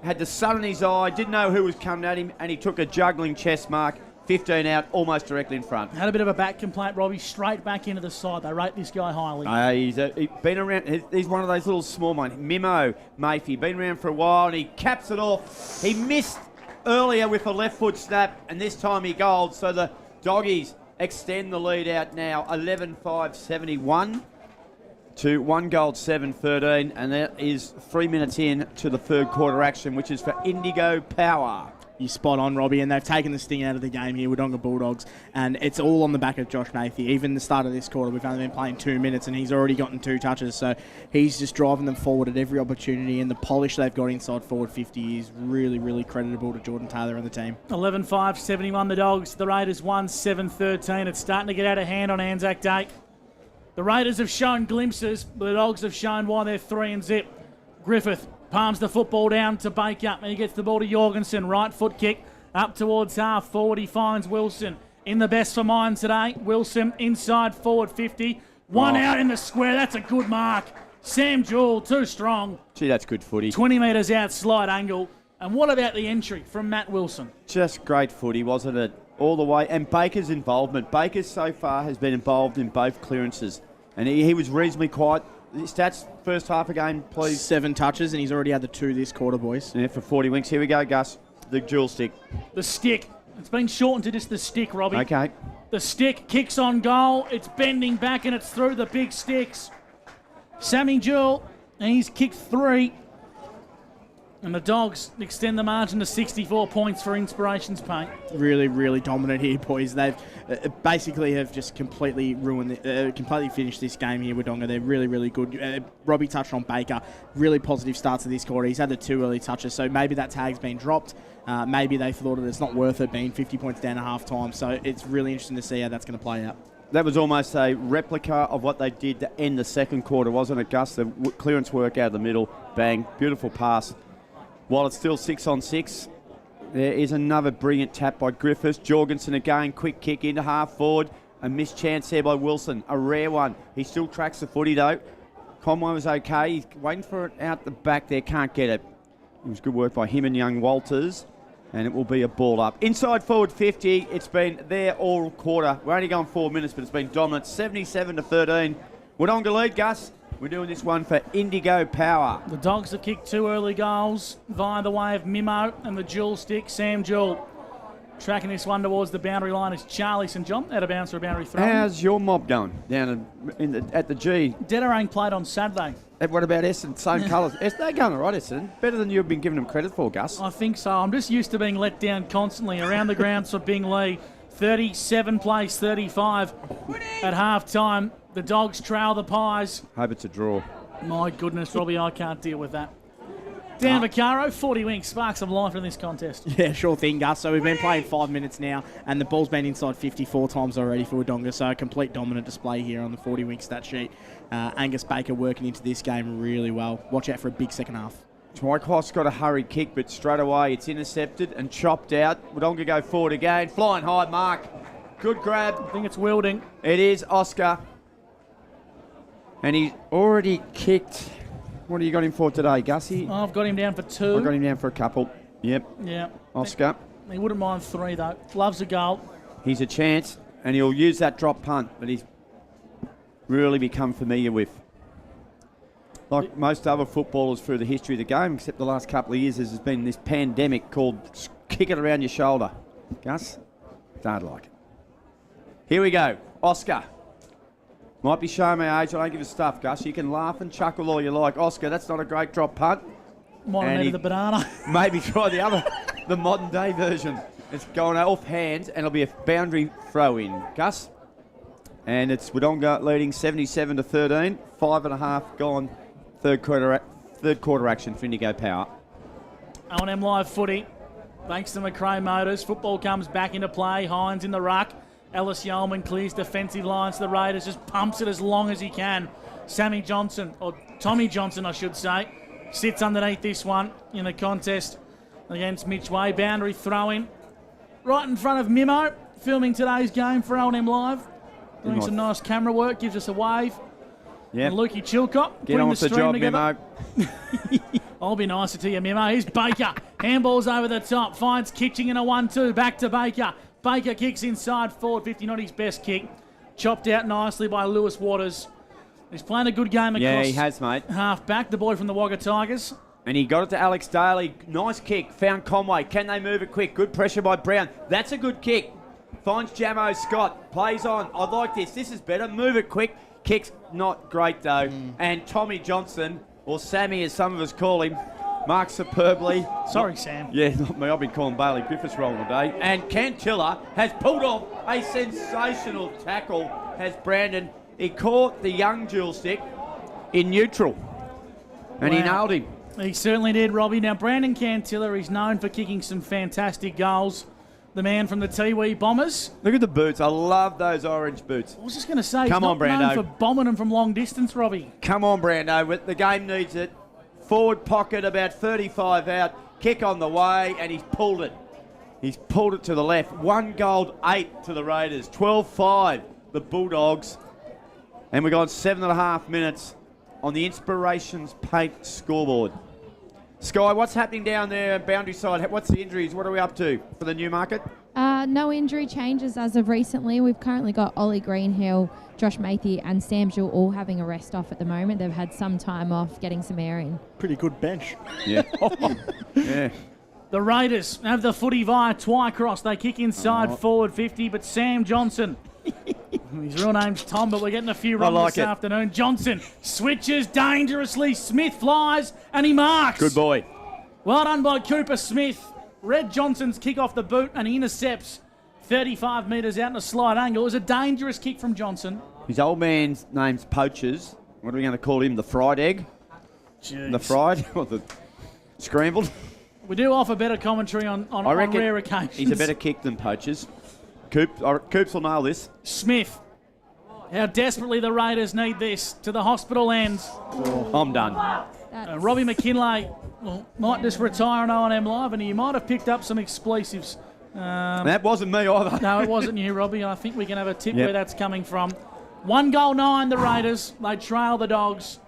Had the sun in his eye, didn't know who was coming at him, and he took a juggling chest mark. 15 out, almost directly in front. Had a bit of a back complaint, Robbie. Straight back into the side. They rate this guy highly. He's been around. He's one of those little small ones. Mimo Mayfield, been around for a while, and he caps it off. He missed earlier with a left foot snap, and this time he goaled. So the Doggies extend the lead out now. 11-5-71 to 1 goal 7-13, and that is 3 minutes in to the third quarter action, which is for Indigo Power. You're spot on, Robbie, and they've taken the sting out of the game here, Wodonga Bulldogs, and it's all on the back of Josh Nathie. Even the start of this quarter, we've only been playing 2 minutes, and he's already gotten 2 touches, so he's just driving them forward at every opportunity, and the polish they've got inside forward 50 is really, really creditable to Jordan Taylor and the team. 11-5, 71 the Dogs. The Raiders won 7-13. It's starting to get out of hand on Anzac Day. The Raiders have shown glimpses, but the Dogs have shown why they're 3-0. Griffith palms the football down to Baker, and he gets the ball to Jorgensen. Right foot kick up towards half forward. He finds Wilson in the best for mine today. Wilson inside forward 50. One out in the square. That's a good mark. Sam Jewell, too strong. Gee, that's good footy. 20 metres out, slide angle. And what about the entry from Matt Wilson? Just great footy, wasn't it? All the way. And Baker's involvement. Baker so far has been involved in both clearances. And he was reasonably quiet. Stats, first half of game, please. 7 touches, and he's already had the 2 this quarter, boys. Yeah, for 40 winks. Here we go, Gus. The dual stick. The stick. It's been shortened to just the stick, Robbie. Okay. The stick kicks on goal. It's bending back, and it's through the big sticks. Sammy Jewell, and he's kicked 3. And the Dogs extend the margin to 64 points for Inspirations Paint. Really, really dominant here, boys. They've basically have just completely completely finished this game here, Wodonga. They're really, really good. Robbie touched on Baker. Really positive start to this quarter. He's had the 2 early touches, so maybe that tag's been dropped. Maybe they thought it's not worth it being 50 points down at half time. So it's really interesting to see how that's going to play out. That was almost a replica of what they did to end the second quarter, wasn't it, Gus? The clearance work out of the middle. Bang. Beautiful pass. While it's still 6-on-6, there is another brilliant tap by Griffiths. Jorgensen again, quick kick into half forward. A missed chance there by Wilson, a rare one. He still tracks the footy though. Conway was okay. He's waiting for it out the back there, can't get it. It was good work by him and young Walters, and it will be a ball up. Inside forward 50, it's been there all quarter. We're only going 4 minutes, but it's been dominant. 77-13. Wodonga lead, Gus. We're doing this one for Indigo Power. The Dogs have kicked 2 early goals via the way of Mimo and the dual stick, Sam Jewell. Tracking this one towards the boundary line is Charlie St John, out of bounds for a boundary throw. How's your mob going down at the G? Dedarang played on Saturday. And what about Essendon? Same colours. They're going all right, Essendon. Better than you've been giving them credit for, Gus. I think so. I'm just used to being let down constantly around the grounds for Bing Lee. 37 plays 35 at half time. The Dogs trail the Pies. Hope it's a draw. My goodness, Robbie, I can't deal with that. Dan Vaccaro, 40 winks, spark some life in this contest. Yeah, sure thing, Gus. So we've been playing 5 minutes now, and the ball's been inside 54 times already for Wodonga, so a complete dominant display here on the 40 wink stat sheet. Angus Baker working into this game really well. Watch out for a big second half. Twycross got a hurried kick, but straight away it's intercepted and chopped out. Wodonga go forward again. Flying high mark. Good grab. I think it's Wilding. It is Oscar. And he's already kicked. What have you got him for today, Gussie? I've got him down for 2. I've got him down for a couple. Yep. Yeah. Oscar. He wouldn't mind 3, though. Loves a goal. He's a chance, and he'll use that drop punt that he's really become familiar with. Like most other footballers through the history of the game, except the last couple of years, there's been this pandemic called kick it around your shoulder. Gus? Don't like it. Here we go. Oscar. Might be showing my age. I don't give a stuff, Gus. You can laugh and chuckle all you like. Oscar, that's not a great drop punt. Might have needed the banana. Maybe try the other, the modern day version. It's going off hands, and it'll be a boundary throw in. Gus? And it's Wodonga leading 77-13. 5.5 gone. Third quarter action for Indigo Power. O&M Live footy. Thanks to McRae Motors. Football comes back into play. Hines in the ruck. Ellis Yeoman clears defensive lines to the Raiders. Just pumps it as long as he can. Sammy Johnson, or Tommy Johnson, I should say, sits underneath this one in the contest against Mitch Way. Boundary throw-in. Right in front of Mimo, filming today's game for O&M Live. Doing some nice camera work. Gives us a wave. Yeah. And Lukey Chilcott Get on with the job, together. Mimo. I'll be nicer to you, Mimo. Here's Baker. Handball's over the top. Finds Kitching in a 1-2. Back to Baker. Baker kicks inside forward 50. Not his best kick. Chopped out nicely by Lewis Waters. He's playing a good game across. Yeah, he has, mate. Half back, the boy from the Wagga Tigers. And he got it to Alex Daly. Nice kick. Found Conway. Can they move it quick? Good pressure by Brown. That's a good kick. Finds Jamo Scott. Plays on. I like this. This is better. Move it quick. Kicks not great, though. And Tommy Johnson, or Sammy as some of us call him, Mark superbly. Sorry, Sam. Yeah, not me. I've been calling Bailey Griffiths wrong today. And Cantilla has pulled off a sensational tackle. Has Brandon. He caught the young dual stick in neutral. And he nailed him. He certainly did, Robbie. Now, Brandon Cantilla, he's known for kicking some fantastic goals. The man from the Tiwi Bombers. Look at the boots. I love those orange boots. I was just going to say, Come he's on, not Brando. known for bombing them from long distance, Robbie. Come on, Brando. The game needs it. Forward pocket, about 35 out. Kick on the way, and he's pulled it. He's pulled it to the left. 1 goal, 8 to the Raiders. 12-5, the Bulldogs. And we've got 7.5 minutes on the Inspirations Paint scoreboard. Sky, what's happening down there, boundary side? What's the injuries? What are we up to for the Newmarket? No injury changes as of recently. We've currently got Ollie Greenhill, Josh Mathy and Sam Jewell all having a rest off at the moment. They've had some time off, getting some air in. Pretty good bench. Yeah. Yeah. The Raiders have the footy via Twycross. They kick inside forward 50, but Sam Johnson, his real name's Tom, but we're getting a few wrong this afternoon. Johnson switches dangerously. Smith flies and he marks. Good boy. Well done by Cooper Smith. Red Johnson's kick off the boot and he intercepts 35 metres out in a slight angle. It was a dangerous kick from Johnson. His old man's name's Poachers. What are we going to call him? The fried egg? Jeez. The fried or the scrambled? We do offer better commentary on rare occasions. He's a better kick than Poachers. Coops will nail this. Smith. How desperately the Raiders need this to the hospital ends. I'm done. Robbie McKinlay might just retire on O&M Live, and he might have picked up some explosives. That wasn't me either. No, it wasn't you, Robbie. I think we can have a tip where that's coming from. 1 goal 9, the Raiders. They trail the Dogs.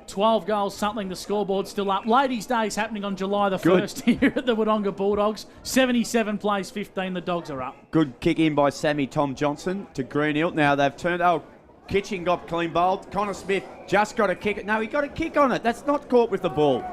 12 goals, something. The scoreboard's still up. Ladies' Day's happening on July the 1st here at the Wodonga Bulldogs. 77 plays 15. The Dogs are up. Good kick in by Sammy Tom Johnson to Greenhill. Now they've turned... Kitching got clean bowled. Connor Smith just got a kick. No, he got a kick on it. That's not caught with the ball.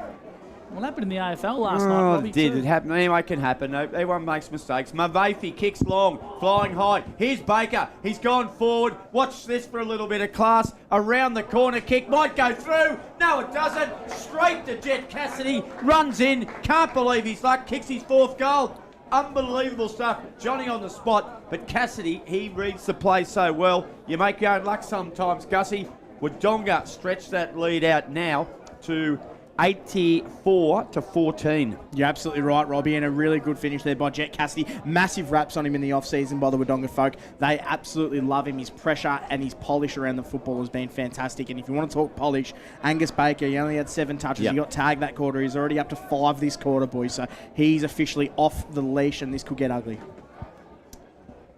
Well, it happened in the AFL last night, Robbie. It did. It happened. Anyway, it can happen. No, everyone makes mistakes. Mavafi kicks long, flying high. Here's Baker. He's gone forward. Watch this for a little bit of class. Around the corner kick. Might go through. No, it doesn't. Straight to Jet Cassidy. Runs in. Can't believe his luck. Kicks his 4th goal. Unbelievable stuff. Johnny on the spot. But Cassidy, he reads the play so well. You make your own luck sometimes, Gussie. Wodonga stretch that lead out now to 84-14. You're absolutely right, Robbie, and a really good finish there by Jet Cassidy. Massive raps on him in the off-season by the Wodonga folk. They absolutely love him. His pressure and his polish around the football has been fantastic. And if you want to talk polish, Angus Baker, he only had 7 touches. He got tagged that quarter. He's already up to 5 this quarter, boys. So he's officially off the leash, and this could get ugly.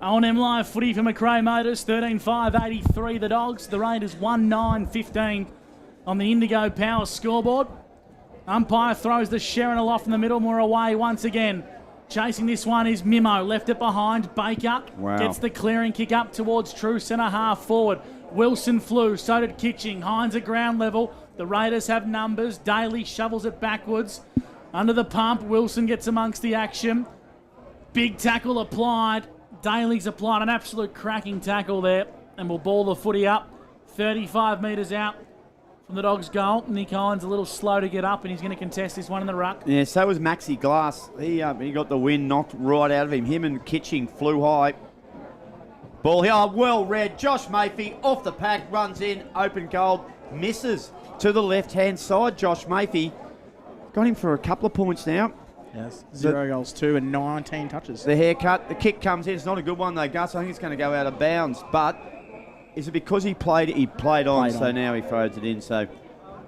O&M Live footy for McRae Motors, 13-5-83 the Dogs. The Raiders 1-9-15 on the Indigo Power scoreboard. Umpire throws the Sharon aloft in the middle. We're away once again. Chasing this one is Mimo. Left it behind. Baker gets the clearing kick up towards true centre half forward. Wilson flew. So did Kitching. Hines at ground level. The Raiders have numbers. Daly shovels it backwards. Under the pump. Wilson gets amongst the action. Big tackle applied. Daly's applied an absolute cracking tackle there. And we'll ball the footy up. 35 metres out from the Dogs' goal. Nick Hines a little slow to get up, and he's going to contest this one in the ruck. Yeah, so was Maxi Glass. He got the wind knocked right out of him. Him and Kitching flew high. Ball here, well read. Josh Mayfield off the pack, runs in, open goal, misses to the left-hand side. Josh Mayfield got him for a couple of points now. Yes, 0 goals, 2 and 19 touches. The haircut, the kick comes in. It's not a good one though, Gus. I think it's going to go out of bounds, but... Is it because he played on, so now he throws it in. So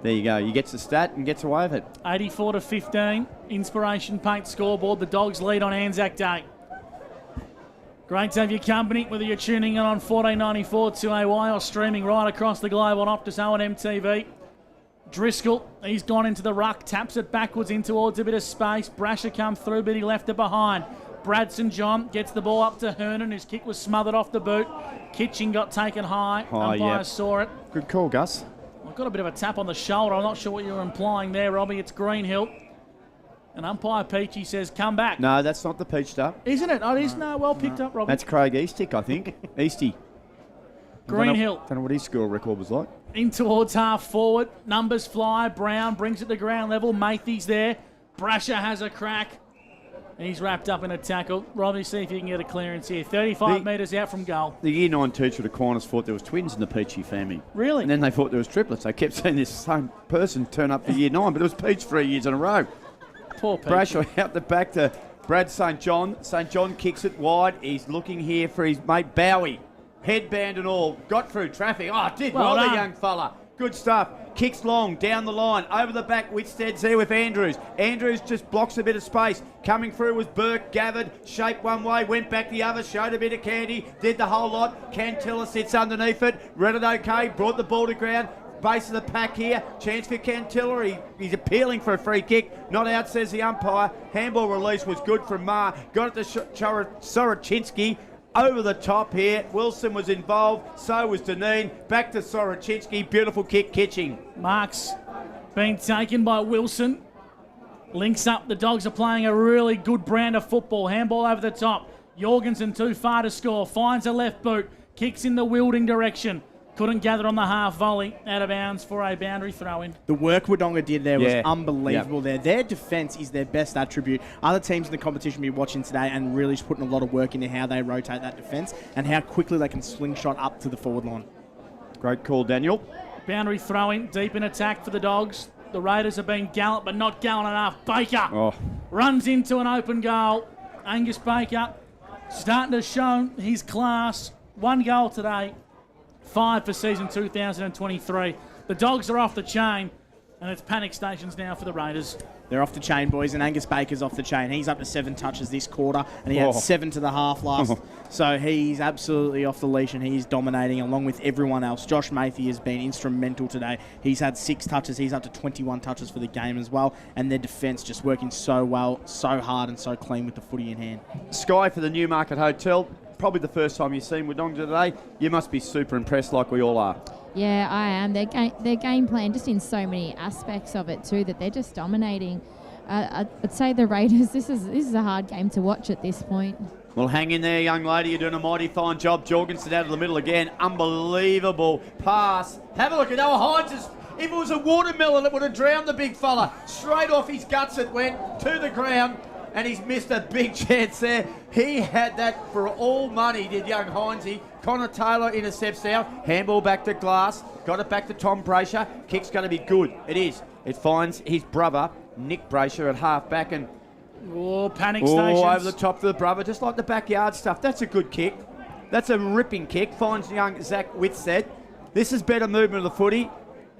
there you go. He gets the stat and gets away with it. 84-15, Inspiration Paint scoreboard. The Dogs lead on Anzac Day. Great to have your company, whether you're tuning in on 1494 2AY or streaming right across the globe on Optus O&M TV. Driscoll, he's gone into the ruck, taps it backwards in towards a bit of space. Brasher come through, but he left it behind. Brad St. John gets the ball up to Hernan, whose kick was smothered off the boot. Kitching got taken high. Umpire saw it. Good call, Gus. I've got a bit of a tap on the shoulder. I'm not sure what you're implying there, Robbie. It's Greenhill. And umpire Peachy says, come back. No, that's not the peach stuff. Isn't it? Oh, it is. No, well picked up, Robbie. That's Craig Eastick, I think. Easty. Greenhill. Don't know what his score record was like. In towards half forward. Numbers fly. Brown brings it to ground level. Matthey's there. Brasher has a crack. And he's wrapped up in a tackle. Robbie, see if you can get a clearance here. 35 metres out from goal. The Year 9 teacher at Aquinas thought there was twins in the Peachy family. Really? And then they thought there was triplets. They kept seeing this same person turn up for Year 9, but it was Peach 3 years in a row. Poor Peach. Brasher out the back to Brad St. John. St. John kicks it wide. He's looking here for his mate Bowie. Headband and all. Got through traffic. Oh, did well the young fella. Good stuff. Kicks long, down the line, over the back. Whitstead's there with Andrews. Andrews just blocks a bit of space. Coming through was Burke, gathered, shaped one way, went back the other, showed a bit of candy, did the whole lot. Cantilla sits underneath it, read it okay, brought the ball to ground. Base of the pack here. Chance for Cantilla. He's appealing for a free kick. Not out, says the umpire. Handball release was good from Ma. Got it to Soroczynski. Over the top here. Wilson was involved. So was Deneen. Back to Soroczynski. Beautiful kick, Kitching. Marks being taken by Wilson. Links up. The Dogs are playing a really good brand of football. Handball over the top. Jorgensen too far to score. Finds a left boot. Kicks in the Wilding direction. Couldn't gather on the half volley. Out of bounds for a boundary throw-in. The work Wodonga did there was unbelievable there. Their defence is their best attribute. Other teams in the competition will be watching today and really just putting a lot of work into how they rotate that defence and how quickly they can slingshot up to the forward line. Great call, Daniel. Boundary throw-in. Deep in attack for the Dogs. The Raiders have been gallant, but not gallant enough. Baker runs into an open goal. Angus Baker starting to show his class. 1 goal today. 5 for season 2023. The Dogs are off the chain, and it's panic stations now for the Raiders. They're off the chain, boys, and Angus Baker's off the chain. He's up to 7 touches this quarter, and he had 7 to the half last. So he's absolutely off the leash, and he's dominating along with everyone else. Josh Matthey has been instrumental today. He's had 6 touches. He's up to 21 touches for the game as well, and their defence just working so well, so hard, and so clean with the footy in hand. Sky for the Newmarket Hotel. Probably the first time you've seen Wodonga today. You must be super impressed like we all are. Yeah, I am. Their game plan, just in so many aspects of it too, that they're just dominating. I'd say the Raiders, this is a hard game to watch at this point. Well, hang in there, young lady. You're doing a mighty fine job. Jorgensen out of the middle again. Unbelievable pass. Have a look at Noah Hines. If it was a watermelon, it would have drowned the big fella. Straight off his guts it went to the ground. And he's missed a big chance there. He had that for all money, did young Heinze. Connor Taylor intercepts now. Handball back to Glass. Got it back to Tom Brasher. Kick's going to be good. It is. It finds his brother, Nick Brasher, at half back. And panic stations. Over the top of the brother, just like the backyard stuff. That's a good kick. That's a ripping kick. Finds young Zach Whitstead. This is better movement of the footy.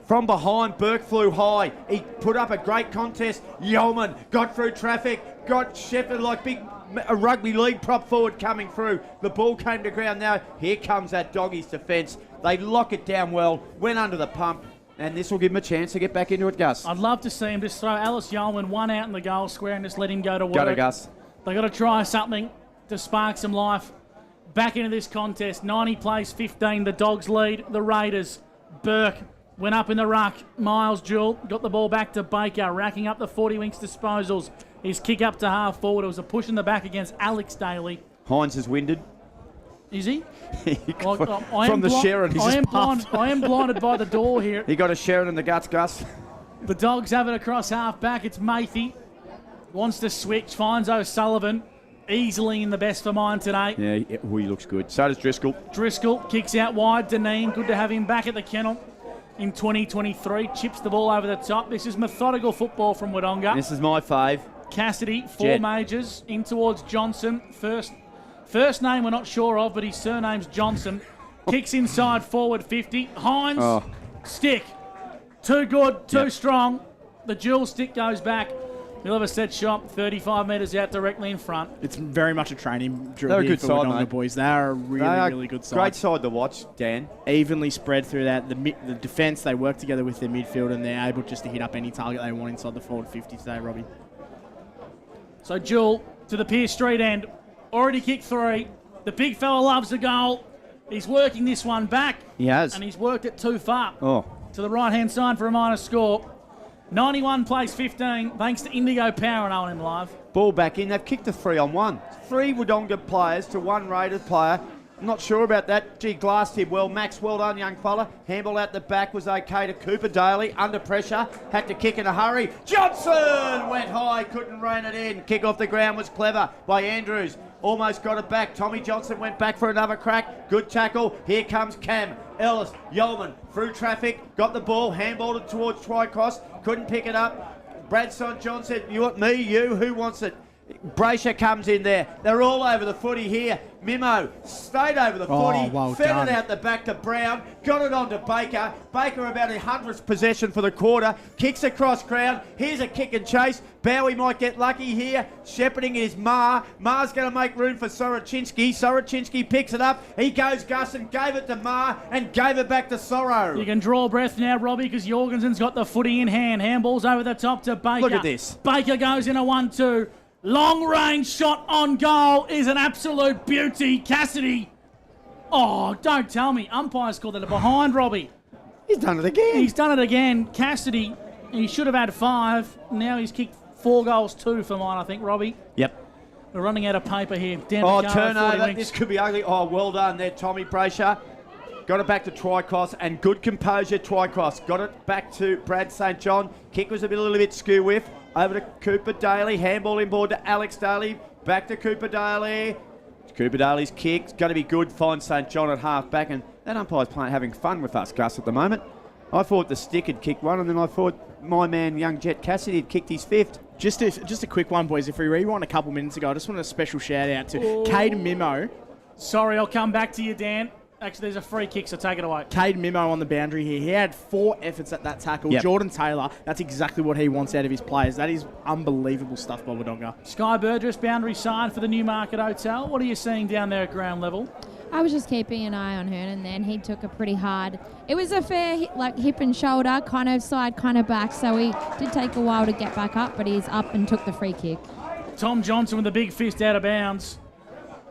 From behind, Burke flew high. He put up a great contest. Yeoman got through traffic. Got Shepherd like a rugby league prop forward coming through. The ball came to ground now. Here comes that Doggies defence. They lock it down well. Went under the pump. And this will give him a chance to get back into it, Gus. I'd love to see him just throw Alice Yeoman one out in the goal square and just let him go to work. Go to Gus. They've got to try something to spark some life back into this contest. 90 plays 15. The Dogs lead the Raiders. Burke went up in the ruck. Miles Jewell got the ball back to Baker, racking up the 40 winks disposals. His kick up to half forward. It was a push in the back against Alex Daly. Hines is winded. Is he? From the Sheridan, he's just puffed. I am blinded by the door here. He got a Sheridan in the guts, Gus. The Dogs have it across half back. It's Matthey. Wants to switch. Finds O'Sullivan. Easily in the best for mine today. Yeah, he looks good. So does Driscoll. Driscoll kicks out wide. Deneen, good to have him back at the kennel in 2023. Chips the ball over the top. This is methodical football from Wodonga. This is my fave. Cassidy, 4 majors, in towards Johnson. First name we're not sure of, but his surname's Johnson. Kicks inside forward 50. Hines, stick. Too good, too strong. The dual stick goes back. He'll have a set shot 35 metres out directly in front. It's very much a training drill. They're a here good for side, Wodonga mate. boys. They are a really good side. Great side to watch, Dan. Evenly spread through that. The defence, they work together with their midfield and they're able just to hit up any target they want inside the forward 50 today, Robbie. So Jewell to the Pierce Street end. Already kicked 3. The big fella loves the goal. He's working this one back. He has. And he's worked it too far. Oh. To the right-hand side for a minor score. 91 plays 15, thanks to Indigo Power and O&M Live. Ball back in. They've kicked a 3-on-1. 3 Wodonga players to 1 Raiders player. I'm not sure about that. Gee, glass did well. Max, well done, young fella. Handball out the back was okay to Cooper Daly. Under pressure, had to kick in a hurry. Johnson went high, couldn't rein it in. Kick off the ground was clever by Andrews. Almost got it back. Tommy Johnson went back for another crack. Good tackle. Here comes Cam. Ellis, Yeoman, through traffic, got the ball, handballed it towards Twycross, couldn't pick it up. Brad St. John said, you want me, you, who wants it? Braysher comes in there. They're all over the footy here. Mimo stayed over the footy, fed it out the back to Brown, got it on to Baker. Baker about a 100th possession for the quarter, kicks across ground. Here's a kick and chase. Bowie might get lucky here. Shepherding is Ma. Ma's going to make room for Soroczynski. Soroczynski picks it up. He goes Gus and gave it to Ma and gave it back to Sorrow. You can draw breath now, Robbie, because Jorgensen's got the footy in hand. Handball's over the top to Baker. Look at this. Baker goes in a 1-2. Long range shot on goal is an absolute beauty. Cassidy. Oh, don't tell me. Umpires called that a behind, Robbie. He's done it again. He's done it again. Cassidy, he should have had 5. Now he's kicked 4 goals, 2 for mine, I think, Robbie. Yep. We're running out of paper here. Turnover. This could be ugly. Oh, well done there, Tommy Braysher. Got it back to Twycross, and good composure, Twycross. Got it back to Brad St. John. Kick was a little bit skew whiff. Over to Cooper Daly. Handball inboard to Alex Daly. Back to Cooper Daly. Cooper Daly's kick. Going to be good. Find St. John at half back. And that umpire's having fun with us, Gus, at the moment. I thought the stick had kicked one, and then I thought my man, young Jet Cassidy, had kicked his 5th. Just a quick one, boys. If we rewind a couple minutes ago, I just want a special shout out to Caden Mimo. Sorry, I'll come back to you, Dan. Actually, there's a free kick, so take it away. Cade Mimo on the boundary here. He had 4 efforts at that tackle. Yep. Jordan Taylor, that's exactly what he wants out of his players. That is unbelievable stuff by Wodonga. Sky Burgess, boundary side for the Newmarket Hotel. What are you seeing down there at ground level? I was just keeping an eye on Hernan then. He took a pretty hard... It was a fair hip and shoulder, kind of side, kind of back, so he did take a while to get back up, but he's up and took the free kick. Tom Johnson with a big fist out of bounds.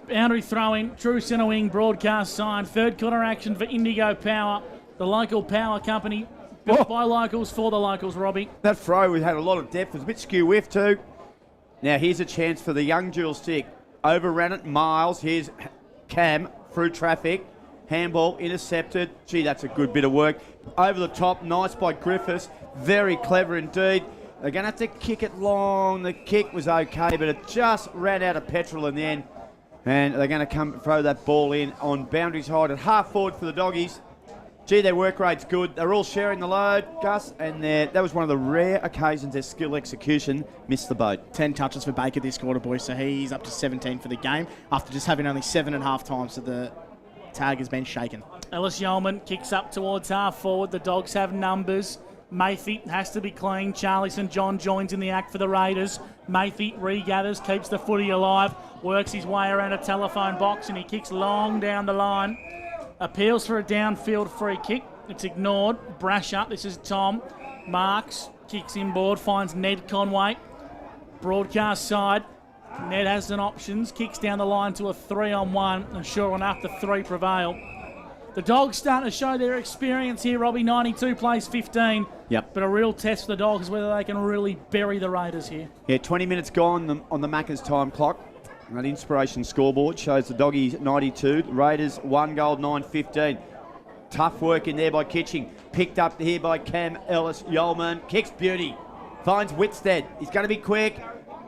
Boundary throw-in, true centre wing, broadcast sign. Third quarter action for Indigo Power, the local power company. Built by locals for the locals, Robbie. That throw had a lot of depth. It was a bit skew whiff too. Now here's a chance for the young dual stick. Overran it, Miles. Here's Cam through traffic. Handball intercepted. Gee, that's a good bit of work. Over the top, nice by Griffiths. Very clever indeed. They're going to have to kick it long. The kick was okay, but it just ran out of petrol in the end. And they're going to come throw that ball in on boundary side at half forward for the Doggies. Gee, their work rate's good. They're all sharing the load, Gus, and that was one of the rare occasions their skill execution missed the boat. 10 touches for Baker this quarter, boys, so he's up to 17 for the game after just having only 7.5 times, so the tag has been shaken. Ellis Yeoman kicks up towards half forward. The Dogs have numbers. Mathy has to be clean. Charlie St. John joins in the act for the Raiders. Mathy regathers, keeps the footy alive, works his way around a telephone box, and he kicks long down the line. Appeals for a downfield free kick. It's ignored. Brasher, this is Tom. Marks, kicks inboard, finds Ned Conway. Broadcast side. Ned has some options, kicks down the line to a 3-on-1, and sure enough, the 3 prevail. The Dogs starting to show their experience here, Robbie. 92 plays 15. Yep. But a real test for the Dogs is whether they can really bury the Raiders here. Yeah, 20 minutes gone on the Macca's time clock. That inspiration scoreboard shows the Doggies 92, the Raiders 1 goal, 9-15. Tough work in there by Kitching. Picked up here by Cam Ellis Yeoman. Kicks beauty. Finds Whitstead. He's going to be quick.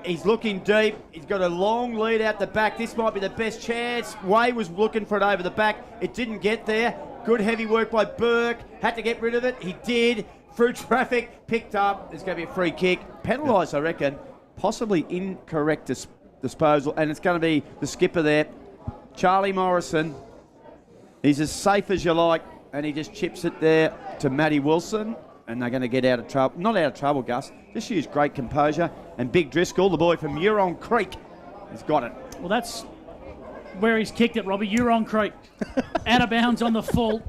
He's looking deep. He's got a long lead out the back. This might be the best chance. Way was looking for it over the back. It didn't get there. Good heavy work by Burke. Had to get rid of it. He did. Through traffic. Picked up. There's going to be a free kick. Penalised, I reckon. Possibly incorrect disposal. And it's going to be the skipper there. Charlie Morrison. He's as safe as you like. And he just chips it there to Matty Wilson. And they're going to get out of trouble. Not out of trouble, Gus. Just use great composure. And Big Driscoll, the boy from Huron Creek, has got it. Well, that's where he's kicked it, Robbie. Huron Creek. Out of bounds on the full.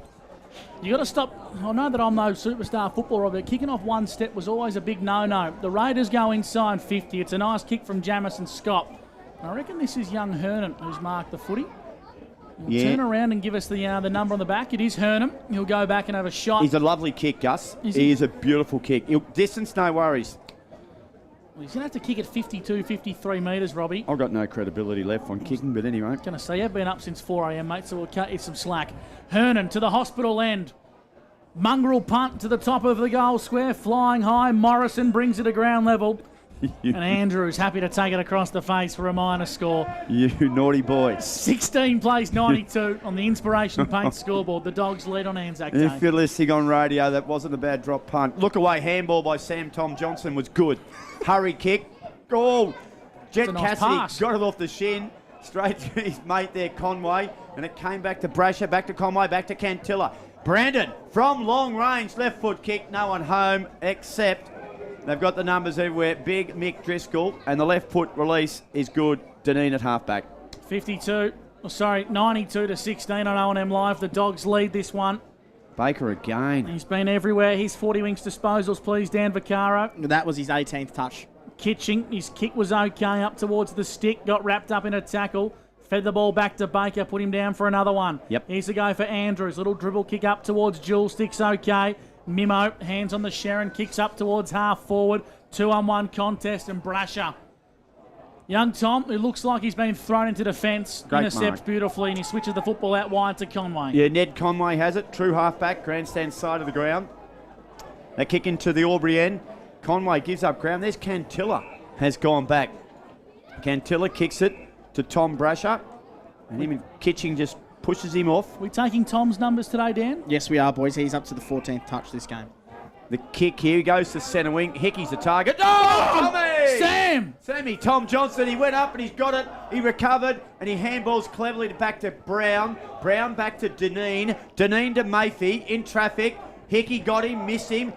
You got to stop. I know that I'm no superstar football, Robbie. Kicking off one step was always a big no-no. The Raiders go inside 50. It's a nice kick from Jamison Scott. I reckon this is young Hernan who's marked the footy. He'll turn around and give us the number on the back. It is Hernan. He'll go back and have a shot. He's a lovely kick, Gus. He is a beautiful kick. Distance, no worries. Well, he's going to have to kick at 52, 53 metres, Robbie. I've got no credibility left on kicking, but anyway. Going to say, you've been up since 4 a.m, mate, so we'll cut you some slack. Hernan to the hospital end. Mongrel punt to the top of the goal square, flying high. Morrison brings it to ground level. And Andrews happy to take it across the face for a minor score. You naughty boy. 16 plays 92 on the Inspiration Paint scoreboard. The Dogs lead on Anzac Day. If you're listening on radio, that wasn't a bad drop punt. Look away, handball by Tom Johnson was good. Hurry kick. Oh, Jet nice Cassidy pass. got it off the shin. Straight to his mate there, Conway. And it came back to Brasher, back to Conway, back to Cantilla. Brandon, from long range, left foot kick. No one home except... They've got the numbers everywhere. Big Mick Driscoll, and the left foot release is good. Deneen at halfback. 92 to 16 on O&M Live. The Dogs lead this one. Baker again. He's been everywhere. His 40 wings disposals, please, Dan Vaccaro. That was his 18th touch. Kitching, his kick was okay up towards the stick, got wrapped up in a tackle, fed the ball back to Baker, put him down for another one. Yep. Here's the go for Andrews. Little dribble kick up towards Jules, sticks okay. Mimo, hands on the Sharon, kicks up towards half forward. 2-on-1 contest, and Brasher. Young Tom, who looks like he's been thrown into defence, Great intercepts mark. beautifully, and he switches the football out wide to Conway. Yeah, Ned Conway has it. True halfback, grandstand side of the ground. They kick into the Albury end. Conway gives up ground. There's Cantilla has gone back. Cantilla kicks it to Tom Brasher. And him and Kitching just pushes him off. We taking Tom's numbers today, Dan? Yes, we are, boys. He's up to the 14th touch this game. The kick here goes to centre wing. Hickey's the target. Oh, Tommy! Sammy, Tom Johnson, he went up and he's got it. He recovered and he handballs cleverly back to Brown. Brown back to Deneen. Deneen to Mayfield in traffic. Hickey got him, missed him.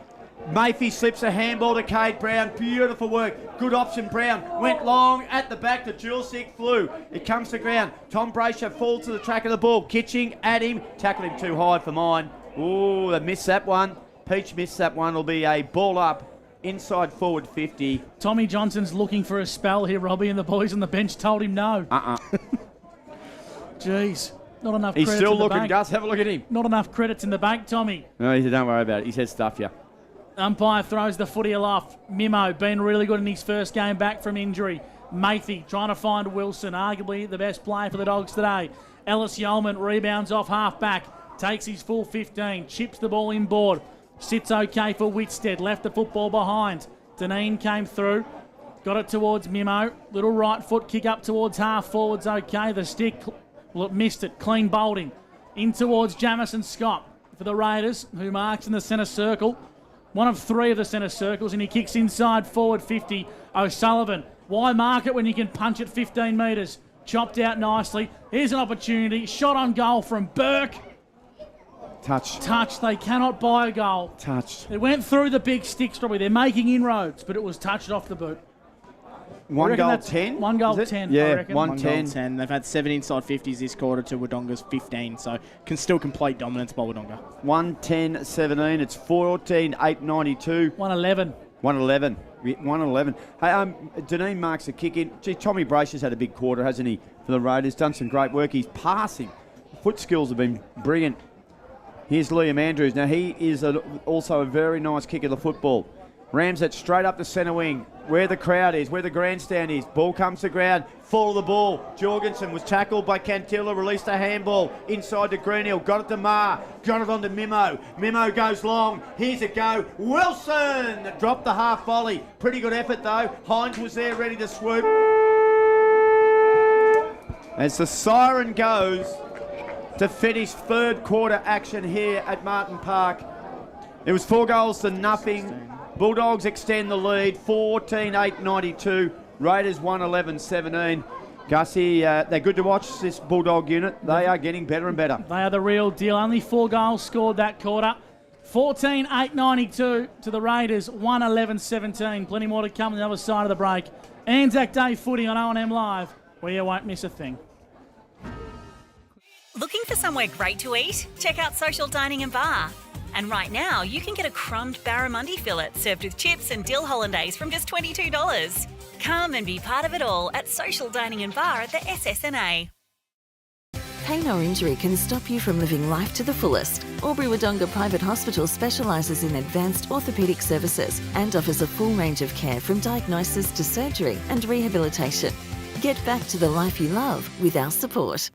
Mayfield slips a handball to Cade Brown. Beautiful work. Good option, Brown. Went long at the back to Julesic. Flew. It comes to ground. Tom Brasher falls to the track of the ball. Kitching at him. Tackled him too high for mine. Ooh, they missed that one. Peach missed that one. It'll be a ball up inside forward 50. Tommy Johnson's looking for a spell here, Robbie, and the boys on the bench told him no. Jeez. Not enough He's credits still in the looking, bank. Gus. Have a look at him. Not enough credits in the bank, Tommy. No, he said, don't worry about it. He said stuff you. Umpire throws the footy aloft. Mimo been really good in his first game back from injury. Matey trying to find Wilson, arguably the best player for the Dogs today. Ellis Yeoman rebounds off half back, takes his full 15, chips the ball inboard. Sits okay for Whitstead, left the football behind. Deneen came through, got it towards Mimo. Little right foot kick up towards half forwards, okay. The stick, well, it missed it. Clean bowling. In towards Jamison Scott for the Raiders, who marks in the centre circle. One of three of the centre circles, and he kicks inside forward 50. O'Sullivan, why mark it when you can punch it 15 metres? Chopped out nicely. Here's an opportunity. Shot on goal from Burke. Touched. They cannot buy a goal. Touched. It went through the big sticks, probably. They're making inroads, but it was touched off the boot. One goal 10? One goal 10, Yeah, I reckon. 1-10. They've had 7 inside 50s this quarter to Wodonga's 15, so can still complete dominance by Wodonga. 1-10-17. It's 14-8-92. 1-11. 1-11. 1-11. Hey, Deneen marks a kick in. Gee, Tommy Brasher's had a big quarter, hasn't he, for the Raiders? Done some great work. He's passing. Foot skills have been brilliant. Here's Liam Andrews. Now, he is also a very nice kick of the football. Rams it straight up the centre wing, where the crowd is, where the grandstand is. Ball comes to ground, fall of the ball. Jorgensen was tackled by Cantilla, released a handball inside to Greenhill, got it to Marr, got it on to Mimo. Mimo goes long, here's a go. Wilson dropped the half volley. Pretty good effort though. Hines was there ready to swoop. As the siren goes to finish third quarter action here at Martin Park. It was 4-0. Bulldogs extend the lead, 14-8-92. Raiders 1-11-17. Gussie, they're good to watch, this Bulldog unit. They are getting better and better. They are the real deal. Only 4 goals scored that quarter. 14-8-92 to the Raiders, 1-11-17. Plenty more to come on the other side of the break. Anzac Day footy on O&M Live, where you won't miss a thing. Looking for somewhere great to eat? Check out Social Dining and Bar. And right now, you can get a crumbed barramundi fillet served with chips and dill hollandaise from just $22. Come and be part of it all at Social Dining and Bar at the SSNA. Pain or injury can stop you from living life to the fullest. Wodonga Private Hospital specialises in advanced orthopaedic services and offers a full range of care from diagnosis to surgery and rehabilitation. Get back to the life you love with our support.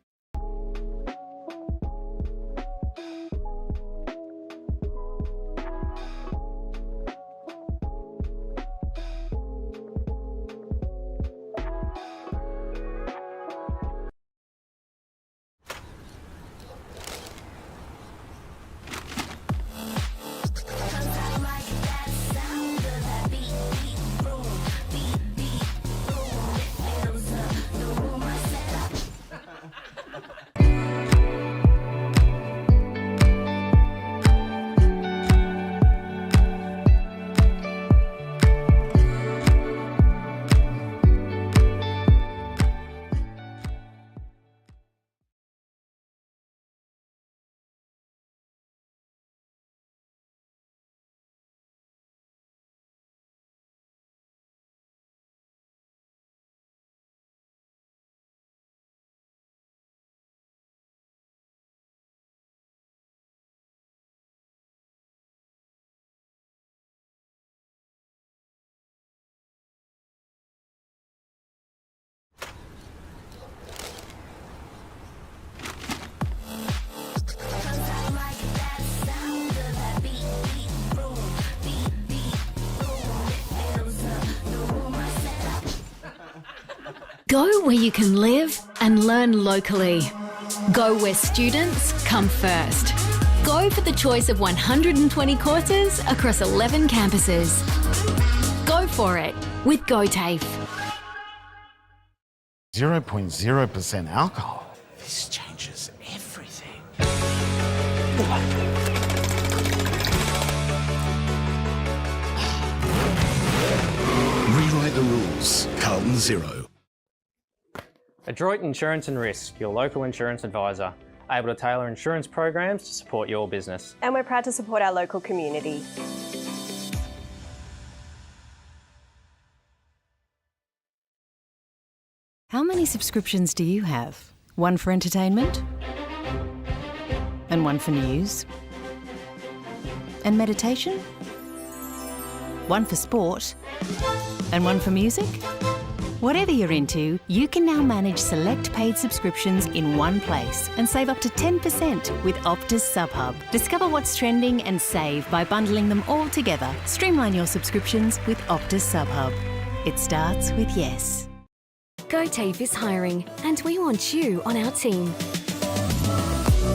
Go where you can live and learn locally. Go where students come first. Go for the choice of 120 courses across 11 campuses. Go for it with GoTAFE. 0.0% alcohol. This changes everything. Rewrite the rules. Carlton Zero. Adroit Insurance and Risk, your local insurance advisor, able to tailor insurance programs to support your business. And we're proud to support our local community. How many subscriptions do you have? One for entertainment? And one for news? And meditation? One for sport? And one for music? Whatever you're into, you can now manage select paid subscriptions in one place and save up to 10% with Optus SubHub. Discover what's trending and save by bundling them all together. Streamline your subscriptions with Optus SubHub. It starts with yes. GoTAFE is hiring, and we want you on our team.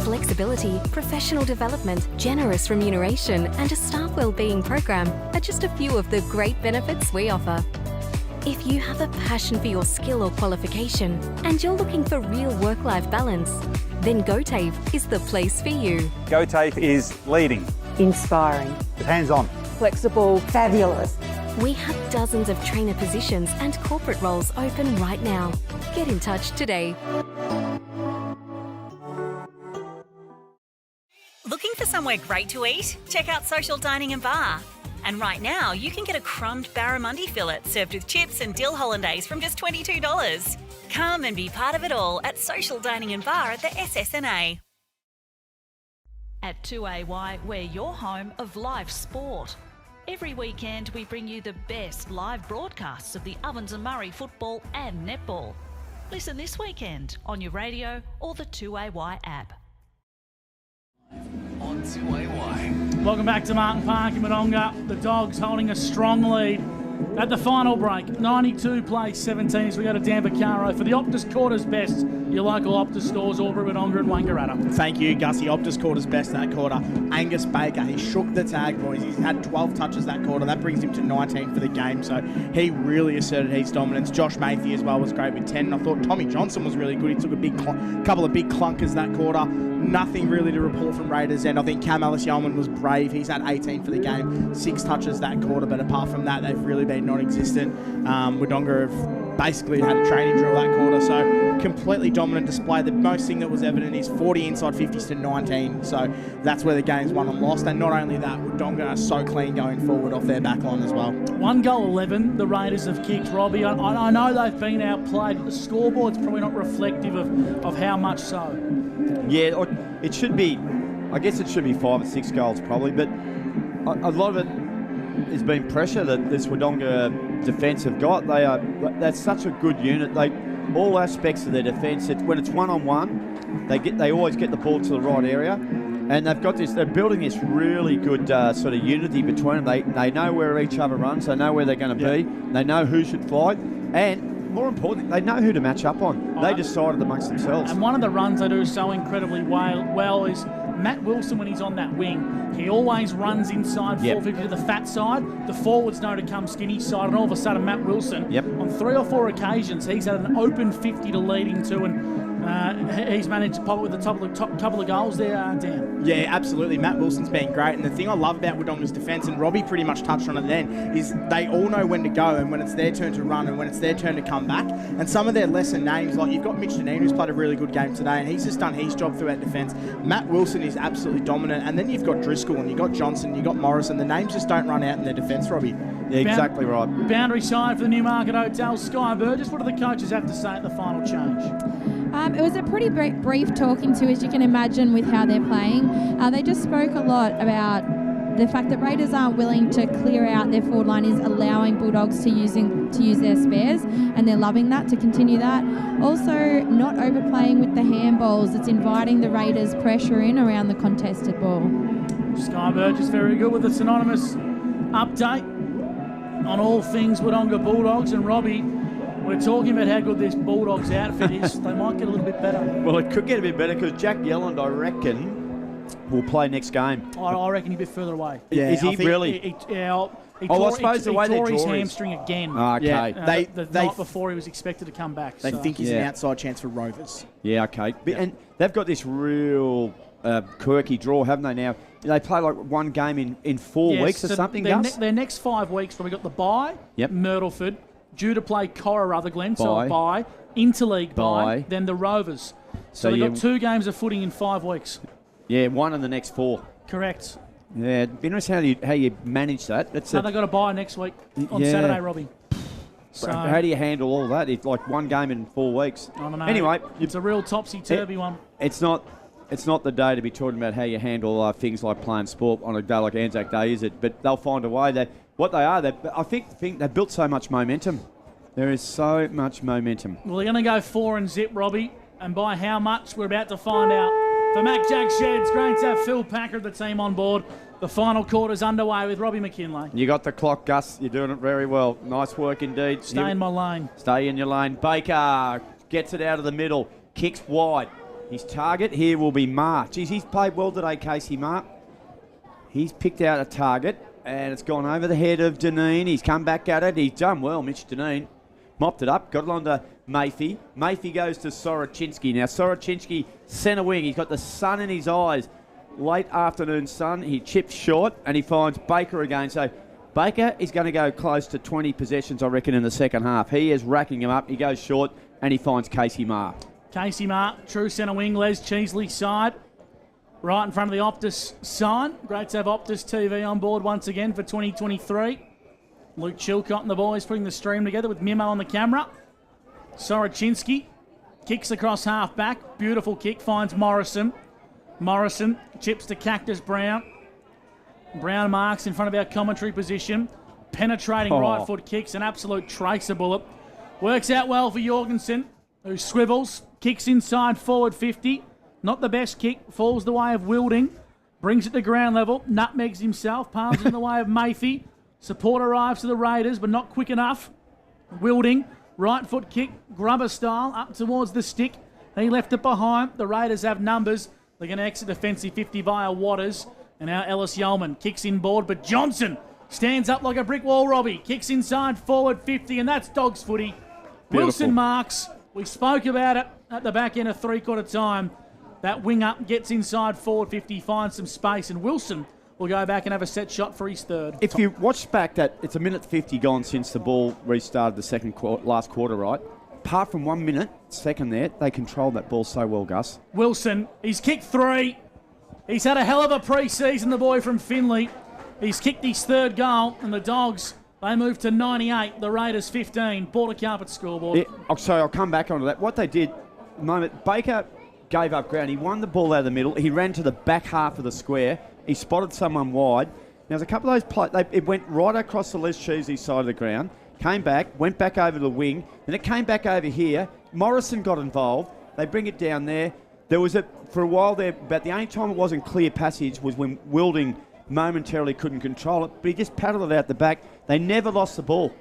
Flexibility, professional development, generous remuneration, and a staff wellbeing program are just a few of the great benefits we offer. If you have a passion for your skill or qualification and you're looking for real work-life balance, then GoTAFE is the place for you. GoTAFE is leading, Inspiring. hands-on, Flexible. Fabulous. We have dozens of trainer positions and corporate roles open right now. Get in touch today. Looking for somewhere great to eat? Check out Social Dining and Bar. And right now, you can get a crumbed barramundi fillet served with chips and dill hollandaise from just $22. Come and be part of it all at Social Dining and Bar at the SSNA. At 2AY, we're your home of live sport. Every weekend, we bring you the best live broadcasts of the Ovens and Murray football and netball. Listen this weekend on your radio or the 2AY app. On 2AY. Welcome back to Martin Park in Wodonga. The Dogs holding a strong lead at the final break. 92 plays 17 as we go to Danbacaro for the Optus Quarters Best. Your local Optus stores, Albury, Wodonga and Wangaratta. Thank you, Gussie. Optus Quarters Best that quarter. Angus Baker, he shook the tag, boys. He's had 12 touches that quarter. That brings him to 19 for the game, so he really asserted his dominance. Josh Matthew as well was great with 10. And I thought Tommy Johnson was really good. He took a couple of big clunkers that quarter. Nothing really to report from Raiders, and I think Cam Ellis-Yeoman was brave. He's had 18 for the game, 6 touches that quarter, but apart from that, they've really been non-existent. Wodonga have basically had a training drill that quarter. So completely dominant display. The most thing that was evident is 40 inside 50s to 19. So that's where the game's won and lost. And not only that, Wodonga are so clean going forward off their back line as well. 1 goal 11 the Raiders have kicked, Robbie. I know they've been outplayed, but the scoreboard's probably not reflective of how much so. Yeah, it should be, I guess it should be 5 or 6 goals probably, but a lot of it has been pressure that this Wodonga defence have got. That's such a good unit. All aspects of their defence, when it's one-on-one, they always get the ball to the right area. And they're building this really good sort of unity between them. They know where each other runs, they know where they're going to be, they know who should fly, and more importantly, they know who to match up on. They decided amongst themselves. And one of the runs they do so incredibly well is Matt Wilson, when he's on that wing, he always runs inside 450 to the fat side. The forwards know to come skinny side, and all of a sudden Matt Wilson, on 3 or 4 occasions, he's had an open 50 to lead into, and he's managed to pop it with the top couple of goals there, Dan. Yeah, absolutely. Matt Wilson's been great. And the thing I love about Wodonga's defence, and Robbie pretty much touched on it then, is they all know when to go and when it's their turn to run and when it's their turn to come back. And some of their lesser names, like you've got Mitch Deneen, who's played a really good game today, and he's just done his job throughout defence. Matt Wilson is absolutely dominant. And then you've got Driscoll and you've got Johnson, you've got Morrison. The names just don't run out in their defence, Robbie. Yeah, exactly right. Boundary side for the Newmarket Hotel, Sky Burgess. What do the coaches have to say at the final change? It was a pretty brief talking to, as you can imagine, with how they're playing. They just spoke a lot about the fact that Raiders aren't willing to clear out their forward line is allowing Bulldogs to use their spares, and they're loving that, to continue that. Also, not overplaying with the handballs. It's inviting the Raiders' pressure in around the contested ball. Sky Burgess very good with a synonymous update on all things Wodonga Bulldogs. And Robbie, we're talking about how good this Bulldogs outfit is. They might get a little bit better. Well, it could get a bit better because Jack Yelland, I reckon, will play next game. I reckon he's a bit further away. Yeah, is he really? He tore his hamstring again. Okay. Yeah, the night before he was expected to come back. They think he's an outside chance for Rovers. Yeah, okay. And they've got this real quirky draw, haven't they now? They play like one game in 4 weeks or something, Gus? Their next 5 weeks, we've got the bye, Myrtleford, due to play Cora Rutherglen, so a bye, interleague bye, then the Rovers. So they've got 2 games of footing in 5 weeks. Yeah, 1 in the next 4. Correct. Yeah, it'd be interesting how you manage that. They've got a bye next week on Saturday, Robbie. So how do you handle all that? It's like 1 game in 4 weeks. I don't know. Anyway, it's a real topsy-turvy one. It's not the day to be talking about how you handle things like playing sport on a day like Anzac Day, is it? But they'll find a way. I think they've built so much momentum. There is so much momentum. Well, they're going to go 4 and zip, Robbie. And by how much, we're about to find out. For Mac Jack Sheds, great to have Phil Packer, the team on board. The final quarter's underway with Robbie McKinlay. You got the clock, Gus. You're doing it very well. Nice work indeed. Stay in my lane. Stay in your lane. Baker gets it out of the middle. Kicks wide. His target here will be Mark. Geez, he's played well today, Casey Mark. He's picked out a target, and it's gone over the head of Deneen. He's come back at it. He's done well, Mitch Deneen. Mopped it up, got it onto Mayfi. Mayfi goes to Soroczynski. Now, Soroczynski, centre wing. He's got the sun in his eyes. Late afternoon sun. He chips short, and he finds Baker again. So, Baker is going to go close to 20 possessions, I reckon, in the second half. He is racking him up. He goes short, and he finds Casey Marr. Casey Marr, true centre wing. Les Cheesley side. Right in front of the Optus sign. Great to have Optus TV on board once again for 2023. Luke Chilcott and the boys putting the stream together with Mimo on the camera. Soroczynski kicks across half back. Beautiful kick, finds Morrison. Morrison chips to Cactus Brown. Brown marks in front of our commentary position. Penetrating right foot kicks, an absolute tracer bullet. Works out well for Jorgensen, who swivels, kicks inside forward 50. Not the best kick, falls the way of Wilding. Brings it to ground level, nutmegs himself, palms in the way of Mayfi. Support arrives to the Raiders, but not quick enough. Wilding, right foot kick, grubber style, up towards the stick. He left it behind. The Raiders have numbers. They're going to exit defensive 50 via Waters. And now Ellis Yeoman kicks inboard, but Johnson stands up like a brick wall, Robbie. Kicks inside forward 50, and that's Dogs footy. Beautiful. Wilson marks. We spoke about it at the back end of three-quarter time. That wing up gets inside forward 50, finds some space, and Wilson will go back and have a set shot for his third. If you watch back that, it's a minute 50 gone since the ball restarted the last quarter, right? Apart from 1 minute, second there, they controlled that ball so well, Gus. Wilson, he's kicked 3. He's had a hell of a pre-season, the boy from Finley. He's kicked his third goal, and the Dogs, they move to 98, the Raiders 15. Border carpet scoreboard. Sorry, I'll come back onto that. What they did, the moment Baker gave up ground, he won the ball out of the middle, he ran to the back half of the square, he spotted someone wide. Now, there's a couple of those plays, it went right across the Les Cheesy side of the ground, came back, went back over the wing, then it came back over here. Morrison got involved. They bring it down there. There was for a while there, about the only time it wasn't clear passage was when Wilding momentarily couldn't control it, but he just paddled it out the back. They never lost the ball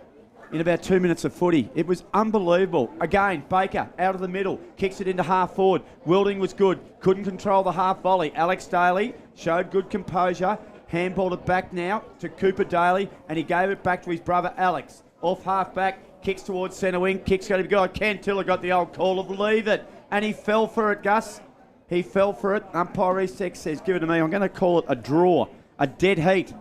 in about 2 minutes of footy. It was unbelievable. Again, Baker out of the middle, kicks it into half forward. Wilding was good, couldn't control the half volley. Alex Daly showed good composure, handballed it back now to Cooper Daly, and he gave it back to his brother Alex. Off half back, kicks towards centre wing, kicks going to be good. Ken Tiller got the old call of leave it, and he fell for it, Gus. He fell for it. Umpire Resex says, give it to me. I'm going to call it a draw, a dead heat.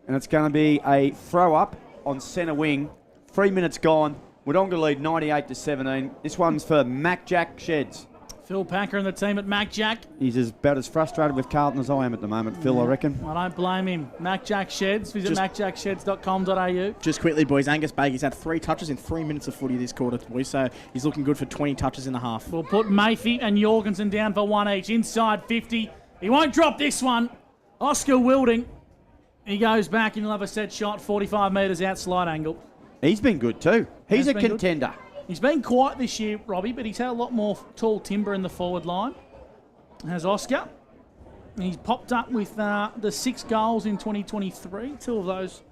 And it's going to be a throw up on centre wing. 3 minutes gone. Wodonga lead 98-17. This one's for Mac Jack Sheds. Phil Packer and the team at Mac Jack. He's about as frustrated with Carlton as I am at the moment, Phil, I reckon. I don't blame him. Mac Jack Sheds. Visit macjacksheds.com.au. Just quickly, boys, Angus Baker's had 3 touches in 3 minutes of footy this quarter, boys, so he's looking good for 20 touches in the half. We'll put Mayfield and Jorgensen down for 1 each. Inside 50. He won't drop this one. Oscar Wilding. He goes back and he'll have a set shot, 45 metres out, slide angle. He's been good too. He's a contender. Good. He's been quiet this year, Robbie, but he's had a lot more tall timber in the forward line. Has Oscar. He's popped up with the 6 goals in 2023, 2 of those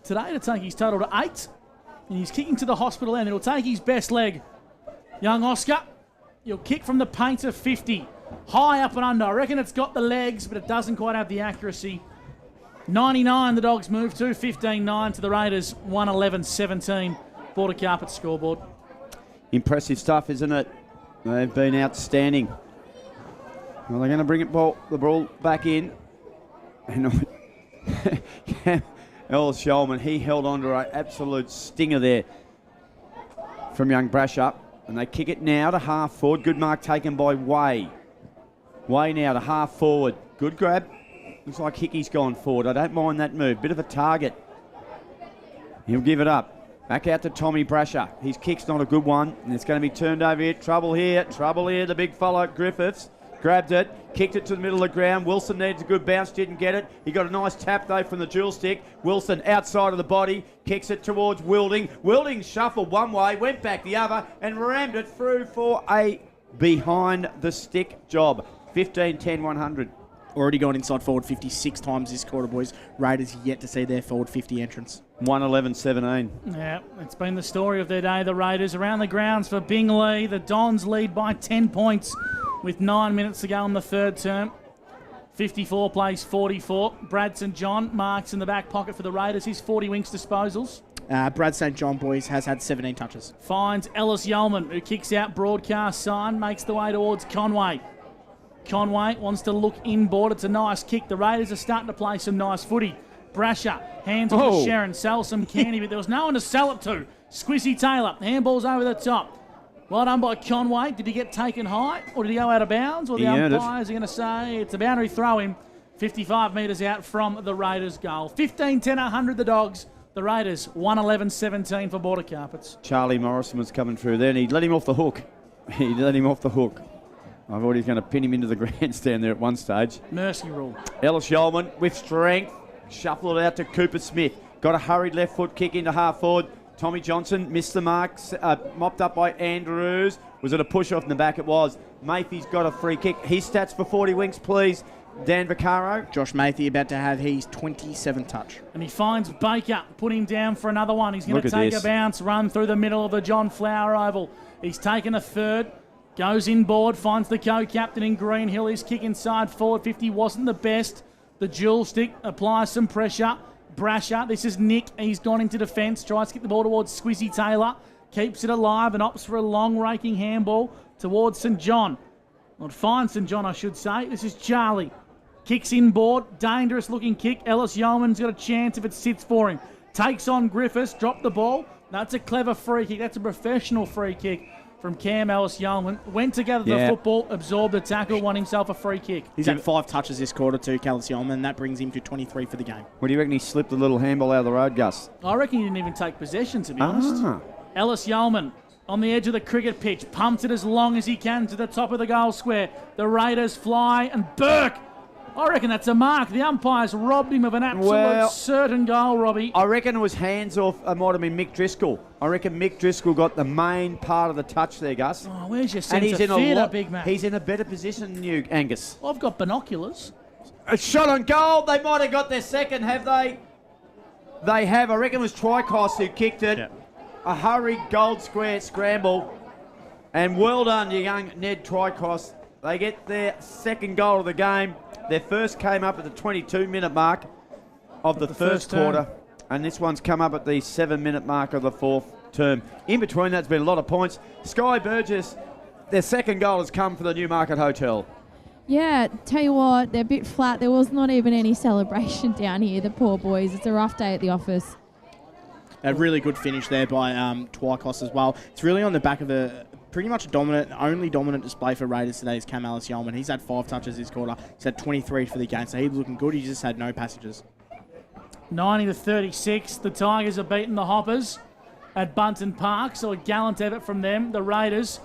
today to take his total to 8. And he's kicking to the hospital end. It'll take his best leg. Young Oscar, he'll kick from the paint of 50. High up and under. I reckon it's got the legs, but it doesn't quite have the accuracy. 99 the Dogs move to, 15-9 to the Raiders, 111-17. Border carpet scoreboard. Impressive stuff, isn't it? They've been outstanding. Well, they're going to bring the ball back in. And Ellis Shulman, he held on to an absolute stinger there from young Brasher. And they kick it now to half forward. Good mark taken by Way. Way now to half forward. Good grab. Looks like Hickey's gone forward. I don't mind that move. Bit of a target. He'll give it up. Back out to Tommy Brasher. His kick's not a good one, and it's going to be turned over here. Trouble here. Trouble here. The big fellow, Griffiths, grabbed it, kicked it to the middle of the ground. Wilson needs a good bounce, didn't get it. He got a nice tap, though, from the dual stick. Wilson outside of the body, kicks it towards Wilding. Wilding shuffled one way, went back the other, and rammed it through for a behind-the-stick job. 15-10, 100. Already gone inside forward 56 times this quarter, boys. Raiders yet to see their forward 50 entrance. 111-17. Yeah, it's been the story of their day, the Raiders. Around the grounds for Bingley. The Dons lead by 10 points with 9 minutes to go in the third term. 54 plays 44. Brad St. John marks in the back pocket for the Raiders. His 40 winks disposals. Brad St. John, boys, has had 17 touches. Finds Ellis Yeoman, who kicks out broadcast sign, makes the way towards Conway. Conway wants to look inboard. It's a nice kick. The Raiders are starting to play some nice footy. Brasher, hands on to Sharon, sells some candy, but there was no one to sell it to. Squizzy Taylor, handball's over the top. Well done by Conway. Did he get taken high, or did he go out of bounds? Or the umpires are going to say it's a boundary throw in. 55 metres out from the Raiders' goal. 15-10, 100 the Dogs. The Raiders, 111-17 for Border Carpets. Charlie Morrison was coming through there, and he let him off the hook. He let him off the hook. I thought he was going to pin him into the grandstand there at one stage. Mercy rule. Ellis Yeoman with strength. Shuffle it out to Cooper Smith. Got a hurried left foot kick into half forward. Tommy Johnson missed the mark. Mopped up by Andrews. Was it a push off in the back? It was. Mayfie's got a free kick. His stats for 40 winks, please. Dan Vaccaro. Josh Mayfield about to have his 27 touch. And he finds Baker. Put him down for another one. He's going to take a bounce, run through the middle of the John Flower Oval. He's taken a third. Goes inboard, finds the co-captain in Greenhill. His kick inside forward 50 wasn't the best. The dual stick applies some pressure. Brasher, this is Nick. He's gone into defence, tries to get the ball towards Squizzy Taylor. Keeps it alive and opts for a long raking handball towards St. John. Not fine, St. John, I should say. This is Charlie. Kicks inboard. Dangerous looking kick. Ellis Yeoman's got a chance if it sits for him. Takes on Griffiths. Dropped the ball. That's a clever free kick. That's a professional free kick from Cam Ellis Yeoman. Went together the football, absorbed the tackle, won himself a free kick. He's had 5 touches this quarter too, Ellis Yeoman, and that brings him to 23 for the game. What do you reckon he slipped a little handball out of the road, Gus? I reckon he didn't even take possession, to be honest. Ellis Yeoman on the edge of the cricket pitch, pumps it as long as he can to the top of the goal square. The Raiders fly, and Burke, I reckon that's a mark. The umpires robbed him of an absolute certain goal, Robbie. I reckon it was hands off. It might have been Mick Driscoll. I reckon Mick Driscoll got the main part of the touch there, Gus. Oh, where's your sense of theatre, big man? He's in a better position than you, Angus. I've got binoculars. A shot on goal. They might have got their second, have they? They have. I reckon it was Tricos who kicked it. Yep. A hurried gold square scramble. And well done, you young Ned Tricos. They get their second goal of the game. Their first came up at the 22-minute mark of the first quarter. And this one's come up at the 7-minute mark of the fourth term. In between, that's been a lot of points. Sky Burgess, their second goal has come for the Newmarket Hotel. Yeah, tell you what, they're a bit flat. There was not even any celebration down here, the poor boys. It's a rough day at the office. A really good finish there by Twikos as well. It's really on the back of a pretty much only dominant display for Raiders today is Cam Ellis Yeoman. He's had 5 touches this quarter. He's had 23 for the game, so he's looking good. He just had no passages. 90-36. The Tigers have beaten the Hoppers at Bunton Park, so a gallant effort from them. The Raiders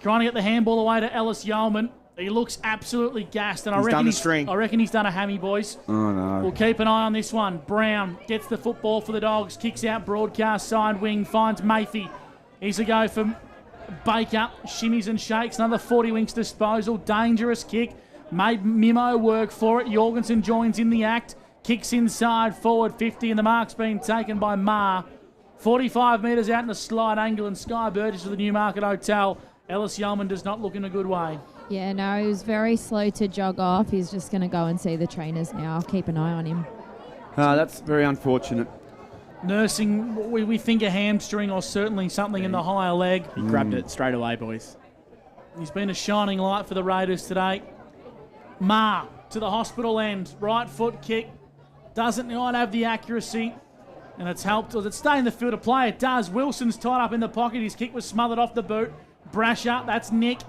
trying to get the handball away to Ellis Yeoman. He looks absolutely gassed, and I reckon he's done a hammy, boys. Oh, no. We'll keep an eye on this one. Brown gets the football for the Dogs, kicks out broadcast side wing, finds Mayfi. He's a go for Baker, shimmies and shakes, another 40 winks disposal, dangerous kick, made Mimo work for it. Jorgensen joins in the act, kicks inside, forward 50, and the mark's been taken by Ma. 45 metres out in the slide angle, and Sky Burgess to the Newmarket Hotel. Ellis Yeoman does not look in a good way. Yeah, no, he was very slow to jog off. He's just going to go and see the trainers now. I'll keep an eye on him. That's very unfortunate. Nursing, we think a hamstring or certainly something in the higher leg. He grabbed it straight away, boys. He's been a shining light for the Raiders today. Ma to the hospital end. Right foot kick. Doesn't quite have the accuracy. And it's helped. Does it stay in the field of play? It does. Wilson's tied up in the pocket. His kick was smothered off the boot. Brasher, that's Nick.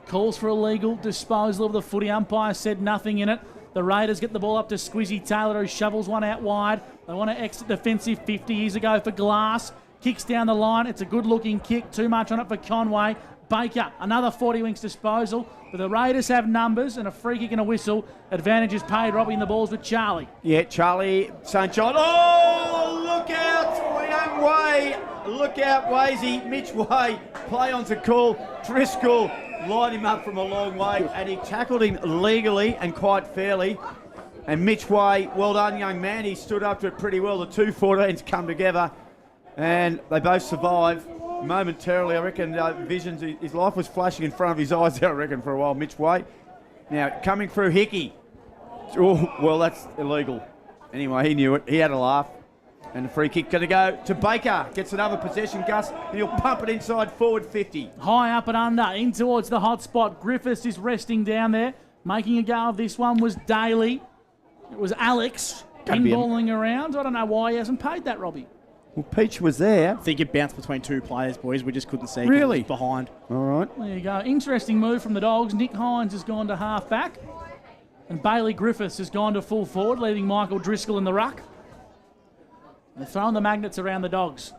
Calls for illegal disposal of the footy. Umpire said nothing in it. The Raiders get the ball up to Squizzy Taylor, who shovels one out wide. They want to exit defensive 50. Here's a go for Glass. Kicks down the line. It's a good-looking kick. Too much on it for Conway. Baker, another 40 winks disposal. But the Raiders have numbers and a free kick and a whistle. Advantage is paid. Robbie in the balls with Charlie. Yeah, Charlie St. John. Oh, look out, young Way. Look out, Wazy. Mitch Way. Play on to call. Driscoll lined him up from a long way, and he tackled him legally and quite fairly. And Mitch Way, well done, young man. He stood up to it pretty well. The 2 14s come together, and they both survive momentarily. I reckon visions, his life was flashing in front of his eyes there, I reckon, for a while, Mitch Way. Now, coming through Hickey. Oh, well, that's illegal. Anyway, he knew it. He had a laugh. And the free kick going to go to Baker. Gets another possession, Gus. And he'll pump it inside forward 50. High up and under, in towards the hot spot. Griffiths is resting down there. Making a go of this one was Daly. It was Alex pinballing around. I don't know why he hasn't paid that, Robbie. Well, Peach was there. I think it bounced between 2 players, boys. We just couldn't see. Really? It was behind. All right. There you go. Interesting move from the Dogs. Nick Hines has gone to half back. And Bailey Griffiths has gone to full forward, leaving Michael Driscoll in the ruck. They're throwing the magnets around the Dogs.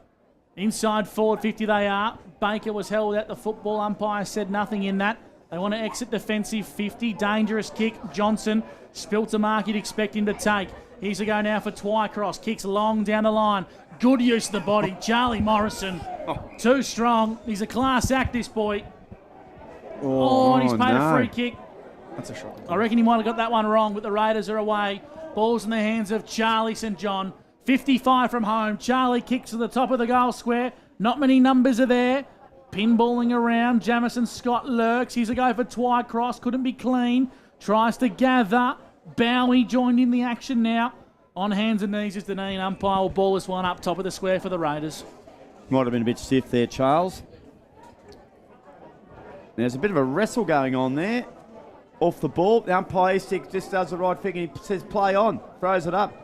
Inside forward 50 they are. Baker was held at the football. Umpire said nothing in that. They want to exit defensive 50. Dangerous kick. Johnson spilt a mark you'd expect him to take. Here's a go now for Twycross. Kicks long down the line. Good use of the body. Charlie Morrison. Too strong. He's a class act, this boy. And he's paid a free kick. That's a shot. I reckon he might have got that one wrong, but the Raiders are away. Ball's in the hands of Charlie St. John. 55 from home. Charlie kicks to the top of the goal square. Not many numbers are there. Pinballing around. Jamison Scott lurks. Here's a go for Twycross. Couldn't be clean. Tries to gather. Bowie joined in the action now. On hands and knees is the knee, and umpire will ball this one up top of the square for the Raiders. Might have been a bit stiff there, Charles. There's a bit of a wrestle going on there. off the ball. The umpire just does the right thing and he says play on, throws it up.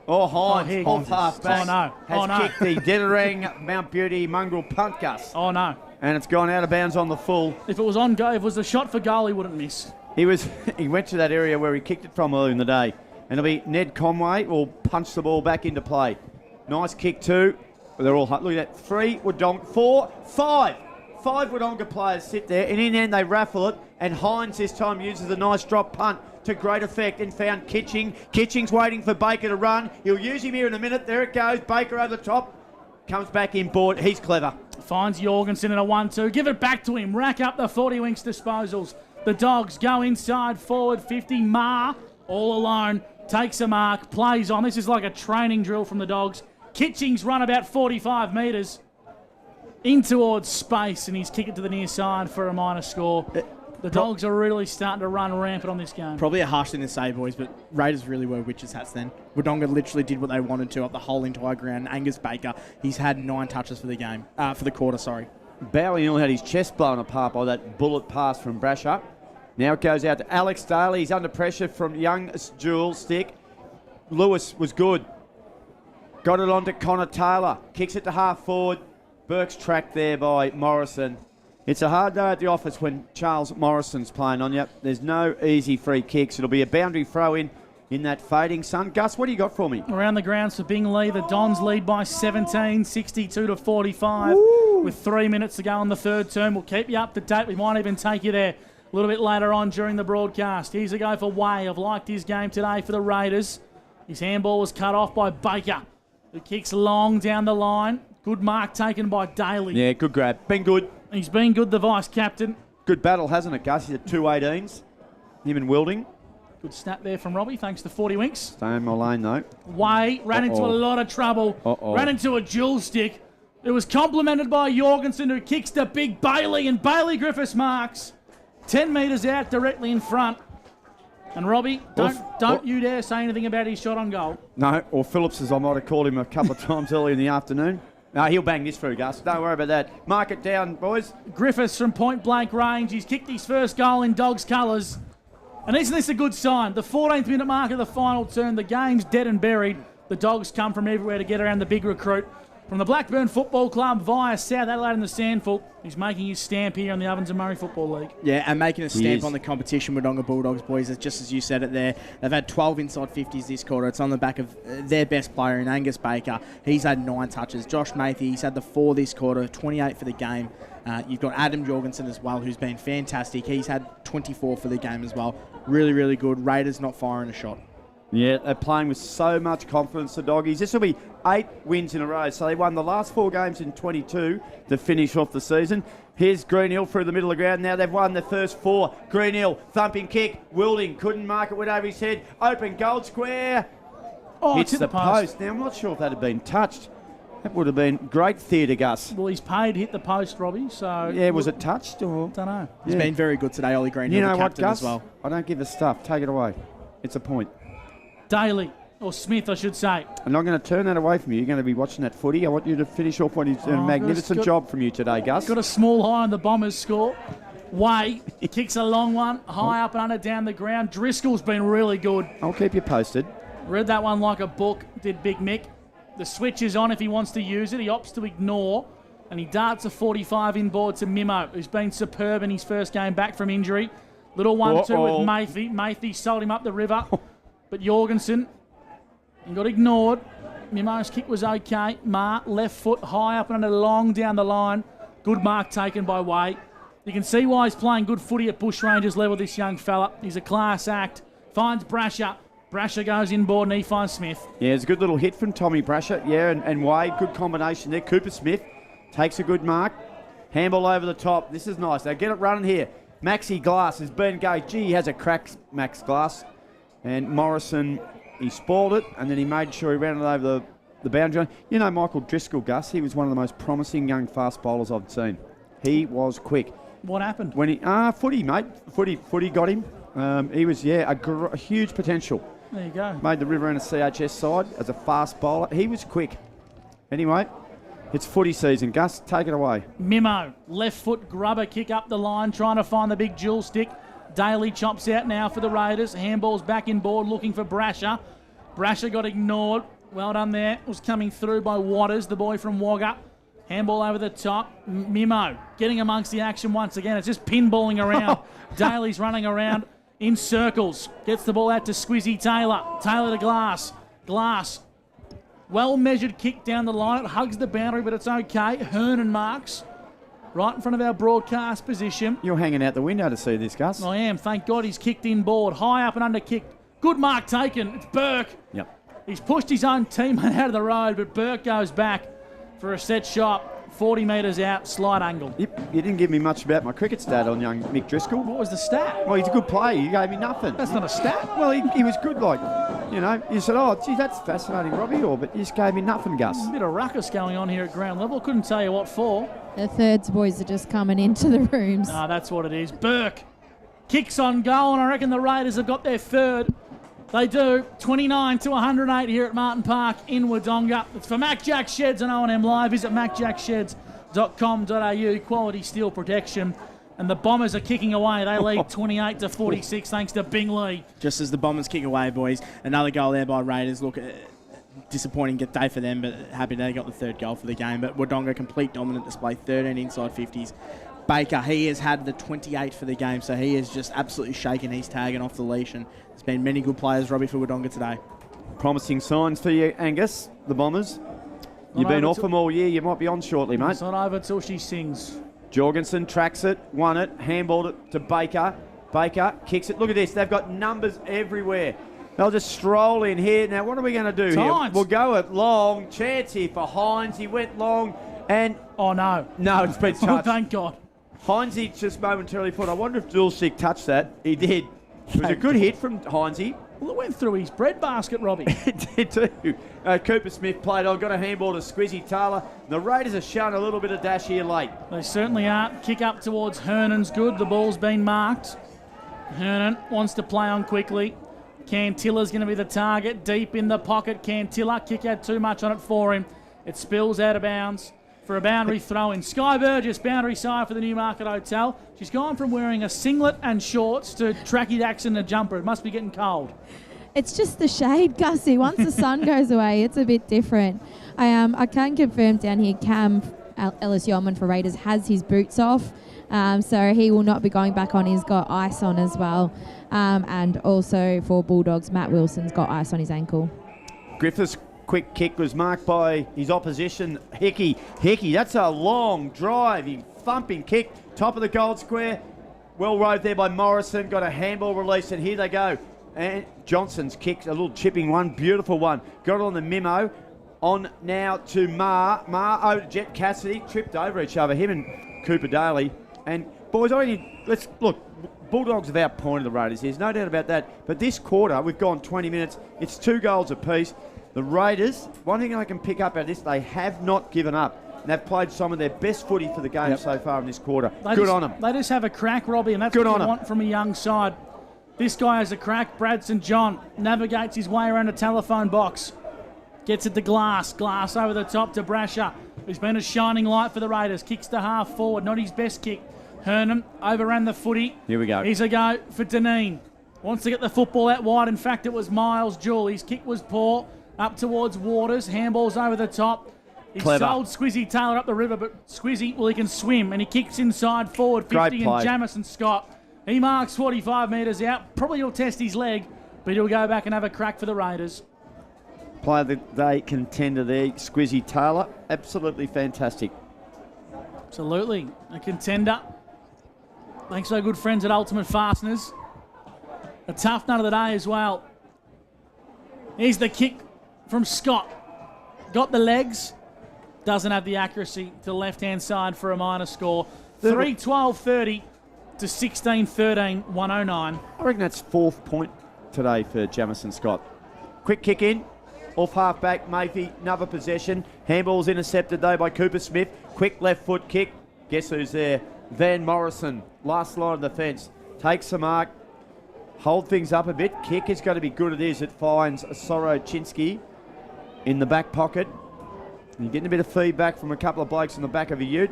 Oh, Hines, off half back. Oh, no. Has kicked the Deaderang Mount Beauty mongrel punt, Gus. Oh, no. And it's gone out of bounds on the full. If it was on go, if it was a shot for goal, he wouldn't miss. He went to that area where he kicked it from earlier in the day. And it'll be Ned Conway will punch the ball back into play. Nice kick too. They're all look at that. 3 Wodonga, 4, 5. 5 Wodonga players sit there, and in the end they raffle it. And Hines this time uses a nice drop punt to great effect and found Kitching. Kitching's waiting for Baker to run. He'll use him here in a minute. There it goes. Baker over the top. Comes back in board. He's clever. Finds Jorgensen in a 1-2. Give it back to him. Rack up the 40 Winks disposals. The Dogs go inside forward 50. Ma all alone. Takes a mark. Plays on. This is like a training drill from the Dogs. Kitching's run about 45 metres in towards space, and he's kicked it to the near side for a minor score. The Dogs are really starting to run rampant on this game. Probably a harsh thing to say, boys, but Raiders really were witches' hats then. Wodonga literally did what they wanted to up the whole entire ground. Angus Baker, he's had 9 touches for the game, for the quarter, sorry. Bowie nearly had his chest blown apart by that bullet pass from Brasher. Now it goes out to Alex Daly. He's under pressure from young Jewel Stick. Lewis was good. Got it on to Connor Taylor. Kicks it to half forward. Burke's tracked there by Morrison. It's a hard day at the office when Charles Morrison's playing on you. There's no easy free kicks. It'll be a boundary throw in that fading sun. Gus, what do you got for me? Around the grounds for Binglee, the Dons lead by 17, 62 to 45. With 3 minutes to go on the third term. We'll keep you up to date. We might even take you there a little bit later on during the broadcast. Here's a go for Way. I've liked his game today for the Raiders. His handball was cut off by Baker, who kicks long down the line. Good mark taken by Daly. Yeah, good grab. Been good. He's been good, the vice-captain. Good battle, hasn't it, Gus? He's at 2.18s. Him and Wilding. Good snap there from Robbie, thanks to 40 Winks. Stay in my lane, though. Way ran into a lot of trouble. Ran into a dual stick. It was complemented by Jorgensen, who kicks to Big Bailey, and Bailey Griffiths marks. 10 metres out, directly in front. And Robbie, don't you dare say anything about his shot on goal. No, or Phillips, as I might have called him a couple of times earlier in the afternoon. No, he'll bang this through, Gus. Don't worry about that. Mark it down, boys. Griffiths from point blank range. He's kicked his first goal in Dogs' colours. And isn't this a good sign? The 14th minute mark of the final term. The game's dead and buried. The Dogs come from everywhere to get around the big recruit. From the Blackburn Football Club via South Adelaide and the Sandful, he's making his stamp here in the Ovens and Murray Football League. Yeah, and making a stamp on the competition with Wodonga Bulldogs, boys. Just as you said it there, they've had 12 inside 50s this quarter. It's on the back of their best player in Angus Baker. He's had 9 touches. Josh Mathy, he's had the 4 this quarter, 28 for the game. You've got Adam Jorgensen as well, who's been fantastic. He's had 24 for the game as well. Really, really good. Raiders not firing a shot. Yeah, they're playing with so much confidence, the Doggies. This will be 8 wins in a row. So they won the last 4 games in 22 to finish off the season. Here's Greenhill through the middle of the ground. Now they've won the first 4. Greenhill, thumping kick. Wilding couldn't mark it, went over his head. Open goal square. Oh, hits the post. Now I'm not sure if that had been touched. That would have been great theatre, Gus. Well, he's paid to hit the post, Robbie, so... Yeah, was it touched or...? Don't know. He's been very good today, Ollie Greenhill, you know the captain what, Gus? as well. I don't give a stuff. Take it away. It's a point. Daly, or Smith, I should say. I'm not going to turn that away from you. You're going to be watching that footy. I want you to finish off what is a magnificent job from you today, Gus. Got a small high on the Bombers score. Way kicks a long one, high up and under down the ground. Driscoll's been really good. I'll keep you posted. Read that one like a book, did Big Mick. The switch is on if he wants to use it. He opts to ignore, and he darts a 45 inboard to Mimo, who's been superb in his first game back from injury. Little 1-2 with Mathy. Mathy sold him up the river, but Jorgensen, he got ignored. Mimo's kick was okay. Left foot high up and under long down the line. Good mark taken by Way. You can see why he's playing good footy at Bushrangers level, this young fella. He's a class act. Finds Brasher. Brasher goes inboard and he finds Smith. Yeah, it's a good little hit from Tommy Brasher. Yeah, and Wade, good combination there. Cooper Smith takes a good mark. Handball over the top. This is nice. They get it running here. Maxi Glass has been going. Gee, he has a crack, Max Glass. And Morrison, he spoiled it, and then he made sure he ran it over the boundary. You know Michael Driscoll, Gus, he was one of the most promising young fast bowlers I've seen. He was quick. What happened? When he footy, mate. Footy got him. He was, a huge potential. There you go. Made the Riverina CHS side as a fast bowler. He was quick. Anyway, it's footy season. Gus, take it away. Mimo, left foot grubber kick up the line, trying to find the big dual stick. Daly chops out now for the Raiders. Handball's back in board looking for Brasher. Brasher got ignored. Well done there. Was coming through by Waters, the boy from Wagga. Handball over the top. Mimo getting amongst the action once again. It's just pinballing around. Daly's running around in circles. Gets the ball out to Squizzy Taylor. Taylor to Glass. Glass. Well-measured kick down the line. It hugs the boundary, but it's okay. Hernan marks. Right in front of our broadcast position. You're hanging out the window to see this, Gus. I am. Thank God he's kicked in board. High up and under kicked. Good mark taken. It's Burke. Yep. He's pushed his own teammate out of the road, but Burke goes back for a set shot. 40 metres out, slight angle. Yep. You didn't give me much about my cricket stat on young Mick Driscoll. What was the stat? Well, he's a good player. You gave me nothing. That's not a stat. Well, he was good, like, you know. You said, oh, gee, that's fascinating, Robbie, but you just gave me nothing, Gus. A bit of ruckus going on here at ground level. Couldn't tell you what for. The thirds boys are just coming into the rooms. Ah, that's what it is. Burke kicks on goal, and I reckon the Raiders have got their third. They do. 29 to 108 here at Martin Park in Wodonga. It's for Mac Jack Sheds and O&M Live. Visit macjacksheds.com.au. Quality steel protection. And the Bombers are kicking away. They lead 28 to 46 thanks to Bingley. Just as the Bombers kick away, boys. Another goal there by Raiders. Look, disappointing day for them, but happy they got the third goal for the game. But Wodonga, complete dominant display, 13 inside 50s. Baker, he has had the 28 for the game, so he is just absolutely shaking his tag and off the leash. And there's been many good players, Robbie, for Wodonga today. Promising signs for you, Angus, the Bombers. You've been off them all year. You might be on shortly, mate. It's not over till she sings. Jorgensen tracks it, won it, handballed it to Baker. Baker kicks it. Look at this. They've got numbers everywhere. They'll just stroll in here. Now, what are we going to do here? We'll go it long. Chance here for Hines. He went long and... Oh, no. No, it's been touched. Oh, thank God. Heinze just momentarily thought, I wonder if Dulcich touched that. He did. It was a good hit from Heinze. Well, it went through his bread basket, Robbie. It did too. Cooper Smith played on, got a handball to Squizzy Taylor. The Raiders are showing a little bit of dash here late. They certainly are. Kick up towards Hernan's good. The ball's been marked. Hernan wants to play on quickly. Cantilla's going to be the target. Deep in the pocket. Cantilla. Kick had too much on it for him. It spills out of bounds for a boundary throw-in. Sky Burgess, boundary side for the Newmarket Hotel. She's gone from wearing a singlet and shorts to tracky dacks and a jumper. It must be getting cold. It's just the shade, Gussie. Once the sun goes away, it's a bit different. I can confirm down here, Cam Ellis Yeoman for Raiders has his boots off, so he will not be going back on. He's got ice on as well. And also for Bulldogs, Matt Wilson's got ice on his ankle. Griffiths' quick kick was marked by his opposition, Hickey. Hickey, that's a long driving, thumping kick. Top of the goal square. Well rode there by Morrison. Got a handball release, and here they go. And Johnson's kicked a little chipping one, beautiful one. Got it on the memo. On now to Ma. Ma over to Jet Cassidy. Tripped over each other, him and Cooper Daly. And boys, let's look. Bulldogs have outpointed the Raiders. There's no doubt about that. But this quarter, we've gone 20 minutes. It's 2 goals apiece. The Raiders, one thing I can pick up out of this, they have not given up. And they've played some of their best footy for the game so far in this quarter. Good on them. They just have a crack, Robbie, and that's what you want from a young side. This guy has a crack. Brad St. John navigates his way around a telephone box. Gets it to Glass. Glass over the top to Brasher, who's been a shining light for the Raiders. Kicks to half forward. Not his best kick. Hernan overran the footy. Here we go. Here's a go for Deneen. Wants to get the football out wide. In fact, it was Miles Jewell. His kick was poor. Up towards Waters. Handballs over the top. He sold Squizzy Taylor up the river, but Squizzy, well, he can swim, and he kicks inside forward 50, and Jamison Scott. He marks 45 metres out. Probably he'll test his leg, but he'll go back and have a crack for the Raiders. Player of the day contender there, Squizzy Taylor. Absolutely fantastic. Absolutely. A contender. Thanks to our good friends at Ultimate Fasteners. A tough nut of the day as well. Here's the kick from Scott. Got the legs. Doesn't have the accuracy to the left-hand side for a minor score. 3-12-30 to 16-13, 109. I reckon that's 4th point today for Jamison Scott. Quick kick in. Off half-back, Mayfield, another possession. Handball's intercepted, though, by Cooper Smith. Quick left foot kick. Guess who's there? Van Morrison, last line of the fence. Takes the mark. Hold things up a bit. Kick is going to be good. It is. It finds Sorochinsky in the back pocket. You're getting a bit of feedback from a couple of blokes in the back of a ute.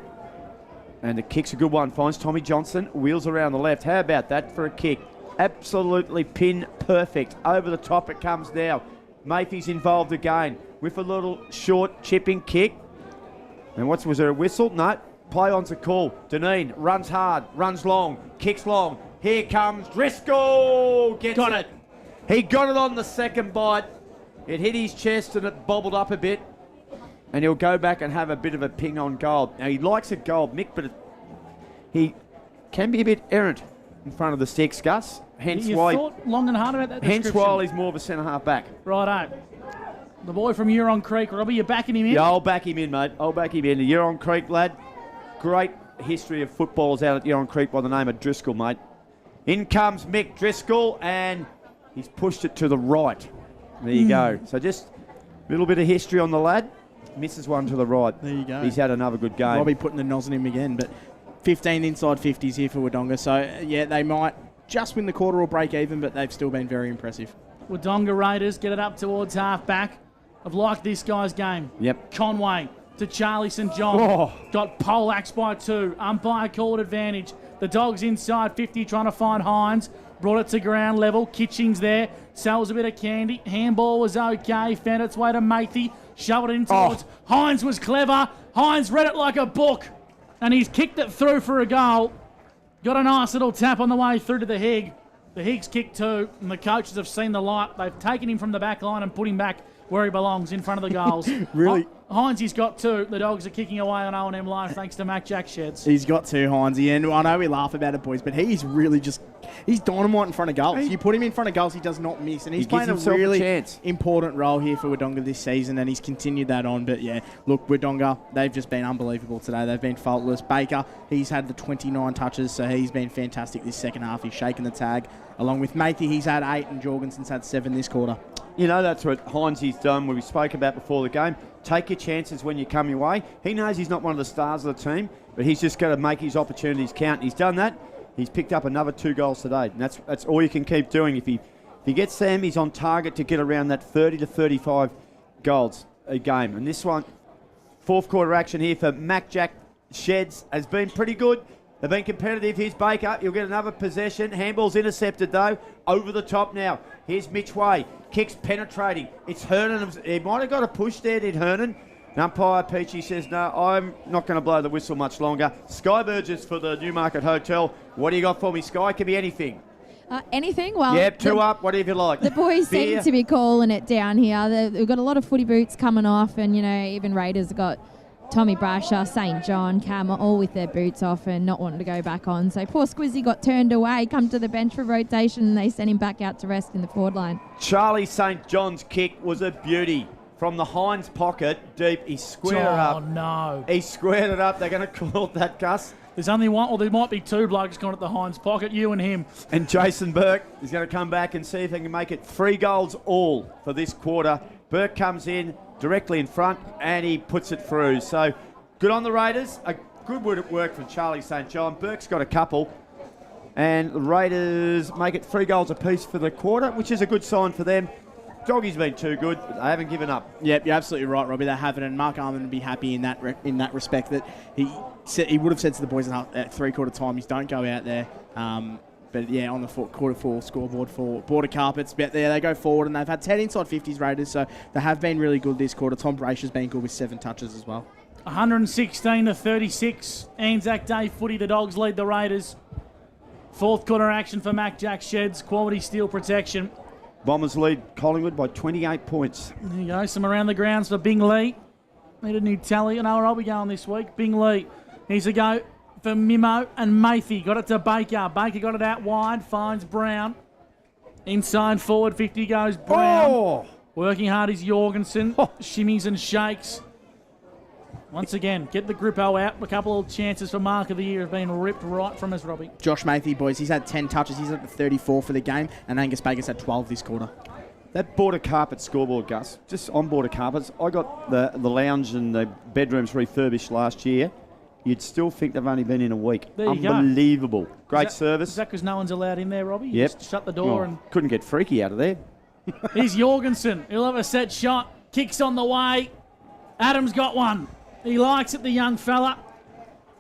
And the kick's a good one. Finds Tommy Johnson. Wheels around the left. How about that for a kick? Absolutely pin perfect. Over the top it comes now. Mayfie's involved again with a little short chipping kick. And was there a whistle? No. Play on's a call. Deneen runs hard, runs long, kicks long. Here comes Driscoll. Got it. He got it on the second bite. It hit his chest and it bobbled up a bit. And he'll go back and have a bit of a ping on goal. Now, he likes a goal, Mick, but he can be a bit errant in front of the sticks, Gus. Hence you why. thought long and hard about that Hence description. why he's more of a centre-half back. Righto. The boy from Huron Creek, Robbie, you backing him in? Yeah, I'll back him in, mate. I'll back him in. The Huron Creek lad. Great history of footballers out at Huron Creek by the name of Driscoll, mate. In comes Mick Driscoll, and he's pushed it to the right. There you go. So just a little bit of history on the lad. Misses one to the right. There you go. He's had another good game. Robbie putting the nos on him again, but 15 inside 50s here for Wodonga. So, yeah, they might just win the quarter or break even, but they've still been very impressive. Wodonga Raiders get it up towards half-back. I've liked this guy's game. Yep. Conway to Charlie St. John. Oh. Got poleaxed by 2. Umpire called advantage. The Dogs inside 50 trying to find Hines. Brought it to ground level. Kitchings there. Sells a bit of candy. Handball was okay. Found its way to Matey. Shoved it in towards. Hines was clever. Hines read it like a book. And he's kicked it through for a goal. Got a nice little tap on the way through to the Hig. The Hig's kicked 2. And the coaches have seen the light. They've taken him from the back line and put him back where he belongs, in front of the goals. Really? Heinzie's got 2. The Dogs are kicking away on O&M Live thanks to Mac Jack Sheds. He's got 2, Heinzie, and I know we laugh about it, boys, but he's really he's dynamite in front of goals. You put him in front of goals, he does not miss, and he's playing a really important role here for Wodonga this season, and he's continued that on. But yeah, look, Wodonga, they've just been unbelievable today. They've been faultless. Baker, he's had the 29 touches, so he's been fantastic this second half. He's shaken the tag. Along with Matey, he's had 8, and Jorgensen's had 7 this quarter. You know, that's what Heinzie's done, what we spoke about before the game. Take your chances when you come your way. He knows he's not one of the stars of the team, but he's just got to make his opportunities count. He's done that. He's picked up another 2 goals today, and that's all you can keep doing. If he gets them, he's on target to get around that 30 to 35 goals a game. And this one, fourth quarter action here for Mac Jack Sheds has been pretty good. They've been competitive. Here's Baker. He'll get another possession. Handball's intercepted, though. Over the top now. Here's Mitch Way. Kicks penetrating. It's Hernan. He might have got a push there, did Hernan. Umpire Peachy says, no, I'm not going to blow the whistle much longer. Sky Burgess for the Newmarket Hotel. What do you got for me, Sky? Could be anything. Anything? Well, yep, 2 up, whatever you like. The boys seem to be calling it down here. They've got a lot of footy boots coming off, and, you know, even Raiders have got Tommy Brasher, St. John, Cam, all with their boots off and not wanting to go back on. So poor Squizzy got turned away, come to the bench for rotation, and they sent him back out to rest in the forward line. Charlie St. John's kick was a beauty. From the Hines pocket, deep, he squared it up. Oh, no. He squared it up. They're going to call it that, Gus. There's only one, or there might be 2 blokes gone at the Hines pocket, you and him. And Jason Burke is going to come back and see if he can make it 3 goals all for this quarter. Burke comes in directly in front, and he puts it through. So good on the Raiders. A good work from Charlie St. John. Burke's got a couple. And the Raiders make it 3 goals apiece for the quarter, which is a good sign for them. Doggy's been too good, but they haven't given up. Yep, you're absolutely right, Robbie. They haven't, and Mark Arman would be happy in that respect that he would have said to the boys at 3/4 times, don't go out there. But yeah, on the quarter 4 scoreboard for Border Carpets, but there they go forward, and they've had 10 inside 50s Raiders, so they have been really good this quarter. Tom Brasher's been good with 7 touches as well. 116 to 36, Anzac Day footy. The Dogs lead the Raiders. Fourth quarter action for Mac Jack Sheds. Quality steel protection. Bombers lead Collingwood by 28 points. There you go. Some around the grounds for Bing Lee. Need a new tally. I know where I'll be going this week. Bing Lee. Here's a go for Mimo and Matey. Got it to Baker. Baker got it out wide. Finds Brown. Inside forward 50 goes Brown. Oh. Working hard is Jorgensen. Shimmies and shakes. Once again, get the Grippo out. A couple of chances for Mark of the Year have been ripped right from us, Robbie. Josh Matey, boys, he's had 10 touches. He's at 34 for the game, and Angus Baker's had 12 this quarter. That Border Carpet scoreboard, Gus, just on Border Carpets, I got the lounge and the bedrooms refurbished last year. You'd still think they've only been in a week. There you Unbelievable. go. Great service. Is that because no one's allowed in there, Robbie? You Yep. just shut the door and... Couldn't get freaky out of there. Here's Jorgensen. He'll have a set shot. Kicks on the way. Adams got one. He likes it, the young fella.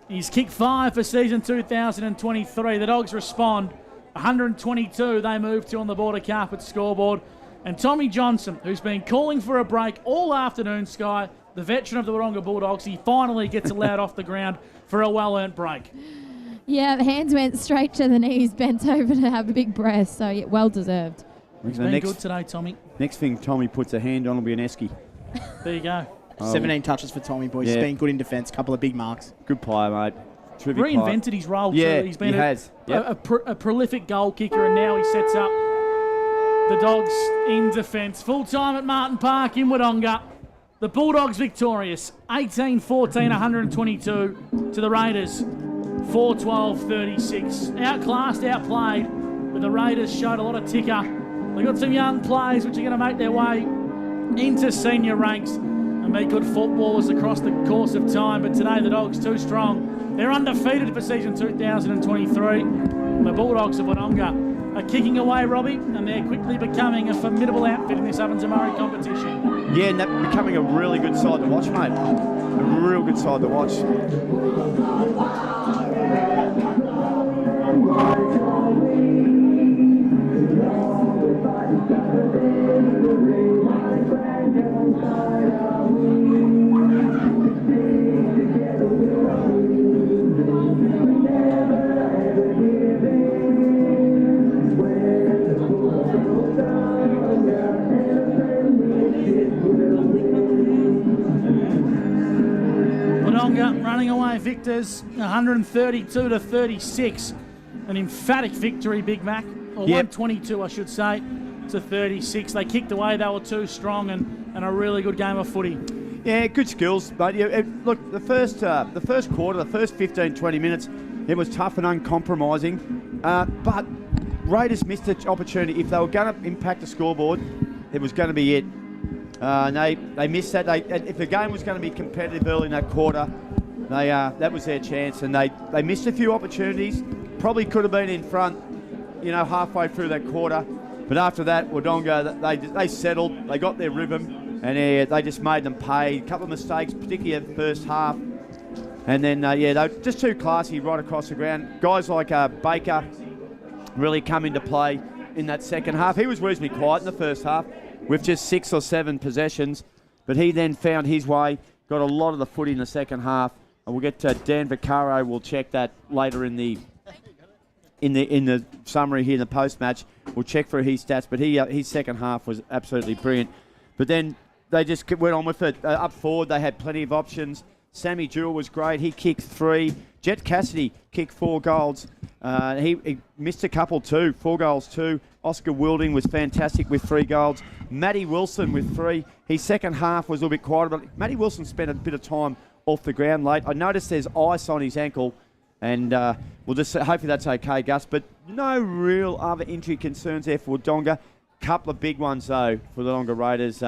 He's kicked 5 for season 2023. The Dogs respond. 122 they move to on the border carpet scoreboard. And Tommy Johnson, who's been calling for a break all afternoon, Sky, the veteran of the Wodonga Bulldogs, he finally gets allowed off the ground for a well-earned break. Yeah, the hands went straight to the knees, bent over to have a big breath, so yeah, well deserved. He's been good today, Tommy. Next thing Tommy puts a hand on will be an esky. There you go. 17 touches for Tommy, boys. Yeah. He's been good in defence, couple of big marks. Good player, mate. Terrific Reinvented player. his role Yeah, too. He's been he has. Yep. a prolific goal kicker, and now he sets up the Dogs in defence. Full time at Martin Park in Wodonga. The Bulldogs victorious, 18-14, 122 to the Raiders, 4-12-36. Outclassed, outplayed, but the Raiders showed a lot of ticker. They've got some young players which are going to make their way into senior ranks and be good footballers across the course of time. But today the Dogs too strong. They're undefeated for season 2023. The Bulldogs of Wodonga are kicking away, Robbie, and they're quickly becoming a formidable outfit in this Ovens and Murray competition. Yeah, and they're becoming a really good side to watch, mate. A real good side to watch. Wodonga running away victors, 132-36. An emphatic victory, Big Mac. Or 122, I should say, to 36. They kicked away, they were too strong, and a really good game of footy. Yeah, good skills. But yeah, look, the first quarter, the first 15, 20 minutes, it was tough and uncompromising. But Raiders missed an opportunity. If they were going to impact the scoreboard, it was going to be it. They missed that. If the game was going to be competitive early in that quarter, that was their chance, and they missed a few opportunities. Probably could have been in front, halfway through that quarter. But after that, Wodonga, they settled, they got their rhythm, and they just made them pay. A couple of mistakes, particularly in the first half. And then, they were just too classy right across the ground. Guys like Baker really come into play in that second half. He was reasonably quiet in the first half with just 6 or 7 possessions, but he then found his way, got a lot of the footy in the second half. And we'll get to Dan Vaccaro. We'll check that later in the summary here in the post-match. We'll check for his stats, but his second half was absolutely brilliant. But then they just went on with it. Up forward, they had plenty of options. Sammy Jewell was great. He kicked 3. Jet Cassidy kicked 4 goals. He missed a couple too. 4 goals too. Oscar Wilding was fantastic with 3 goals. Matty Wilson with 3. His second half was a little bit quieter, but Matty Wilson spent a bit of time off the ground late. I noticed there's ice on his ankle, and we'll just hopefully that's okay, Gus. But no real other injury concerns there for Wodonga. Couple of big ones though for the Wodonga Raiders.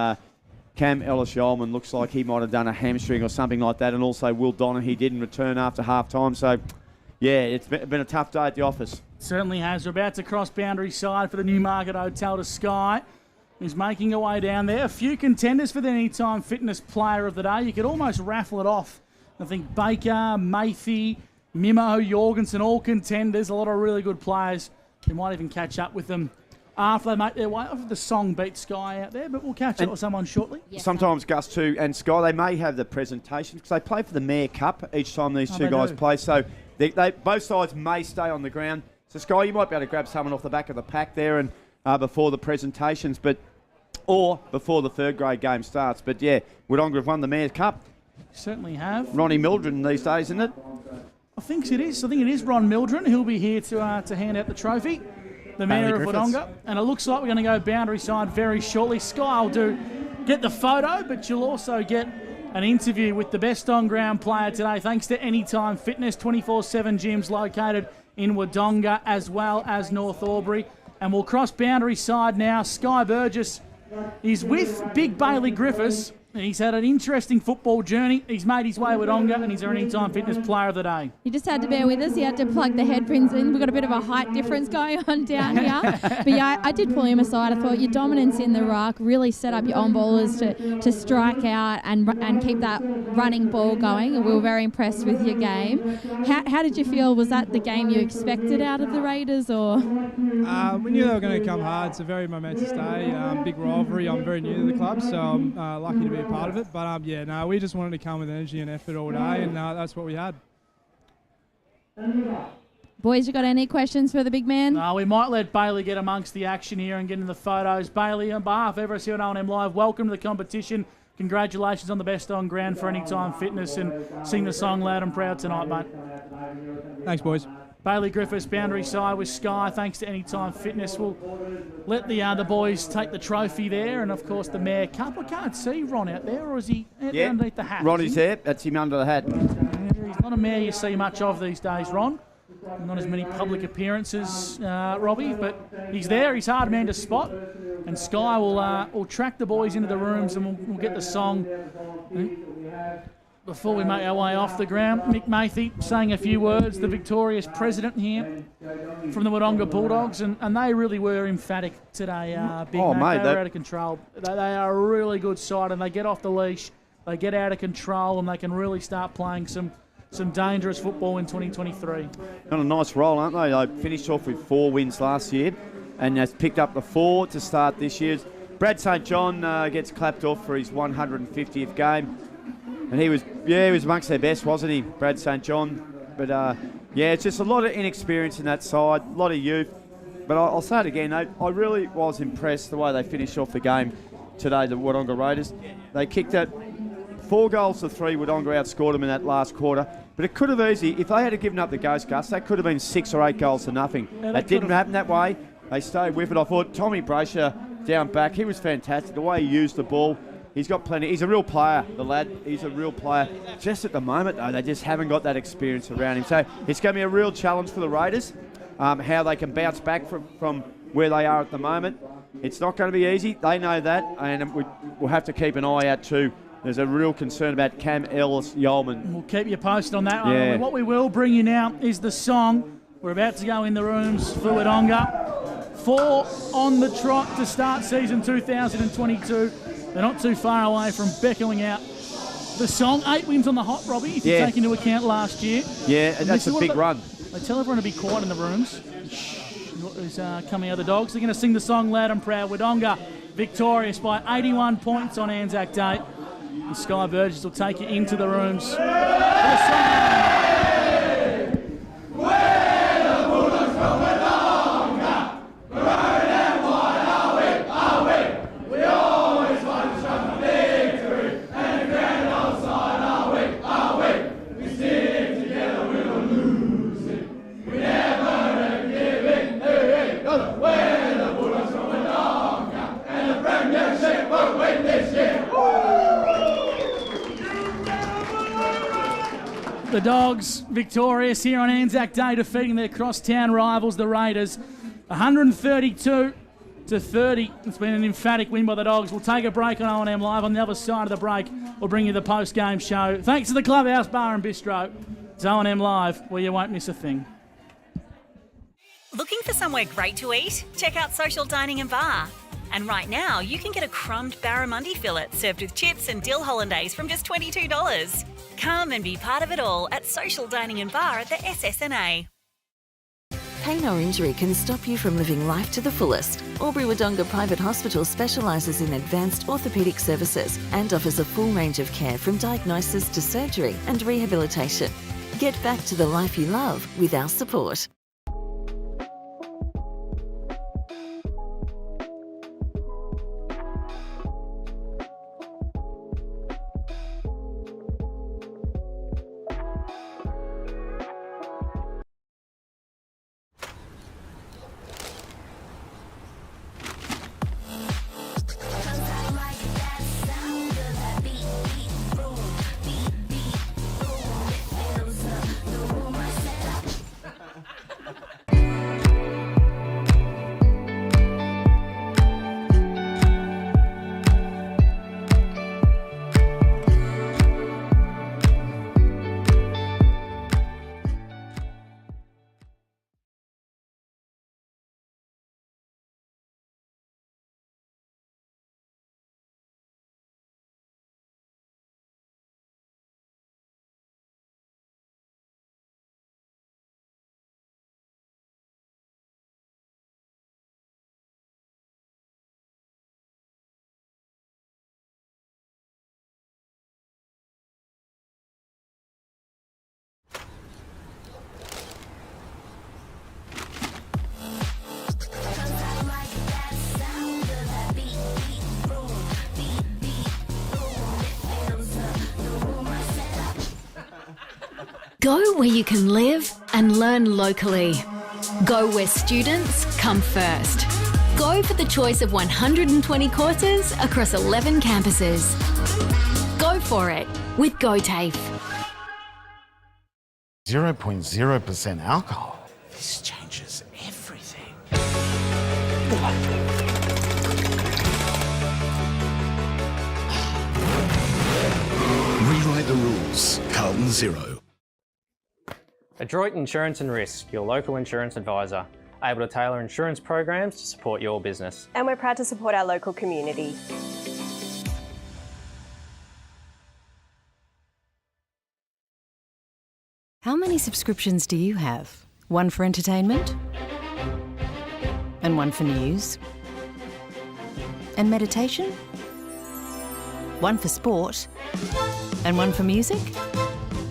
Cam Ellis-Yeoman looks like he might have done a hamstring or something like that, and also Will Donaghy didn't return after half time. So, yeah, it's been a tough day at the office. Certainly has. We're about to cross boundary side for the Newmarket Hotel to Sky. He's making a way down there. A few contenders for the Anytime Fitness Player of the Day. You could almost raffle it off. I think Baker, Mathy, Mimo, Jorgensen, all contenders. A lot of really good players. We might even catch up with them after they make their way. The song beat Sky out there, but we'll catch up with someone shortly. Sometimes Gus too and Sky, they may have the presentation because they play for the Mayor Cup each time these two guys play. So they both sides may stay on the ground. So Sky, you might be able to grab someone off the back of the pack there and before the presentations, or before the third grade game starts. But yeah, Wodonga have won the Mayor's Cup. Certainly have. Ronnie Mildren these days, isn't it? I think it is. I think it is Ron Mildren. He'll be here to hand out the trophy. The Mayor of Wodonga. And it looks like we're going to go boundary side very shortly. Sky will get the photo, but you'll also get an interview with the best on-ground player today, thanks to Anytime Fitness, 24/7 gyms located in Wodonga as well as North Albury. And we'll cross boundary side now. Sky Burgess is with Big Bailey Griffiths He's had an interesting football journey. He's made his way with Wodonga, and he's our Anytime Fitness Player of the Day. You just had to bear with us. You had to plug the headphones in. We've got a bit of a height difference going on down here. But yeah, I did pull him aside. I thought your dominance in the ruck really set up your on-ballers to strike out and keep that running ball going. And we were very impressed with your game. How did you feel? Was that the game you expected out of the Raiders, or? We knew they were going to come hard. It's a very momentous day. Big rivalry. I'm very new to the club, so I'm lucky to be a part of it. But we just wanted to come with energy and effort all day, and that's what we had. Boys, you got any questions for the big man? No, we might let Bailey get amongst the action here and get in the photos. Bailey, on behalf of everyone here on O&M Live, welcome to the competition. Congratulations on the best on ground for Anytime Fitness, and sing the song loud and proud tonight, mate. Thanks, boys. Bailey Griffiths, boundary side with Sky. Thanks to Anytime Fitness. We'll let the boys take the trophy there, and of course the Mayor Cup. I can't see Ron out there, or is he underneath the hat? Ronnie's there. That's him under the hat. He's not a mayor you see much of these days, Ron. Not as many public appearances, Robbie, but he's there. He's a hard man to spot. And Sky will track the boys into the rooms, and we'll get the song. Before we make our way off the ground, Mick Mathy saying a few words, the victorious president here from the Wodonga Bulldogs, and they really were emphatic today, Big Mac. They were out of control. They are a really good side, and they get off the leash, they get out of control, and they can really start playing some dangerous football in 2023. On a nice roll, aren't they? They finished off with 4 wins last year, and has picked up the 4 to start this year. Brad St. John gets clapped off for his 150th game. And he was amongst their best, wasn't he, Brad St. John? But, it's just a lot of inexperience in that side, a lot of youth. But I'll say it again, I really was impressed the way they finished off the game today, the Wodonga Raiders. They kicked it 4 goals to 3. Wodonga outscored them in that last quarter. But it could have easily, if they had given up the ghost, Gus, that could have been 6 or 8 goals to nothing. Yeah, that didn't happen that way. They stayed with it. I thought Tommy Brasher down back, he was fantastic. The way he used the ball. He's got plenty. He's a real player, the lad. He's a real player. Just at the moment, though, they just haven't got that experience around him. So it's going to be a real challenge for the Raiders, how they can bounce back from where they are at the moment. It's not going to be easy. They know that, and we'll have to keep an eye out too. There's a real concern about Cam Ellis-Yeoman. We'll keep you posted on that one. Yeah. What we will bring you now is the song. We're about to go in the rooms for Wodonga. 4 on the trot to start season 2022. They're not too far away from beckoning out the song. 8 wins on the hot, Robbie, if you take into account last year. Yeah, and that's a big run. They tell everyone to be quiet in the rooms. What is coming out of the Dogs? They're going to sing the song loud and proud. Wodonga victorious by 81 points on Anzac Day. The Sky Burgess will take you into the rooms for the song. The Dogs victorious here on Anzac Day, defeating their crosstown rivals, the Raiders, 132 to 30. It's been an emphatic win by the Dogs. We'll take a break on O&M Live. On the other side of the break, we'll bring you the post-game show. Thanks to the Clubhouse Bar and Bistro. It's O&M Live, where you won't miss a thing. Looking for somewhere great to eat? Check out Social Dining and Bar. And right now, you can get a crumbed barramundi fillet served with chips and dill hollandaise from just $22. Come and be part of it all at Social Dining and Bar at the SSNA. Pain or injury can stop you from living life to the fullest. Albury Wodonga Private Hospital specialises in advanced orthopaedic services and offers a full range of care from diagnosis to surgery and rehabilitation. Get back to the life you love with our support. Go where you can live and learn locally. Go where students come first. Go for the choice of 120 courses across 11 campuses. Go for it with GoTAFE. 0.0% alcohol. This changes everything. Rewrite the rules. Carlton Zero. Adroit Insurance and Risk, your local insurance advisor, able to tailor insurance programs to support your business. And we're proud to support our local community. How many subscriptions do you have? One for entertainment? And one for news? And meditation? One for sport? And one for music?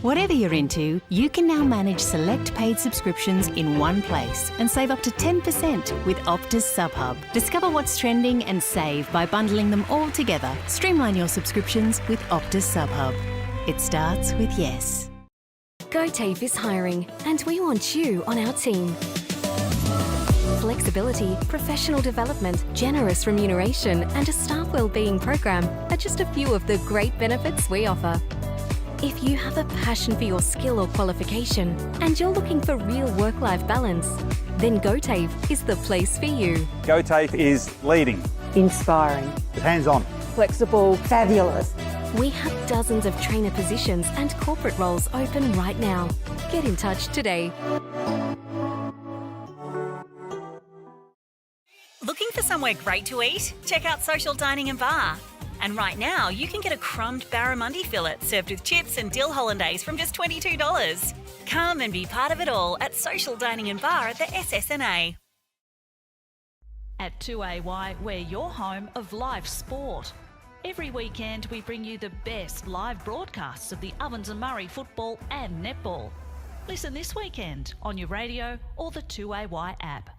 Whatever you're into, you can now manage select paid subscriptions in one place and save up to 10% with Optus SubHub. Discover what's trending and save by bundling them all together. Streamline your subscriptions with Optus SubHub. It starts with yes. GoTAFE is hiring, and we want you on our team. Flexibility, professional development, generous remuneration, and a staff wellbeing program are just a few of the great benefits we offer. If you have a passion for your skill or qualification and you're looking for real work-life balance, then GoTAFE is the place for you. GoTAFE is leading, Inspiring. hands-on, Flexible. Fabulous. We have dozens of trainer positions and corporate roles open right now. Get in touch today. Looking for somewhere great to eat? Check out Social Dining and Bar. And right now, you can get a crumbed barramundi fillet served with chips and dill hollandaise from just $22. Come and be part of it all at Social Dining and Bar at the SSNA. At 2AY, we're your home of live sport. Every weekend, we bring you the best live broadcasts of the Ovens and Murray football and netball. Listen this weekend on your radio or the 2AY app.